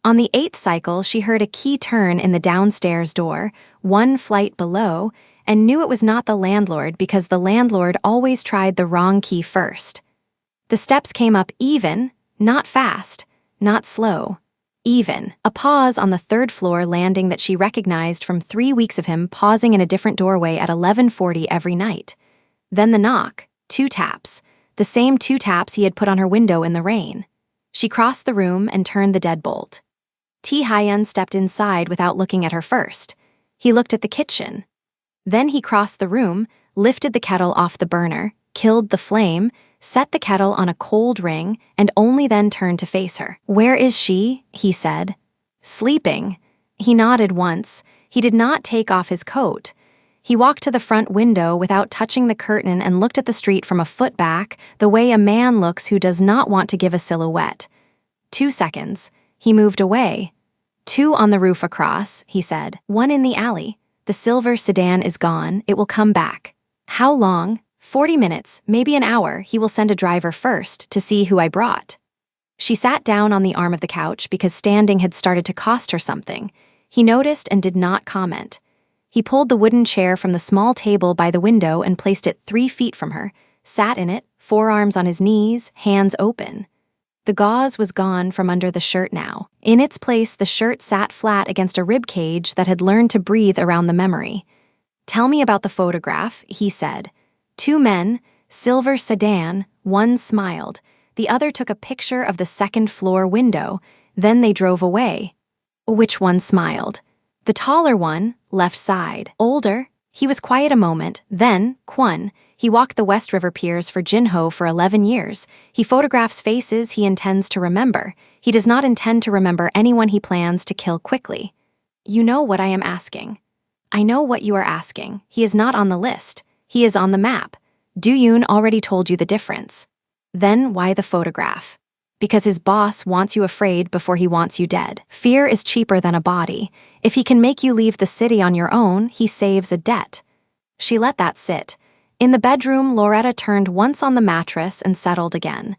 On the 8th cycle, she heard a key turn in the downstairs door, 1 flight below, and knew it was not the landlord because the landlord always tried the wrong key first. The steps came up even, not fast, not slow. Even. A pause on the 3rd floor landing that she recognized from 3 weeks of him pausing in a different doorway at 11:40 every night. Then the knock, 2 taps, the same 2 taps he had put on her window in the rain. She crossed the room and turned the deadbolt. T. Hyun stepped inside without looking at her first. He looked at the kitchen. Then he crossed the room, lifted the kettle off the burner, killed the flame, set the kettle on a cold ring, and only then turned to face her. Where is she? He said. Sleeping. He nodded once. He did not take off his coat. He walked to the front window without touching the curtain and looked at the street from a foot back, the way a man looks who does not want to give a silhouette. 2 seconds. He moved away. 2 on the roof across, he said. 1 in the alley. The silver sedan is gone. It will come back. How long? 40 minutes, maybe an hour. He will send a driver first to see who I brought. She sat down on the arm of the couch because standing had started to cost her something. He noticed and did not comment. He pulled the wooden chair from the small table by the window and placed it 3 feet from her, sat in it, forearms on his knees, hands open. The gauze was gone from under the shirt now. In its place, the shirt sat flat against a rib cage that had learned to breathe around the memory. "Tell me about the photograph," he said. 2 men, silver sedan, one smiled. The other took a picture of the second-floor window. Then they drove away. Which one smiled? The taller one, left side. Older. He was quiet a moment. Then, Kwon. He walked the West River Piers for Jinho for 11 years. He photographs faces he intends to remember. He does not intend to remember anyone he plans to kill quickly. You know what I am asking. I know what you are asking. He is not on the list. He is on the map. Do-yoon already told you the difference. Then why the photograph? Because his boss wants you afraid before he wants you dead. Fear is cheaper than a body. If he can make you leave the city on your own, he saves a debt. She let that sit. In the bedroom, Loretta turned once on the mattress and settled again.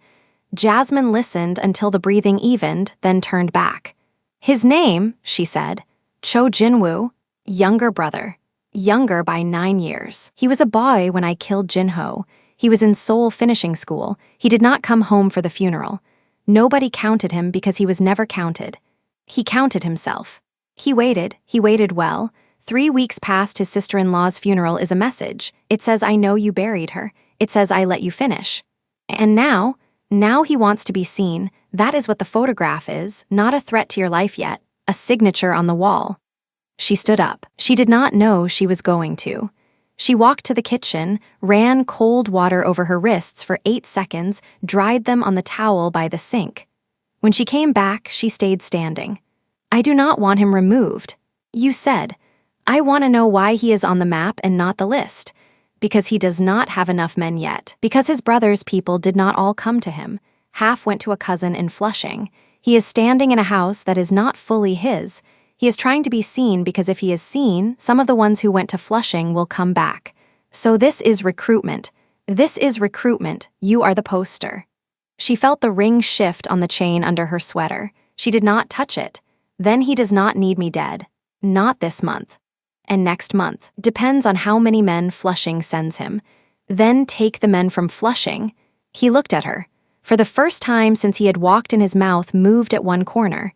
Jasmine listened until the breathing evened, then turned back. His name, she said, Cho Jinwoo, younger brother. Younger by 9 years. He was a boy when I killed Jinho. He was in Seoul finishing school. He did not come home for the funeral. Nobody counted him because he was never counted. He counted himself. He waited well. 3 weeks past his sister-in-law's funeral is a message. It says, I know you buried her. It says, I let you finish. And now he wants to be seen. That is what the photograph is, not a threat to your life yet, a signature on the wall. She stood up. She did not know she was going to. She walked to the kitchen, ran cold water over her wrists for 8 seconds, dried them on the towel by the sink. When she came back, she stayed standing. I do not want him removed. You said, I want to know why he is on the map and not the list. Because he does not have enough men yet. Because his brother's people did not all come to him. Half went to a cousin in Flushing. He is standing in a house that is not fully his. He is trying to be seen because if he is seen, some of the ones who went to Flushing will come back. So this is recruitment. This is recruitment. You are the poster. She felt the ring shift on the chain under her sweater. She did not touch it. Then he does not need me dead. Not this month. And next month. Depends on how many men Flushing sends him. Then take the men from Flushing. He looked at her. For the first time since he had walked in, his mouth moved at one corner.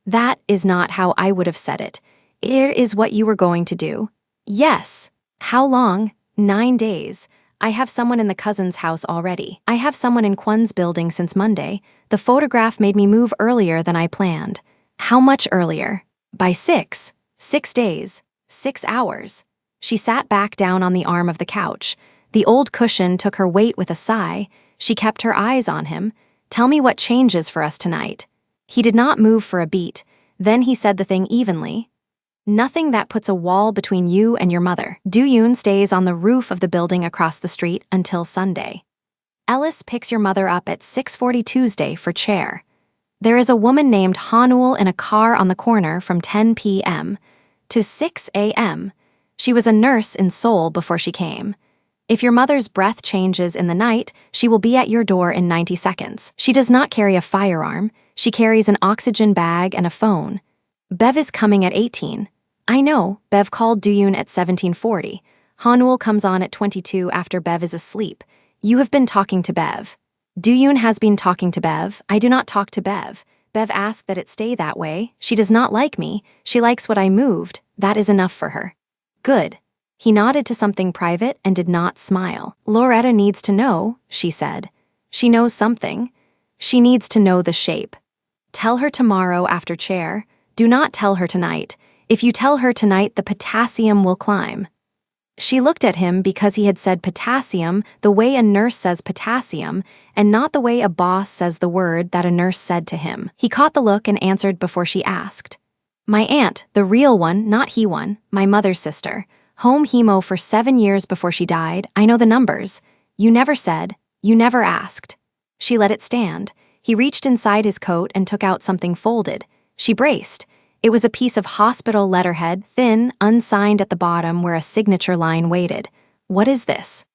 That is not how I would have said it. It is what you were going to do. Yes. How long? 9 days. I have someone in the cousin's house already. I have someone in Kwon's building since Monday. The photograph made me move earlier than I planned. How much earlier? By 6. 6 days. 6 hours. She sat back down on the arm of the couch. The old cushion took her weight with a sigh. She kept her eyes on him. Tell me what changes for us tonight. He did not move for a beat. Then he said the thing evenly. Nothing that puts a wall between you and your mother. Do-yoon stays on the roof of the building across the street until Sunday. Ellis picks your mother up at 6:40 Tuesday for chair. There is a woman named Hanul in a car on the corner from 10 p.m. to 6 a.m. She was a nurse in Seoul before she came. If your mother's breath changes in the night, she will be at your door in 90 seconds. She does not carry a firearm. She carries an oxygen bag and a phone. Bev is coming at 18. I know, Bev called Do-yoon at 17:40. Hanul comes on at 22 after Bev is asleep. You have been talking to Bev. Do-yoon has been talking to Bev. I do not talk to Bev. Bev asked that it stay that way. She does not like me. She likes what I moved. That is enough for her. Good. He nodded to something private and did not smile. Loretta needs to know, she said. She knows something. She needs to know the shape. Tell her tomorrow after chair. Do not tell her tonight. If you tell her tonight, the potassium will climb. She looked at him because he had said potassium the way a nurse says potassium, and not the way a boss says the word that a nurse said to him. He caught the look and answered before she asked. My aunt, the real one, not he one, my mother's sister. Home hemo for 7 years before she died. I know the numbers. You never said. You never asked. She let it stand. He reached inside his coat and took out something folded. She braced. It was a piece of hospital letterhead, thin, unsigned at the bottom where a signature line waited. What is this?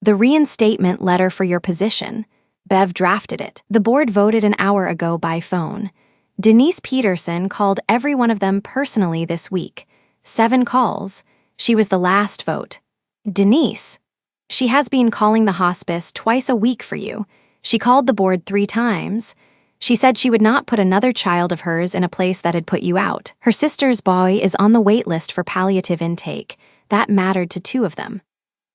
The reinstatement letter for your position. Bev drafted it. The board voted an hour ago by phone. Denise Peterson called every one of them personally this week. 7 calls. She was the last vote. Denise. She has been calling the hospice twice a week for you. She called the board 3 times. She said she would not put another child of hers in a place that had put you out. Her sister's boy is on the wait list for palliative intake. That mattered to 2 of them.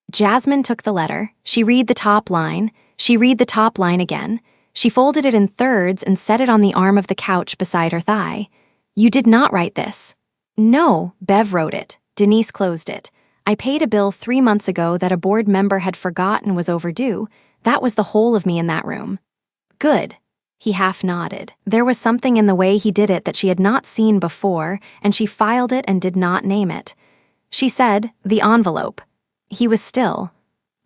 Jasmine took the letter. She read the top line. She read the top line again. She folded it in thirds and set it on the arm of the couch beside her thigh. You did not write this. No, Bev wrote it. Denise closed it. I paid a bill 3 months ago that a board member had forgotten was overdue. That was the whole of me in that room. Good. He half nodded. There was something in the way he did it that she had not seen before, and she filed it and did not name it. She said, the envelope. He was still.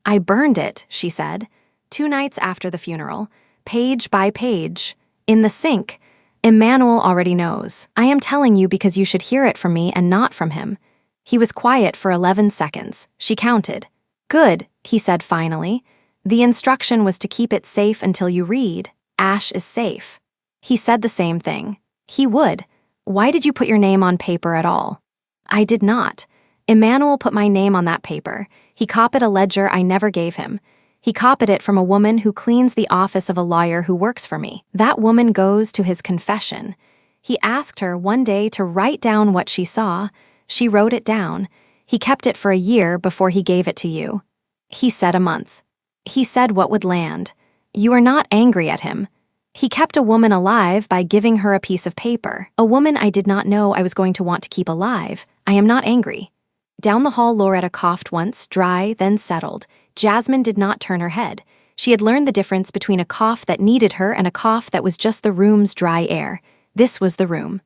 I burned it, she said. 2 nights after the funeral. Page by page. In the sink. Emmanuel already knows. I am telling you because you should hear it from me and not from him. He was quiet for 11 seconds. She counted. Good, he said finally. The instruction was to keep it safe until you read. Ash is safe. He said the same thing. He would. Why did you put your name on paper at all? I did not. Emmanuel put my name on that paper. He copied a ledger I never gave him. He copied it from a woman who cleans the office of a lawyer who works for me. That woman goes to his confession. He asked her one day to write down what she saw. She wrote it down. He kept it for a year before he gave it to you. He said a month. He said what would land. You are not angry at him. He kept a woman alive by giving her a piece of paper. A woman I did not know I was going to want to keep alive. I am not angry. Down the hall, Loretta coughed once, dry, then settled. Jasmine did not turn her head. She had learned the difference between a cough that needed her and a cough that was just the room's dry air. This was the room.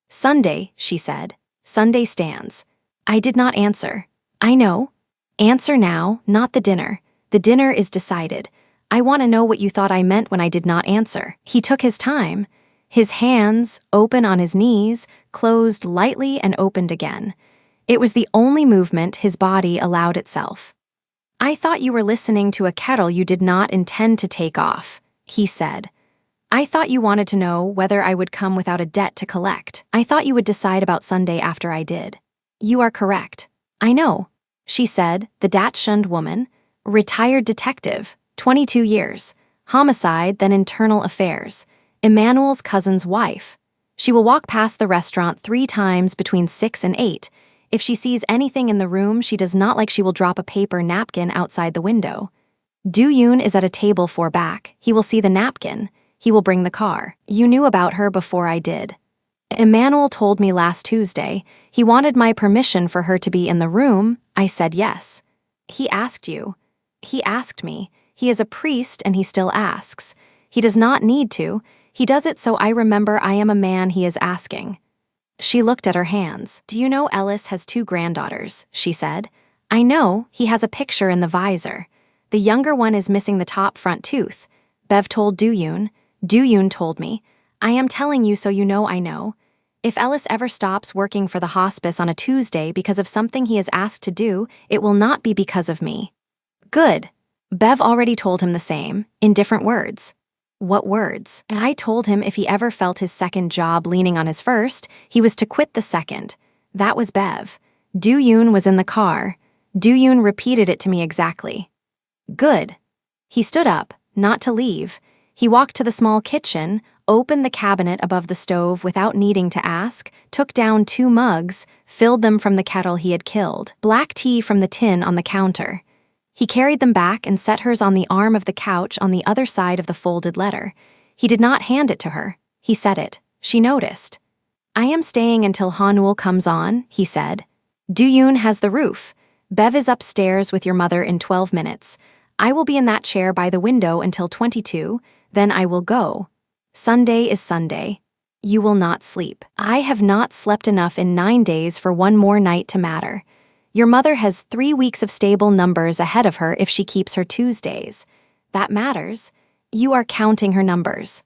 Sunday, she said. Sunday stands. I did not answer. I know. Answer now, not the dinner. The dinner is decided. I want to know what you thought I meant when I did not answer. He took his time. His hands, open on his knees, closed lightly and opened again. It was the only movement his body allowed itself. I thought you were listening to a kettle you did not intend to take off, he said. I thought you wanted to know whether I would come without a debt to collect. I thought you would decide about Sunday after I did. You are correct. I know, she said, the Dachshund woman, retired detective, 22 years, homicide, then internal affairs, Emmanuel's cousin's wife. She will walk past the restaurant 3 times between 6 and 8. If she sees anything in the room she does not like, she will drop a paper napkin outside the window. Do-yoon is at a table 4 back. He will see the napkin. He will bring the car. You knew about her before I did. Emmanuel told me last Tuesday. He wanted my permission for her to be in the room. I said yes. He asked you. He asked me. He is a priest and he still asks. He does not need to. He does it so I remember I am a man he is asking. She looked at her hands. Do you know Ellis has 2 granddaughters, she said. I know, he has a picture in the visor. The younger one is missing the top front tooth. Bev told Do-yoon. Do-yoon told me. I am telling you so you know I know. If Ellis ever stops working for the hospice on a Tuesday because of something he is asked to do, it will not be because of me. Good. Bev already told him the same, in different words. What words? I told him if he ever felt his second job leaning on his first, he was to quit the second. That was Bev. Do-yoon was in the car. Do-yoon repeated it to me exactly. Good. He stood up, not to leave. He walked to the small kitchen, opened the cabinet above the stove without needing to ask, took down 2 mugs, filled them from the kettle he had killed, black tea from the tin on the counter. He carried them back and set hers on the arm of the couch on the other side of the folded letter. He did not hand it to her. He said it. She noticed. I am staying until Hanul comes on, he said. Do-yoon has the roof. Bev is upstairs with your mother in 12 minutes. I will be in that chair by the window until 22, then I will go. Sunday is Sunday. You will not sleep. I have not slept enough in 9 days for one more night to matter. Your mother has 3 weeks of stable numbers ahead of her if she keeps her Tuesdays. That matters. You are counting her numbers.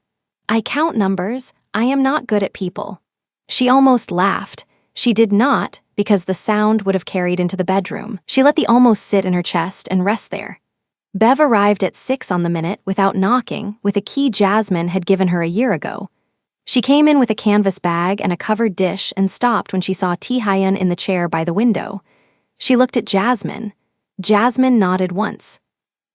I count numbers. I am not good at people. She almost laughed. She did not, because the sound would have carried into the bedroom. She let the almost sit in her chest and rest there. Bev arrived at 6 on the minute without knocking, with a key Jasmine had given her a year ago. She came in with a canvas bag and a covered dish and stopped when she saw Taehyun in the chair by the window. She looked at Jasmine. Jasmine nodded once.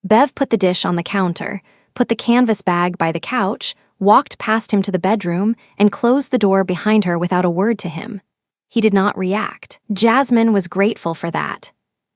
Bev put the dish on the counter, put the canvas bag by the couch, walked past him to the bedroom, and closed the door behind her without a word to him. He did not react. Jasmine was grateful for that.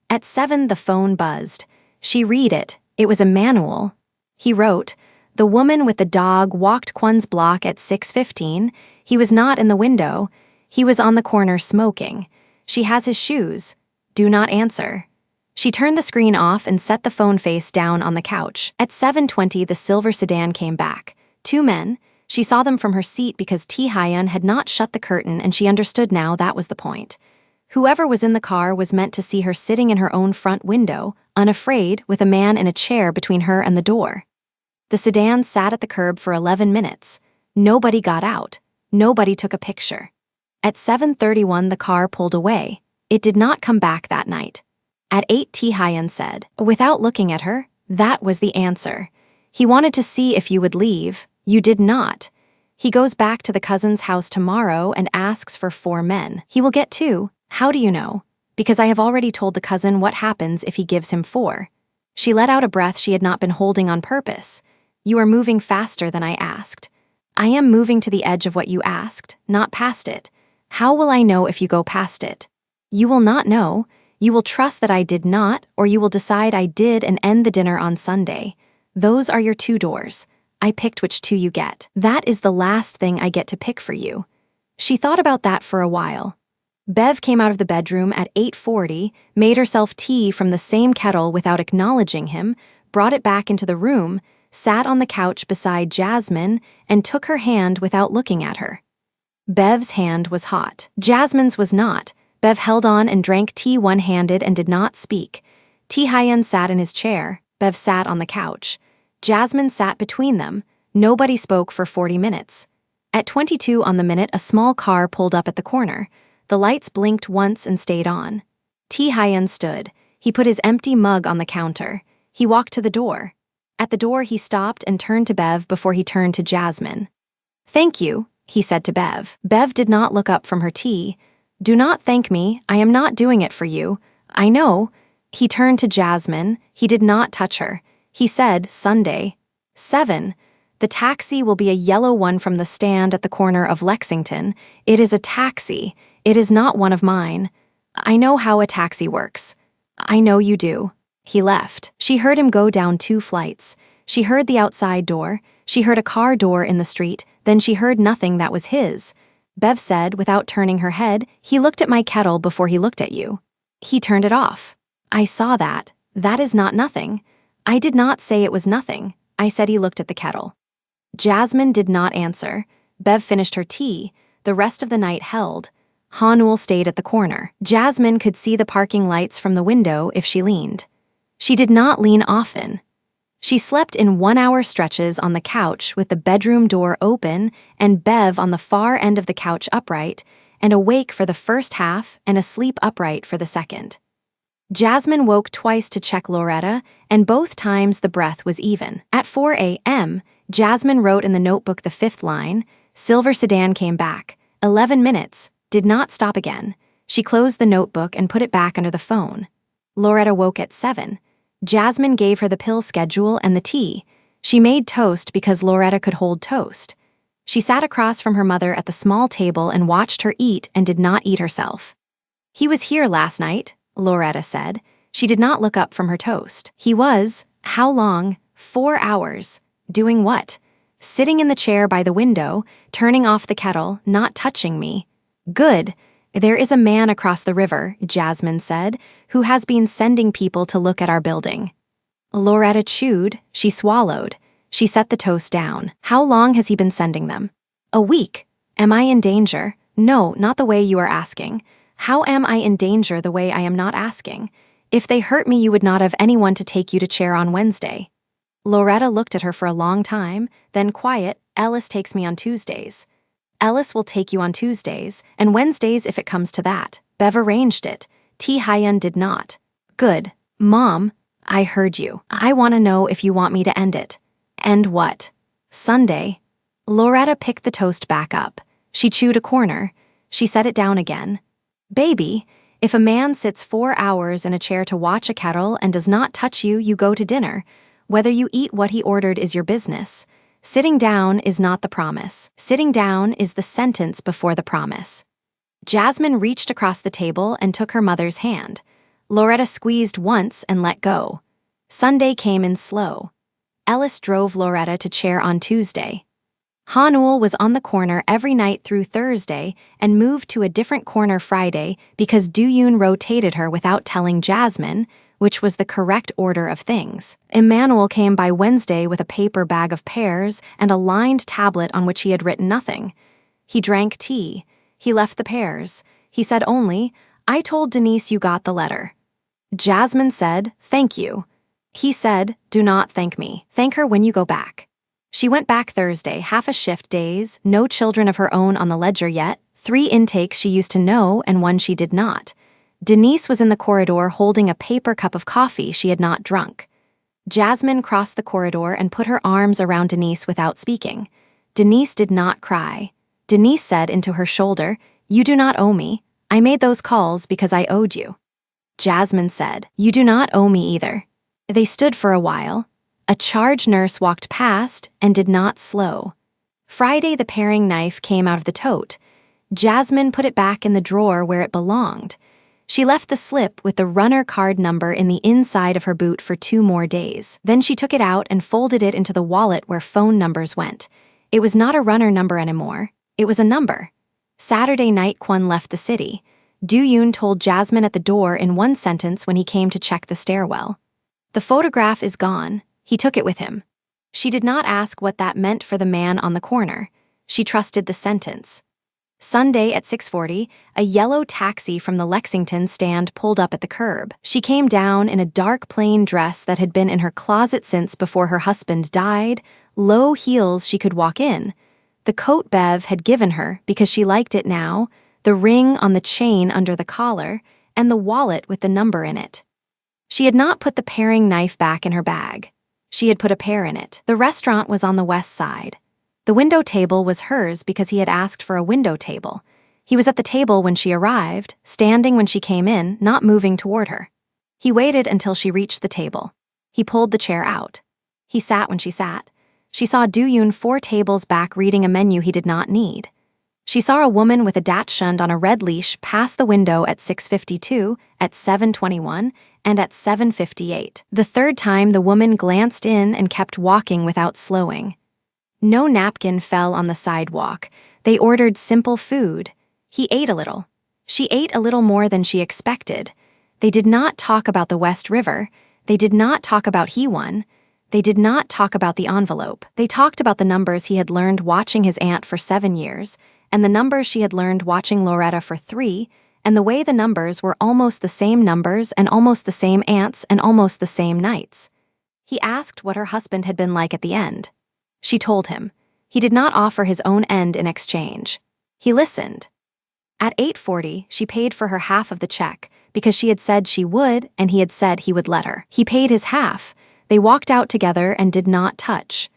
At 7, the phone buzzed. She read it. It was a manual. He wrote, "The woman with the dog walked Kwon's block at 6:15. He was not in the window. He was on the corner smoking. She has his shoes. Do not answer." She turned the screen off and set the phone face down on the couch. At 7:20, the silver sedan came back. 2 men. She saw them from her seat because Taehyun had not shut the curtain, and she understood now that was the point. Whoever was in the car was meant to see her sitting in her own front window, unafraid, with a man in a chair between her and the door. The sedan sat at the curb for 11 minutes. Nobody got out. Nobody took a picture. At 7:31, the car pulled away. It did not come back that night. At 8, Taehyun said, without looking at her, that was the answer. He wanted to see if you would leave. You did not. He goes back to the cousin's house tomorrow and asks for 4 men. He will get 2. How do you know? Because I have already told the cousin what happens if he gives him 4. She let out a breath she had not been holding on purpose. You are moving faster than I asked. I am moving to the edge of what you asked, not past it. How will I know if you go past it? You will not know. You will trust that I did not, or you will decide I did and end the dinner on Sunday. Those are your 2 doors. I picked which 2 you get. That is the last thing I get to pick for you. She thought about that for a while. Bev came out of the bedroom at 8:40, made herself tea from the same kettle without acknowledging him, brought it back into the room, sat on the couch beside Jasmine, and took her hand without looking at her. Bev's hand was hot. Jasmine's was not. Bev held on and drank tea one-handed and did not speak. Taehyun sat in his chair. Bev sat on the couch. Jasmine sat between them. Nobody spoke for 40 minutes. At 22 on the minute, a small car pulled up at the corner. The lights blinked once and stayed on. Taehyun stood. He put his empty mug on the counter. He walked to the door. At the door, he stopped and turned to Bev before he turned to Jasmine. "Thank you," he said to Bev. Bev did not look up from her tea. "Do not thank me. I am not doing it for you. I know." He turned to Jasmine. He did not touch her. He said, Sunday. 7. The taxi will be a yellow one from the stand at the corner of Lexington. It is a taxi. It is not one of mine. I know how a taxi works. I know you do. He left. She heard him go down 2 flights. She heard the outside door. She heard a car door in the street. Then she heard nothing that was his. Bev said, without turning her head, "He looked at my kettle before he looked at you. He turned it off." I saw that. That is not nothing. I did not say it was nothing. I said he looked at the kettle. Jasmine did not answer. Bev finished her tea. The rest of the night held. Hanul stayed at the corner. Jasmine could see the parking lights from the window if she leaned. She did not lean often. She slept in 1-hour stretches on the couch with the bedroom door open and Bev on the far end of the couch upright, and awake for the first half and asleep upright for the second. Jasmine woke twice to check Loretta, and both times the breath was even. At 4 a.m., Jasmine wrote in the notebook the 5th line. Silver sedan came back. 11 minutes. Did not stop again. She closed the notebook and put it back under the phone. Loretta woke at 7. Jasmine gave her the pill schedule and the tea. She made toast because Loretta could hold toast. She sat across from her mother at the small table and watched her eat and did not eat herself. "He was here last night," Loretta said. She did not look up from her toast. "He was, how long? 4 hours. Doing what? Sitting in the chair by the window, turning off the kettle, not touching me. Good. There is a man across the river," Jasmine said, "who has been sending people to look at our building." Loretta chewed. She swallowed. She set the toast down. "How long has he been sending them?" "A week. Am I in danger? No, not the way you are asking. How am I in danger the way I am not asking? If they hurt me, you would not have anyone to take you to chair on Wednesday. Loretta looked at her for a long time, then quiet. Ellis takes me on Tuesdays. Ellis will take you on Tuesdays, and Wednesdays if it comes to that. Bev arranged it. T. Hyun did not. Good. Mom, I heard you. I want to know if you want me to end it. End what? Sunday. Loretta picked the toast back up. She chewed a corner. She set it down again. Baby, if a man sits 4 hours in a chair to watch a kettle and does not touch you, you go to dinner. Whether you eat what he ordered is your business. Sitting down is not the promise. Sitting down is the sentence before the promise. Jasmine reached across the table and took her mother's hand. Loretta squeezed once and let go. Sunday came in slow. Ellis drove Loretta to chair on Tuesday. Hanul was on the corner every night through Thursday and moved to a different corner Friday because Dooyoon rotated her without telling Jasmine, which was the correct order of things. Emmanuel came by Wednesday with a paper bag of pears and a lined tablet on which he had written nothing. He drank tea. He left the pears. He said only, "I told Denise you got the letter." Jasmine said, "Thank you." He said, "Do not thank me. Thank her when you go back." She went back Thursday, half a shift days, no children of her own on the ledger yet, 3 intakes she used to know and 1 she did not. Denise was in the corridor holding a paper cup of coffee she had not drunk. Jasmine crossed the corridor and put her arms around Denise without speaking. Denise did not cry. Denise said into her shoulder, "You do not owe me. I made those calls because I owed you." Jasmine said, "You do not owe me either." They stood for a while. A charge nurse walked past and did not slow. Friday the paring knife came out of the tote. Jasmine put it back in the drawer where it belonged. She left the slip with the runner card number in the inside of her boot for 2 more days. Then she took it out and folded it into the wallet where phone numbers went. It was not a runner number anymore. It was a number. Saturday night Kwon left the city. Dooyoon told Jasmine at the door in one sentence when he came to check the stairwell. "The photograph is gone. He took it with him." She did not ask what that meant for the man on the corner. She trusted the sentence. Sunday at 6:40, a yellow taxi from the Lexington stand pulled up at the curb. She came down in a dark plain dress that had been in her closet since before her husband died, low heels she could walk in. The coat Bev had given her because she liked it now, the ring on the chain under the collar, and the wallet with the number in it. She had not put the paring knife back in her bag. She had put a pear in it. The restaurant was on the west side. The window table was hers because he had asked for a window table. He was at the table when she arrived, standing when she came in, not moving toward her. He waited until she reached the table. He pulled the chair out. He sat when she sat. She saw Dooyoon 4 tables back reading a menu he did not need. She saw a woman with a dachshund on a red leash pass the window at 6:52, at 7:21, and at 7:58. The third time the woman glanced in and kept walking without slowing. No napkin fell on the sidewalk. They ordered simple food. He ate a little. She ate a little more than she expected. They did not talk about the West River. They did not talk about Hewon. They did not talk about the envelope. They talked about the numbers he had learned watching his aunt for 7 years, and the numbers she had learned watching Loretta for 3, and the way the numbers were almost the same numbers and almost the same aunts and almost the same nights. He asked what her husband had been like at the end. She told him. He did not offer his own end in exchange. He listened. At 8:40, she paid for her half of the check because she had said she would and he had said he would let her. He paid his half. They walked out together and did not touch.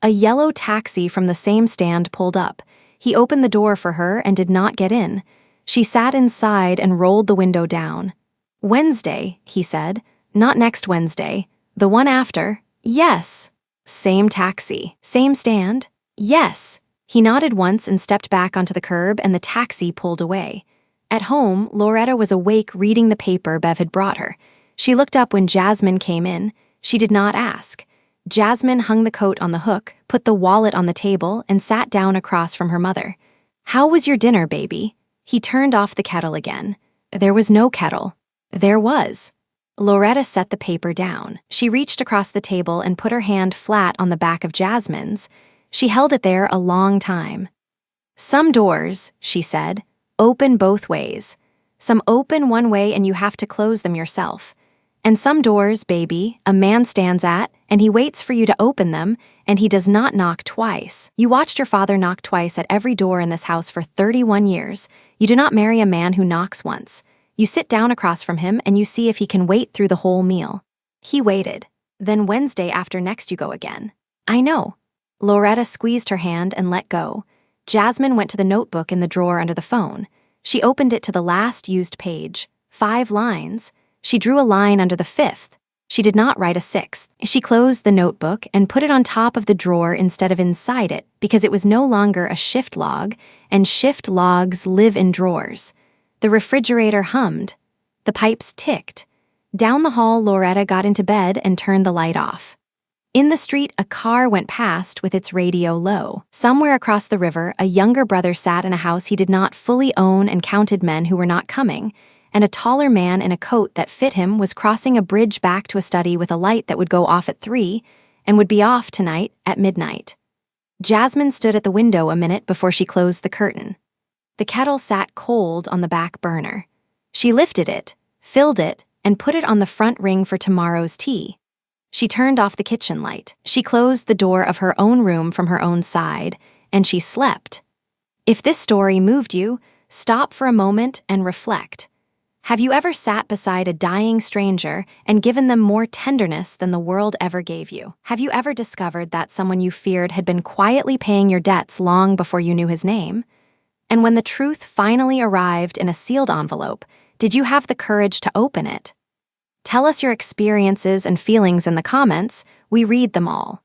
A yellow taxi from the same stand pulled up. He opened the door for her and did not get in. She sat inside and rolled the window down. "Wednesday," he said. "Not next Wednesday. The one after." "Yes." "Same taxi. Same stand?" "Yes." He nodded once and stepped back onto the curb and the taxi pulled away. At home, Loretta was awake reading the paper Bev had brought her. She looked up when Jasmine came in. She did not ask. Jasmine hung the coat on the hook, put the wallet on the table, and sat down across from her mother. "How was your dinner, baby?" He turned off the kettle again. There was no kettle. There was. Loretta set the paper down. She reached across the table and put her hand flat on the back of Jasmine's. She held it there a long time. Some doors, she said, open both ways. Some open one way and you have to close them yourself. And some doors, baby, a man stands at, and he waits for you to open them, and he does not knock twice. You watched your father knock twice at every door in this house for 31 years. You do not marry a man who knocks once. You sit down across from him and you see if he can wait through the whole meal. He waited. Then Wednesday after next you go again. I know. Loretta squeezed her hand and let go. Jasmine went to the notebook in the drawer under the phone. She opened it to the last used page. 5 lines. She drew a line under the 5th. She did not write a 6th. She closed the notebook and put it on top of the drawer instead of inside it because it was no longer a shift log, and shift logs live in drawers. The refrigerator hummed. The pipes ticked. Down the hall, Loretta got into bed and turned the light off. In the street, a car went past with its radio low. Somewhere across the river, a younger brother sat in a house he did not fully own and counted men who were not coming, and a taller man in a coat that fit him was crossing a bridge back to a study with a light that would go off at 3 and would be off tonight at midnight. Jasmine stood at the window a minute before she closed the curtain. The kettle sat cold on the back burner. She lifted it, filled it, and put it on the front ring for tomorrow's tea. She turned off the kitchen light. She closed the door of her own room from her own side, and she slept. If this story moved you, stop for a moment and reflect. Have you ever sat beside a dying stranger and given them more tenderness than the world ever gave you? Have you ever discovered that someone you feared had been quietly paying your debts long before you knew his name? And when the truth finally arrived in a sealed envelope, did you have the courage to open it? Tell us your experiences and feelings in the comments. We read them all.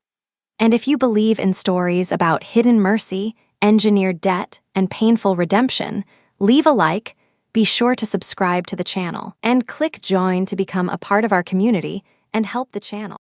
And if you believe in stories about hidden mercy, engineered debt, and painful redemption, leave a like, be sure to subscribe to the channel, and click join to become a part of our community and help the channel.